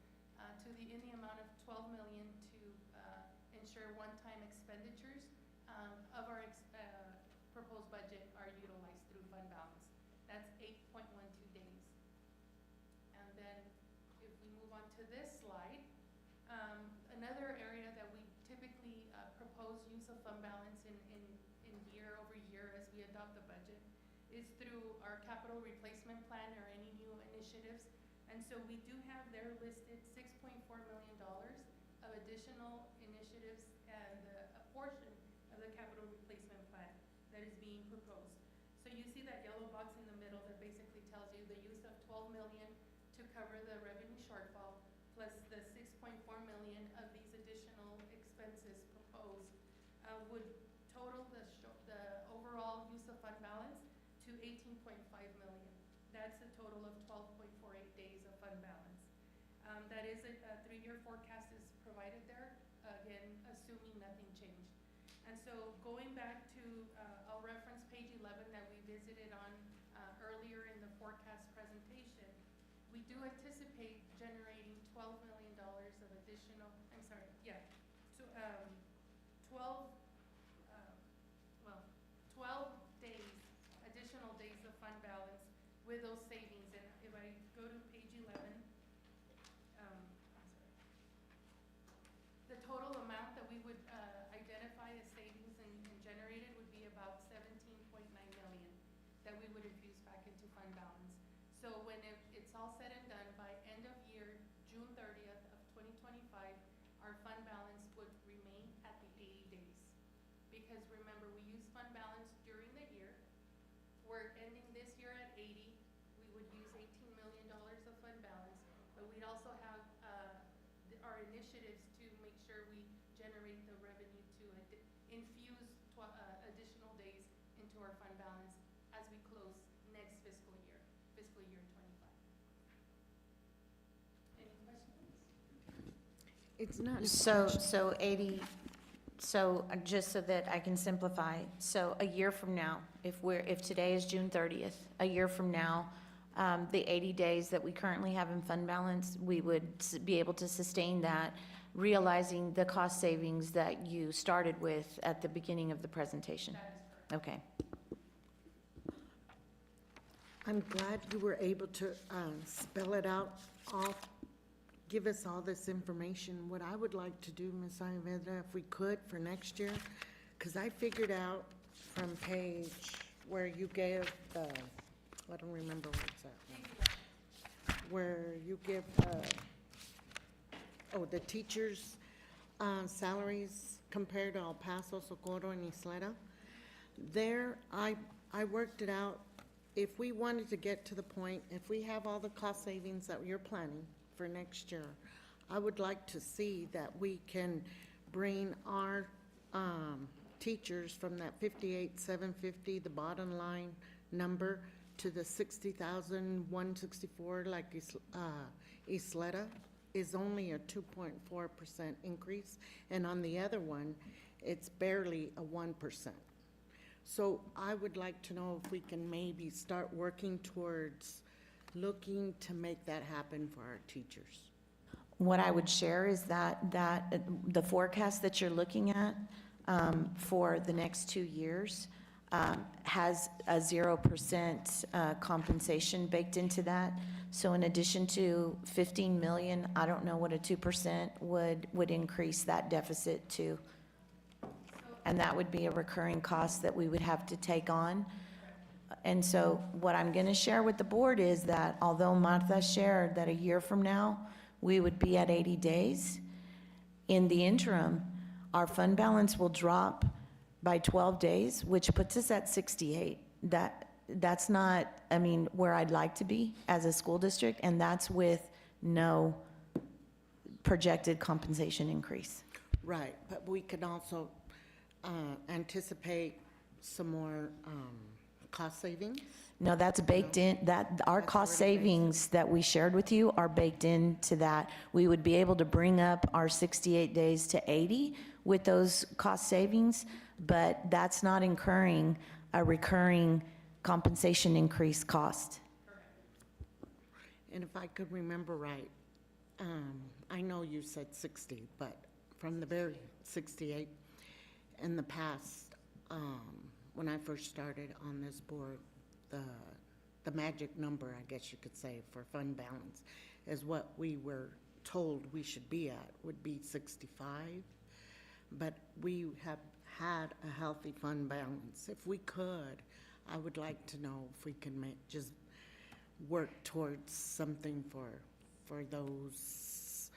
in the amount of $12 million to ensure one-time expenditures of our proposed budget are utilized through fund balance. That's 8.12 days. And then if we move on to this slide, another area that we typically propose use of fund balance in year over year as we adopt the budget is through our capital replacement plan or any new initiatives. And so we do have there listed $6.4 million of additional initiatives and a portion of the capital replacement plan that is being proposed. you see that yellow box in the middle that basically tells you the use of 12 million to cover the revenue shortfall, plus the 6.4 million of these additional expenses proposed, would total the overall use of fund balance to 18.5 million. That's a total of 12.48 days of fund balance. That is a three-year forecast is provided there, again, assuming nothing changed. And so going back to, I'll reference page 11 that we visited on earlier in the forecast presentation. We do anticipate generating $12 million of additional, I'm sorry, yeah, to, 12 days, additional days of fund balance with those savings. And if I go to page 11, I'm sorry. The total amount that we would identify as savings and generated would be about 17.9 million that we would infuse back into fund balance. So when it's all said and done, by end of year, June 30th of 2025, our fund balance would remain at the 80 days. Because remember, we use fund balance during the year. We're ending this year at 80. We would use $18 million of fund balance, but we'd also have our initiatives to make sure we generate the revenue to infuse additional days into our fund balance as we close next fiscal year 25. Any questions? It's not. So 80, so just so that I can simplify, so a year from now, if today is June 30th, a year from now, the 80 days that we currently have in fund balance, we would be able to sustain that, realizing the cost savings that you started with at the beginning of the presentation. That is correct. Okay. I'm glad you were able to spell it out, give us all this information. What I would like to do, Ms. Ayvedra, if we could for next year, because I figured out from page where you gave the, I don't remember where it's at now, where you give, the teachers' salaries compared to El Paso, Socorro, and Isleta. There, I worked it out. If we wanted to get to the point, if we have all the cost savings that you're planning for next year, I would like to see that we can bring our teachers from that 58,750, the bottom line number, to the 60,164 like Isleta is only a 2.4% increase, and on the other one, it's barely a 1%. So I would like to know if we can maybe start working towards looking to make that happen for our teachers. What I would share is that the forecast that you're looking at for the next 2 years has a 0% compensation baked into that. So in addition to 15 million, I don't know what a 2% would increase that deficit to. And that would be a recurring cost that we would have to take on. And so what I'm going to share with the board is that although Martha shared that a year from now, we would be at 80 days, in the interim, our fund balance will drop by 12 days, which puts us at 68. That's not, I mean, where I'd like to be as a school district, and that's with no projected compensation increase. Right, but we can also anticipate some more cost savings? No, that's baked in, that, our cost savings that we shared with you are baked into that. We would be able to bring up our 68 days to 80 with those cost savings, but that's not incurring a recurring compensation increase cost. And if I could remember right, I know you said 60, but from the very 68, in the past, when I first started on this board, the magic number, I guess you could say, for fund balance is what we were told we should be at, would be 65. But we have had a healthy fund balance. If we could, I would like to know if we can just work towards something for those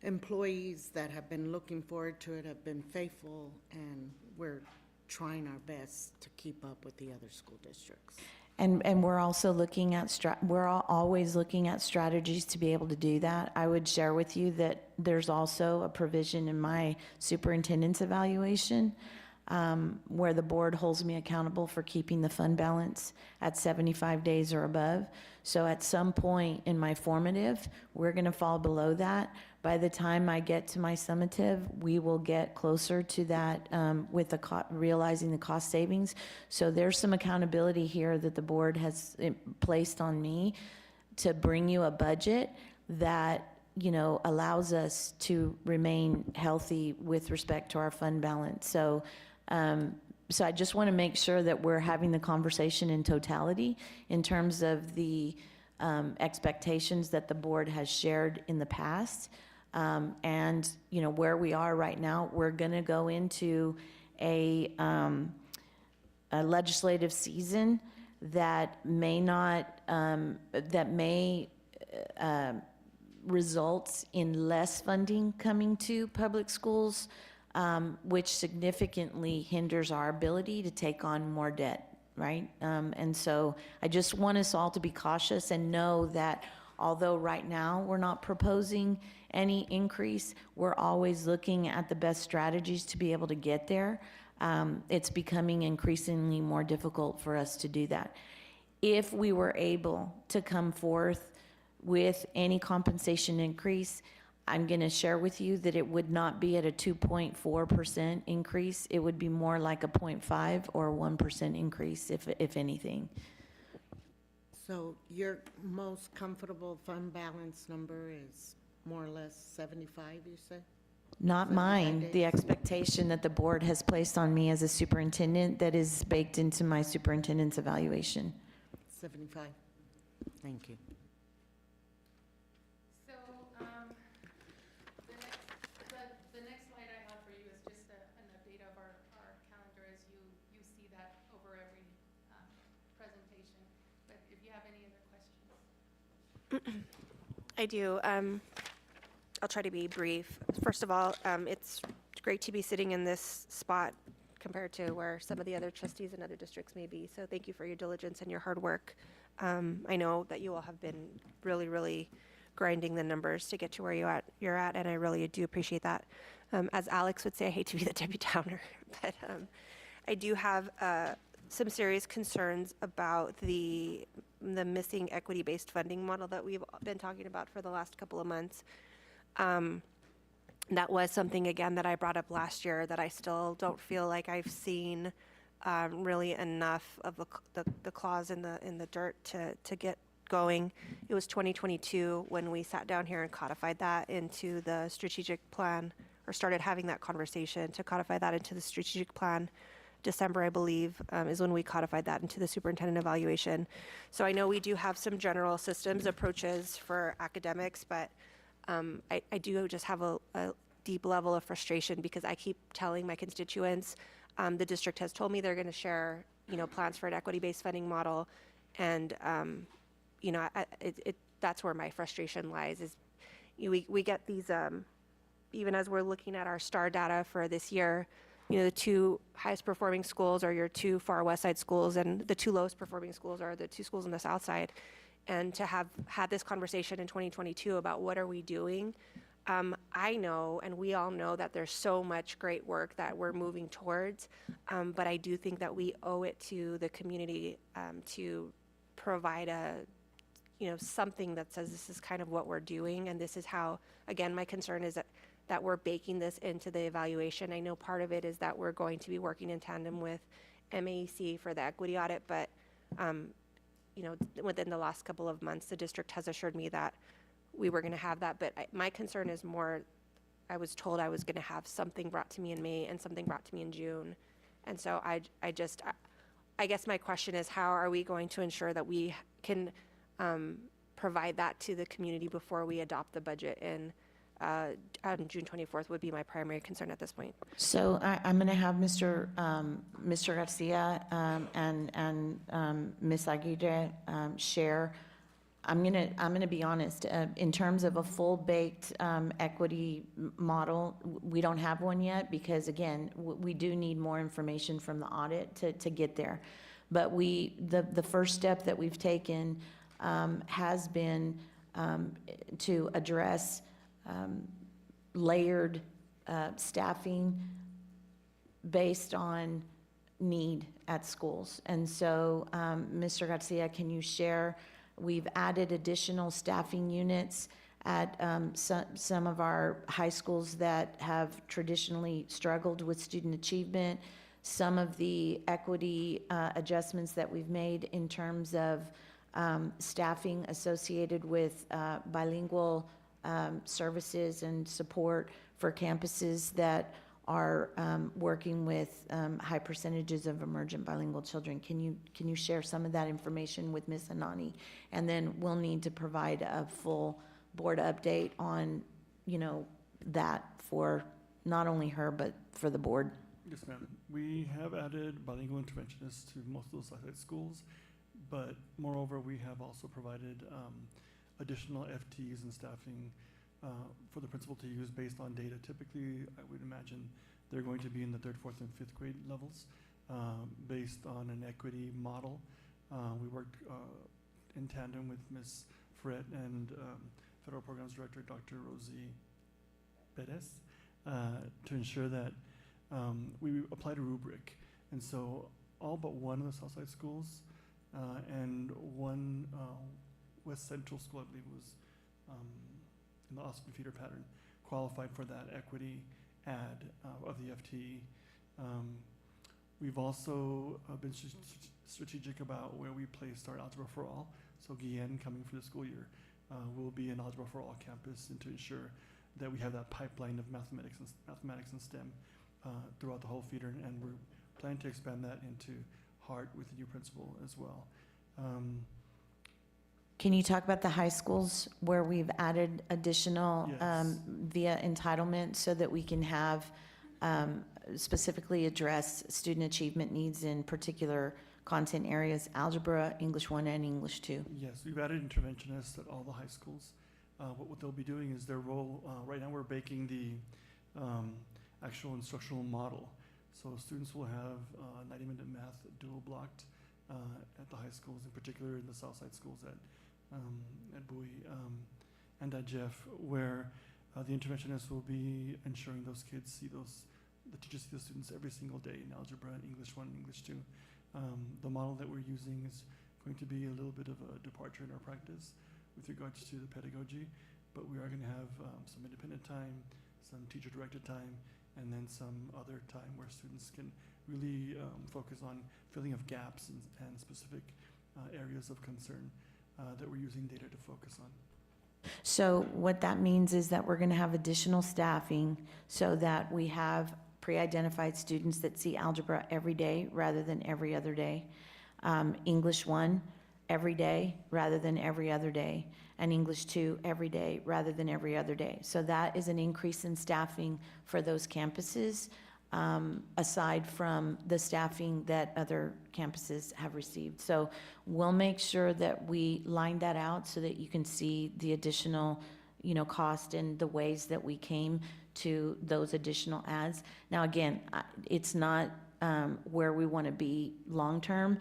employees that have been looking forward to it, have been faithful, and we're trying our best to keep up with the other school districts. And we're also looking at, always looking at strategies to be able to do that. I would share with you that there's also a provision in my superintendent's evaluation where the board holds me accountable for keeping the fund balance at 75 days or above. So at some point in my formative, we're going to fall below that. By the time I get to my summative, we will get closer to that with the realizing the cost savings. So there's some accountability here that the board has placed on me to bring you a budget that, you know, allows us to remain healthy with respect to our fund balance. So I just want to make sure that we're having the conversation in totality in terms of the expectations that the board has shared in the past. And, you know, where we are right now, we're going to go into a legislative season that may not, result in less funding coming to public schools, which significantly hinders our ability to take on more debt, right? And so I just want us all to be cautious and know that although right now we're not proposing any increase, we're always looking at the best strategies to be able to get there. It's becoming increasingly more difficult for us to do that. If we were able to come forth with any compensation increase, I'm going to share with you that it would not be at a 2.4% increase. It would be more like a 0.5 or 1% increase, if anything. So your most comfortable fund balance number is more or less 75, you say? Not mine, the expectation that the board has placed on me as a superintendent that is baked into my superintendent's evaluation. 75. Thank you. So, the next slide I have for you is just an update of our calendar as you see that over every presentation. But if you have any other questions. I do. I'll try to be brief. First of all, it's great to be sitting in this spot compared to where some of the other trustees in other districts may be. So thank you for your diligence and your hard work. I know that you all have been really, really grinding the numbers to get to where you're at, and I really do appreciate that. As Alex would say, I hate to be the Debbie Downer, but I do have some serious concerns about the missing equity-based funding model that we've been talking about for the last couple of months. That was something, again, that I brought up last year that I still don't feel like I've seen really enough of the claws in the dirt to get going. It was 2022 when we sat down here and codified that into the strategic plan, or started having that conversation to codify that into the strategic plan. December, I believe, is when we codified that into the superintendent evaluation. So I know we do have some general systems approaches for academics, but I do just have a deep level of frustration because I keep telling my constituents, the district has told me they're going to share, plans for an equity-based funding model, and that's where my frustration lies. Is we get these, even as we're looking at our STAR data for this year, the two highest performing schools are your two far west side schools, and the two lowest performing schools are the two schools on the south side. And to have had this conversation in 2022 about what are we doing, I know, and we all know, that there's so much great work that we're moving towards, but I do think that we owe it to the community to provide something that says this is kind of what we're doing, and this is how, again, my concern is that we're baking this into the evaluation. I know part of it is that we're going to be working in tandem with MAEC for the equity audit, but within the last couple of months, the district has assured me that we were going to have that. But my concern is more, I was told I was going to have something brought to me in May and something brought to me in June. And so I guess my question is, how are we going to ensure that we can provide that to the community before we adopt the budget on June 24th would be my primary concern at this point. So I'm going to have Mr. Garcia and Ms. Aguirre share I'm gonna be honest, in terms of a full-baked equity model, we don't have one yet, because again, we do need more information from the audit to get there. But the first step that we've taken has been to address layered staffing based on need at schools. And so, Mr. Garcia, can you share, we've added additional staffing units at some of our high schools that have traditionally struggled with student achievement, some of the equity adjustments that we've made in terms of staffing associated with bilingual services and support for campuses that are working with high percentages of emergent bilingual children. Can you share some of that information with Ms. Anani? And then we'll need to provide a full board update on, that for not only her, but for the board. Yes, ma'am. We have added bilingual interventionists to most of those Southside schools, but moreover, we have also provided additional FTEs and staffing for the principal to use based on data. Typically, I would imagine they're going to be in the 3rd, 4th, and 5th grade levels based on an equity model. We worked in tandem with Ms. Fred and Federal Programs Director Dr. Rosie Perez to ensure that we applied a rubric. And so all but one of the Southside schools and one West Central school, I believe, was in the Austin feeder pattern, qualified for that equity add of the FTE. We've also been strategic about where we placed our Algebra for All. So Guillen, coming for the school year, will be an Algebra for All campus, and to ensure that we have that pipeline of mathematics and STEM throughout the whole feeder, and we're planning to expand that into Hart with the new principal as well. Can you talk about the high schools where we've added additional Yes. via entitlement so that we can have specifically address student achievement needs in particular content areas, algebra, English 1 and English 2? Yes, we've added interventionists at all the high schools. What they'll be doing is their role, right now we're baking the actual instructional model. So students will have 90-minute math dual blocked at the high schools, in particular in the Southside schools at Bowie and at Jeff, where the interventionists will be ensuring those kids see the teachers see the students every single day in algebra, English 1, and English 2. The model that we're using is going to be a little bit of a departure in our practice with regards to the pedagogy, but we are going to have some independent time, some teacher-directed time, and then some other time where students can really focus on filling of gaps and specific areas of concern that we're using data to focus on. So what that means is that we're going to have additional staffing so that we have pre-identified students that see algebra every day rather than every other day, English 1 every day rather than every other day, and English 2 every day rather than every other day. So that is an increase in staffing for those campuses, aside from the staffing that other campuses have received. So we'll make sure that we line that out so that you can see the additional, cost and the ways that we came to those additional adds. Now, again, it's not where we want to be long-term,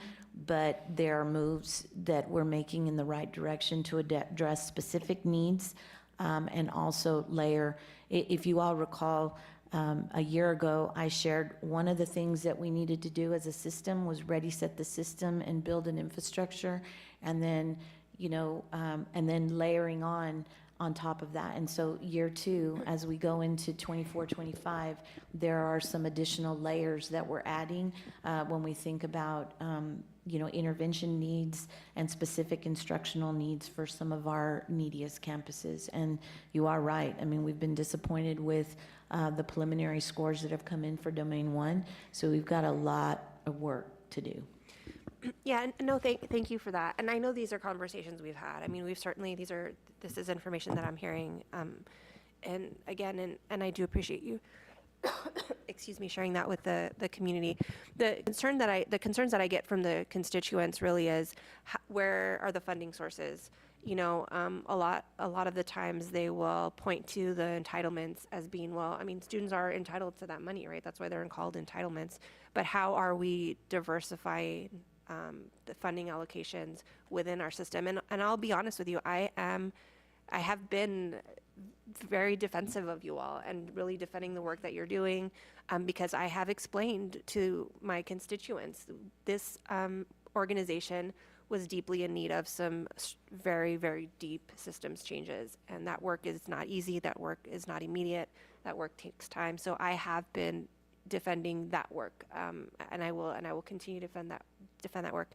but there are moves that we're making in the right direction to address specific needs and also layer. If you all recall, a year ago, I shared one of the things that we needed to do as a system was ready, set the system and build an infrastructure, and then, and then layering on top of that. And so year 2, as we go into 24, 25, there are some additional layers that we're adding when we think about, intervention needs and specific instructional needs for some of our neediest campuses. And you are right. I mean, we've been disappointed with the preliminary scores that have come in for Domain 1. So we've got a lot of work to do. Yeah, no, thank you for that. And I know these are conversations we've had. I mean, we've certainly, this is information that I'm hearing. And again, and I do appreciate you, excuse me, sharing that with the community. The concerns that I get from the constituents really is where are the funding sources? a lot of the times they will point to the entitlements as being, well, I mean, students are entitled to that money, right? That's why they're called entitlements. But how are we diversifying the funding allocations within our system? And I'll be honest with you, I have been very defensive of you all and really defending the work that you're doing, because I have explained to my constituents this organization was deeply in need of some very, very deep systems changes. And that work is not easy, that work is not immediate, that work takes time. So I have been defending that work, and I will continue to defend that work.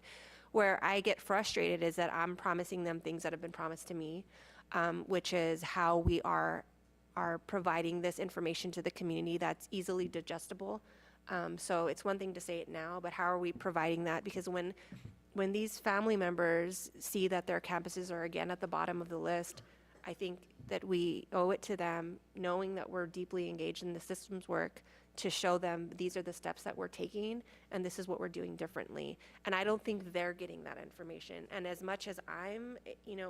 Where I get frustrated is that I'm promising them things that have been promised to me, which is how we are providing this information to the community that's easily digestible. So it's one thing to say it now, but how are we providing that? Because when these family members see that their campuses are again at the bottom of the list, I think that we owe it to them, knowing that we're deeply engaged in the systems work, to show them these are the steps that we're taking and this is what we're doing differently. And I don't think they're getting that information. And as much as I'm,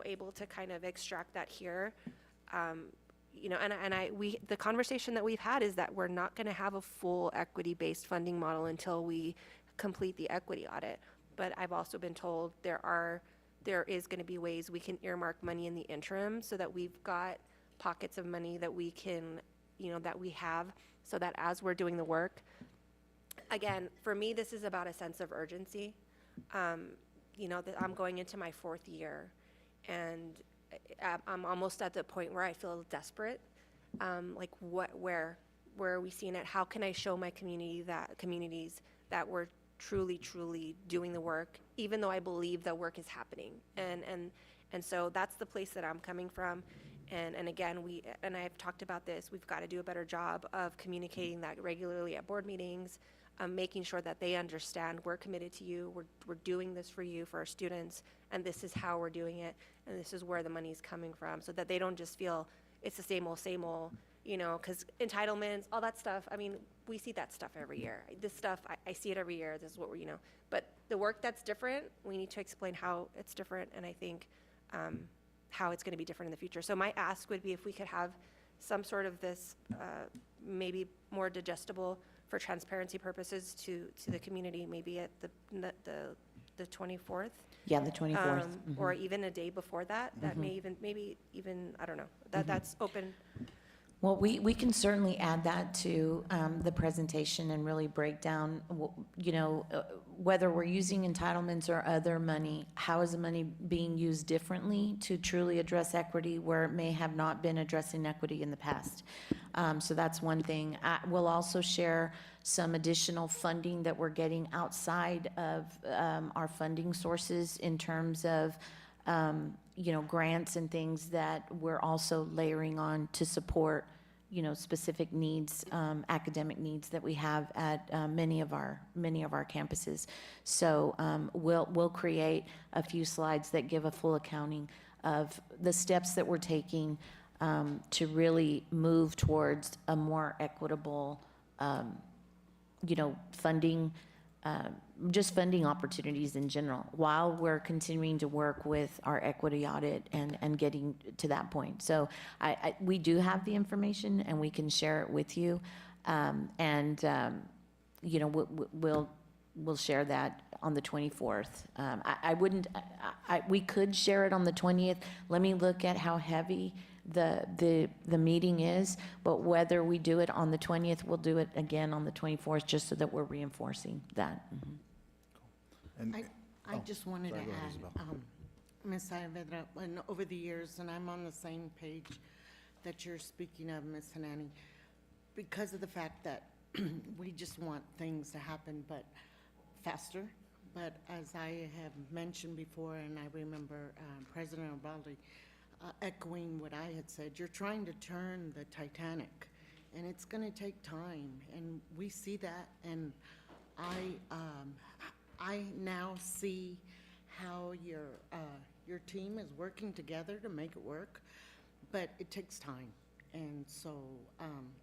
able to kind of extract that here, the conversation that we've had is that we're not going to have a full equity-based funding model until we complete the equity audit. But I've also been told there is going to be ways we can earmark money in the interim so that we've got pockets of money that we can, that we have, so that as we're doing the work, again, for me, this is about a sense of urgency. That I'm going into my 4th year, and I'm almost at the point where I feel desperate. Where are we seeing it? How can I show my communities that we're truly doing the work, even though I believe the work is happening? And so that's the place that I'm coming from. And again, I've talked about this, we've got to do a better job of communicating that regularly at board meetings, making sure that they understand we're committed to you, we're doing this for you, for our students, and this is how we're doing it, and this is where the money's coming from, so that they don't just feel it's the same old, because entitlements, all that stuff, I mean, we see that stuff every year. This stuff, I see it every year, this is what we're, but the work that's different, we need to explain how it's different, and I think how it's going to be different in the future. So my ask would be if we could have some sort of this maybe more digestible for transparency purposes to the community, maybe at the 24th. Yeah, the 24th. Or even a day before that. That may even I don't know. That's open. Well, we can certainly add that to the presentation and really break down, whether we're using entitlements or other money, how is the money being used differently to truly address equity where it may have not been addressing equity in the past. So that's one thing. We'll also share some additional funding that we're getting outside of our funding sources in terms of grants and things that we're also layering on to support, specific needs, academic needs that we have at many of our campuses. So we'll create a few slides that give a full accounting of the steps that we're taking to really move towards a more equitable, funding, just funding opportunities in general, while we're continuing to work with our equity audit and getting to that point. So we do have the information and we can share it with you. We'll share that on the 24th. We could share it on the 20th. Let me look at how heavy the meeting is, but whether we do it on the 20th, we'll do it again on the 24th, just so that we're reinforcing that. I just wanted to add, Ms. Saavedra, and over the years, and I'm on the same page that you're speaking of, Ms. Hanani, because of the fact that we just want things to happen, but faster. But as I have mentioned before, and I remember President Ubaldi echoing what I had said, you're trying to turn the Titanic, and it's going to take time, and we see that, and I now see how your team is working together to make it work, but it takes time. And so,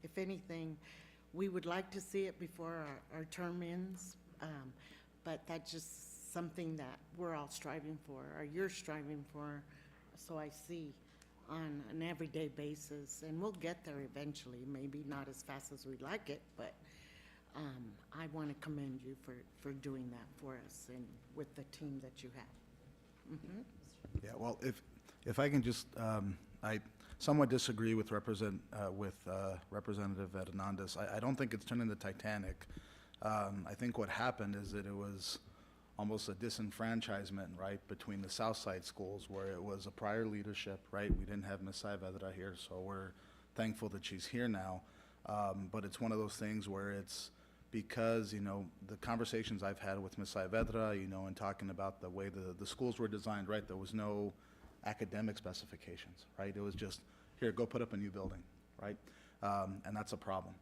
if anything, we would like to see it before our term ends, but that's just something that we're all striving for, or you're striving for, so I see on an everyday basis, and we'll get there eventually, maybe not as fast as we'd like it, but I want to commend you for doing that for us and with the team that you have. Yeah, well, if I can just, I somewhat disagree with Representative Hernandez. I don't think it's turning the Titanic. I think what happened is that it was almost a disenfranchisement, right, between the South Side schools, where it was a prior leadership, right? We didn't have Ms. Saavedra here, so we're thankful that she's here now. But it's one of those things where it's because, you know, the conversations I've had with Ms. Saavedra, you know, and talking about the way the schools were designed, right, there was no academic specifications, right? It was just, here, go put up a new building, right? And that's a problem.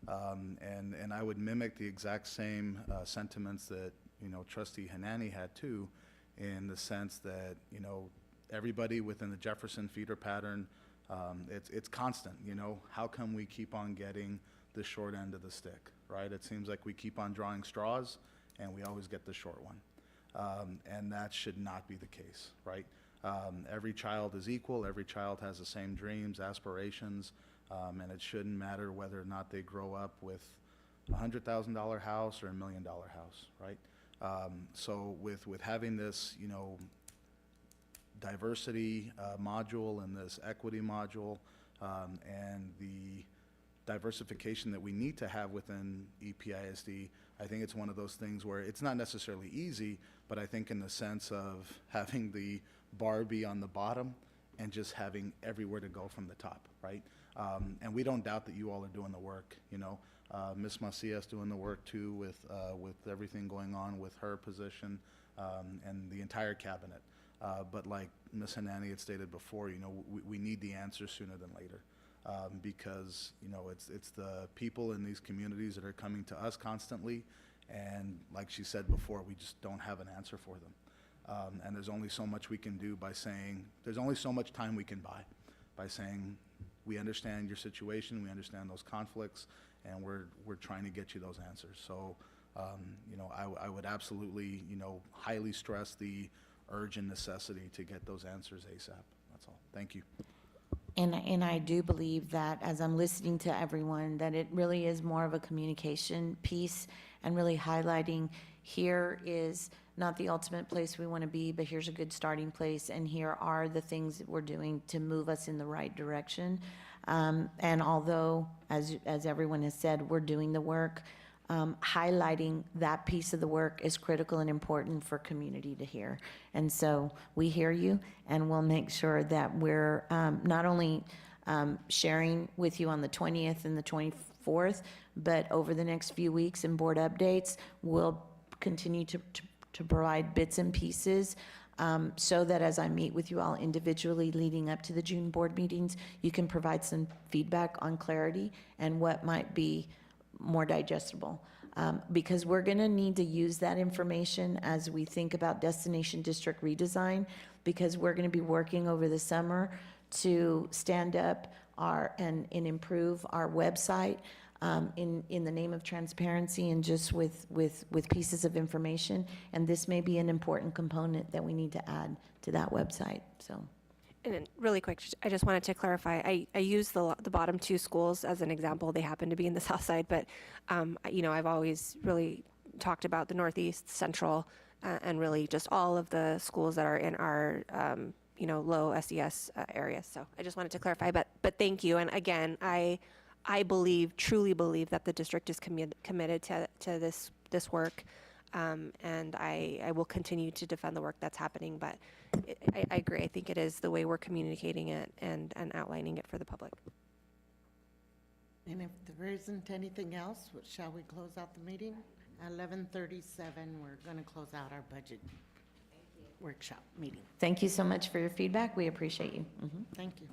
And I would mimic the exact same sentiments that, you know, Trustee Hanani had too, in the sense that, you know, everybody within the Jefferson feeder pattern, it's constant, you know, how come we keep on getting the short end of the stick, right? It seems like we keep on drawing straws and we always get the short one. And that should not be the case, right? Every child is equal, every child has the same dreams, aspirations, and it shouldn't matter whether or not they grow up with a $100,000 house or $1 million house, right? So with having this, you know, diversity module and this equity module, and the diversification that we need to have within EPISD, I think it's one of those things where it's not necessarily easy, but I think in the sense of having the bar be on the bottom and just having everywhere to go from the top, right? And we don't doubt that you all are doing the work, you know. Ms. Macias doing the work too with everything going on with her position, and the entire cabinet. But like Ms. Hanani had stated before, you know, we need the answer sooner than later. Because, you know, it's the people in these communities that are coming to us constantly, and like she said before, we just don't have an answer for them. And there's only so much we can do by saying, there's only so much time we can buy by saying, we understand your situation, we understand those conflicts, and we're trying to get you those answers. So, you know, I would absolutely, you know, highly stress the urgent necessity to get those answers ASAP. That's all. Thank you. And I do believe that as I'm listening to everyone, that it really is more of a communication piece and really highlighting here is not the ultimate place we want to be, but here's a good starting place, and here are the things that we're doing to move us in the right direction. And although, as everyone has said, we're doing the work, highlighting that piece of the work is critical and important for community to hear. And so we hear you, and we'll make sure that we're not only sharing with you on the 20th and the 24th, but over the next few weeks in board updates, we'll continue to provide bits and pieces so that as I meet with you all individually leading up to the June board meetings, you can provide some feedback on clarity and what might be more digestible, because we're going to need to use that information as we think about destination district redesign, because we're going to be working over the summer to stand up and improve our website in the name of transparency and just with pieces of information. And this may be an important component that we need to add to that website. So. And then really quick, I just wanted to clarify, I use the bottom two schools as an example. They happen to be in the south side, but, you know, I've always really talked about the northeast, central, and really just all of the schools that are in our, you know, low SES areas. So I just wanted to clarify, but thank you. And again, I truly believe that the district is committed to this work. And I will continue to defend the work that's happening, but I agree. I think it is the way we're communicating it and outlining it for the public. And if there isn't anything else, shall we close out the meeting? At 11:37, we're going to close out our budget workshop meeting. Thank you so much for your feedback. We appreciate you. Thank you.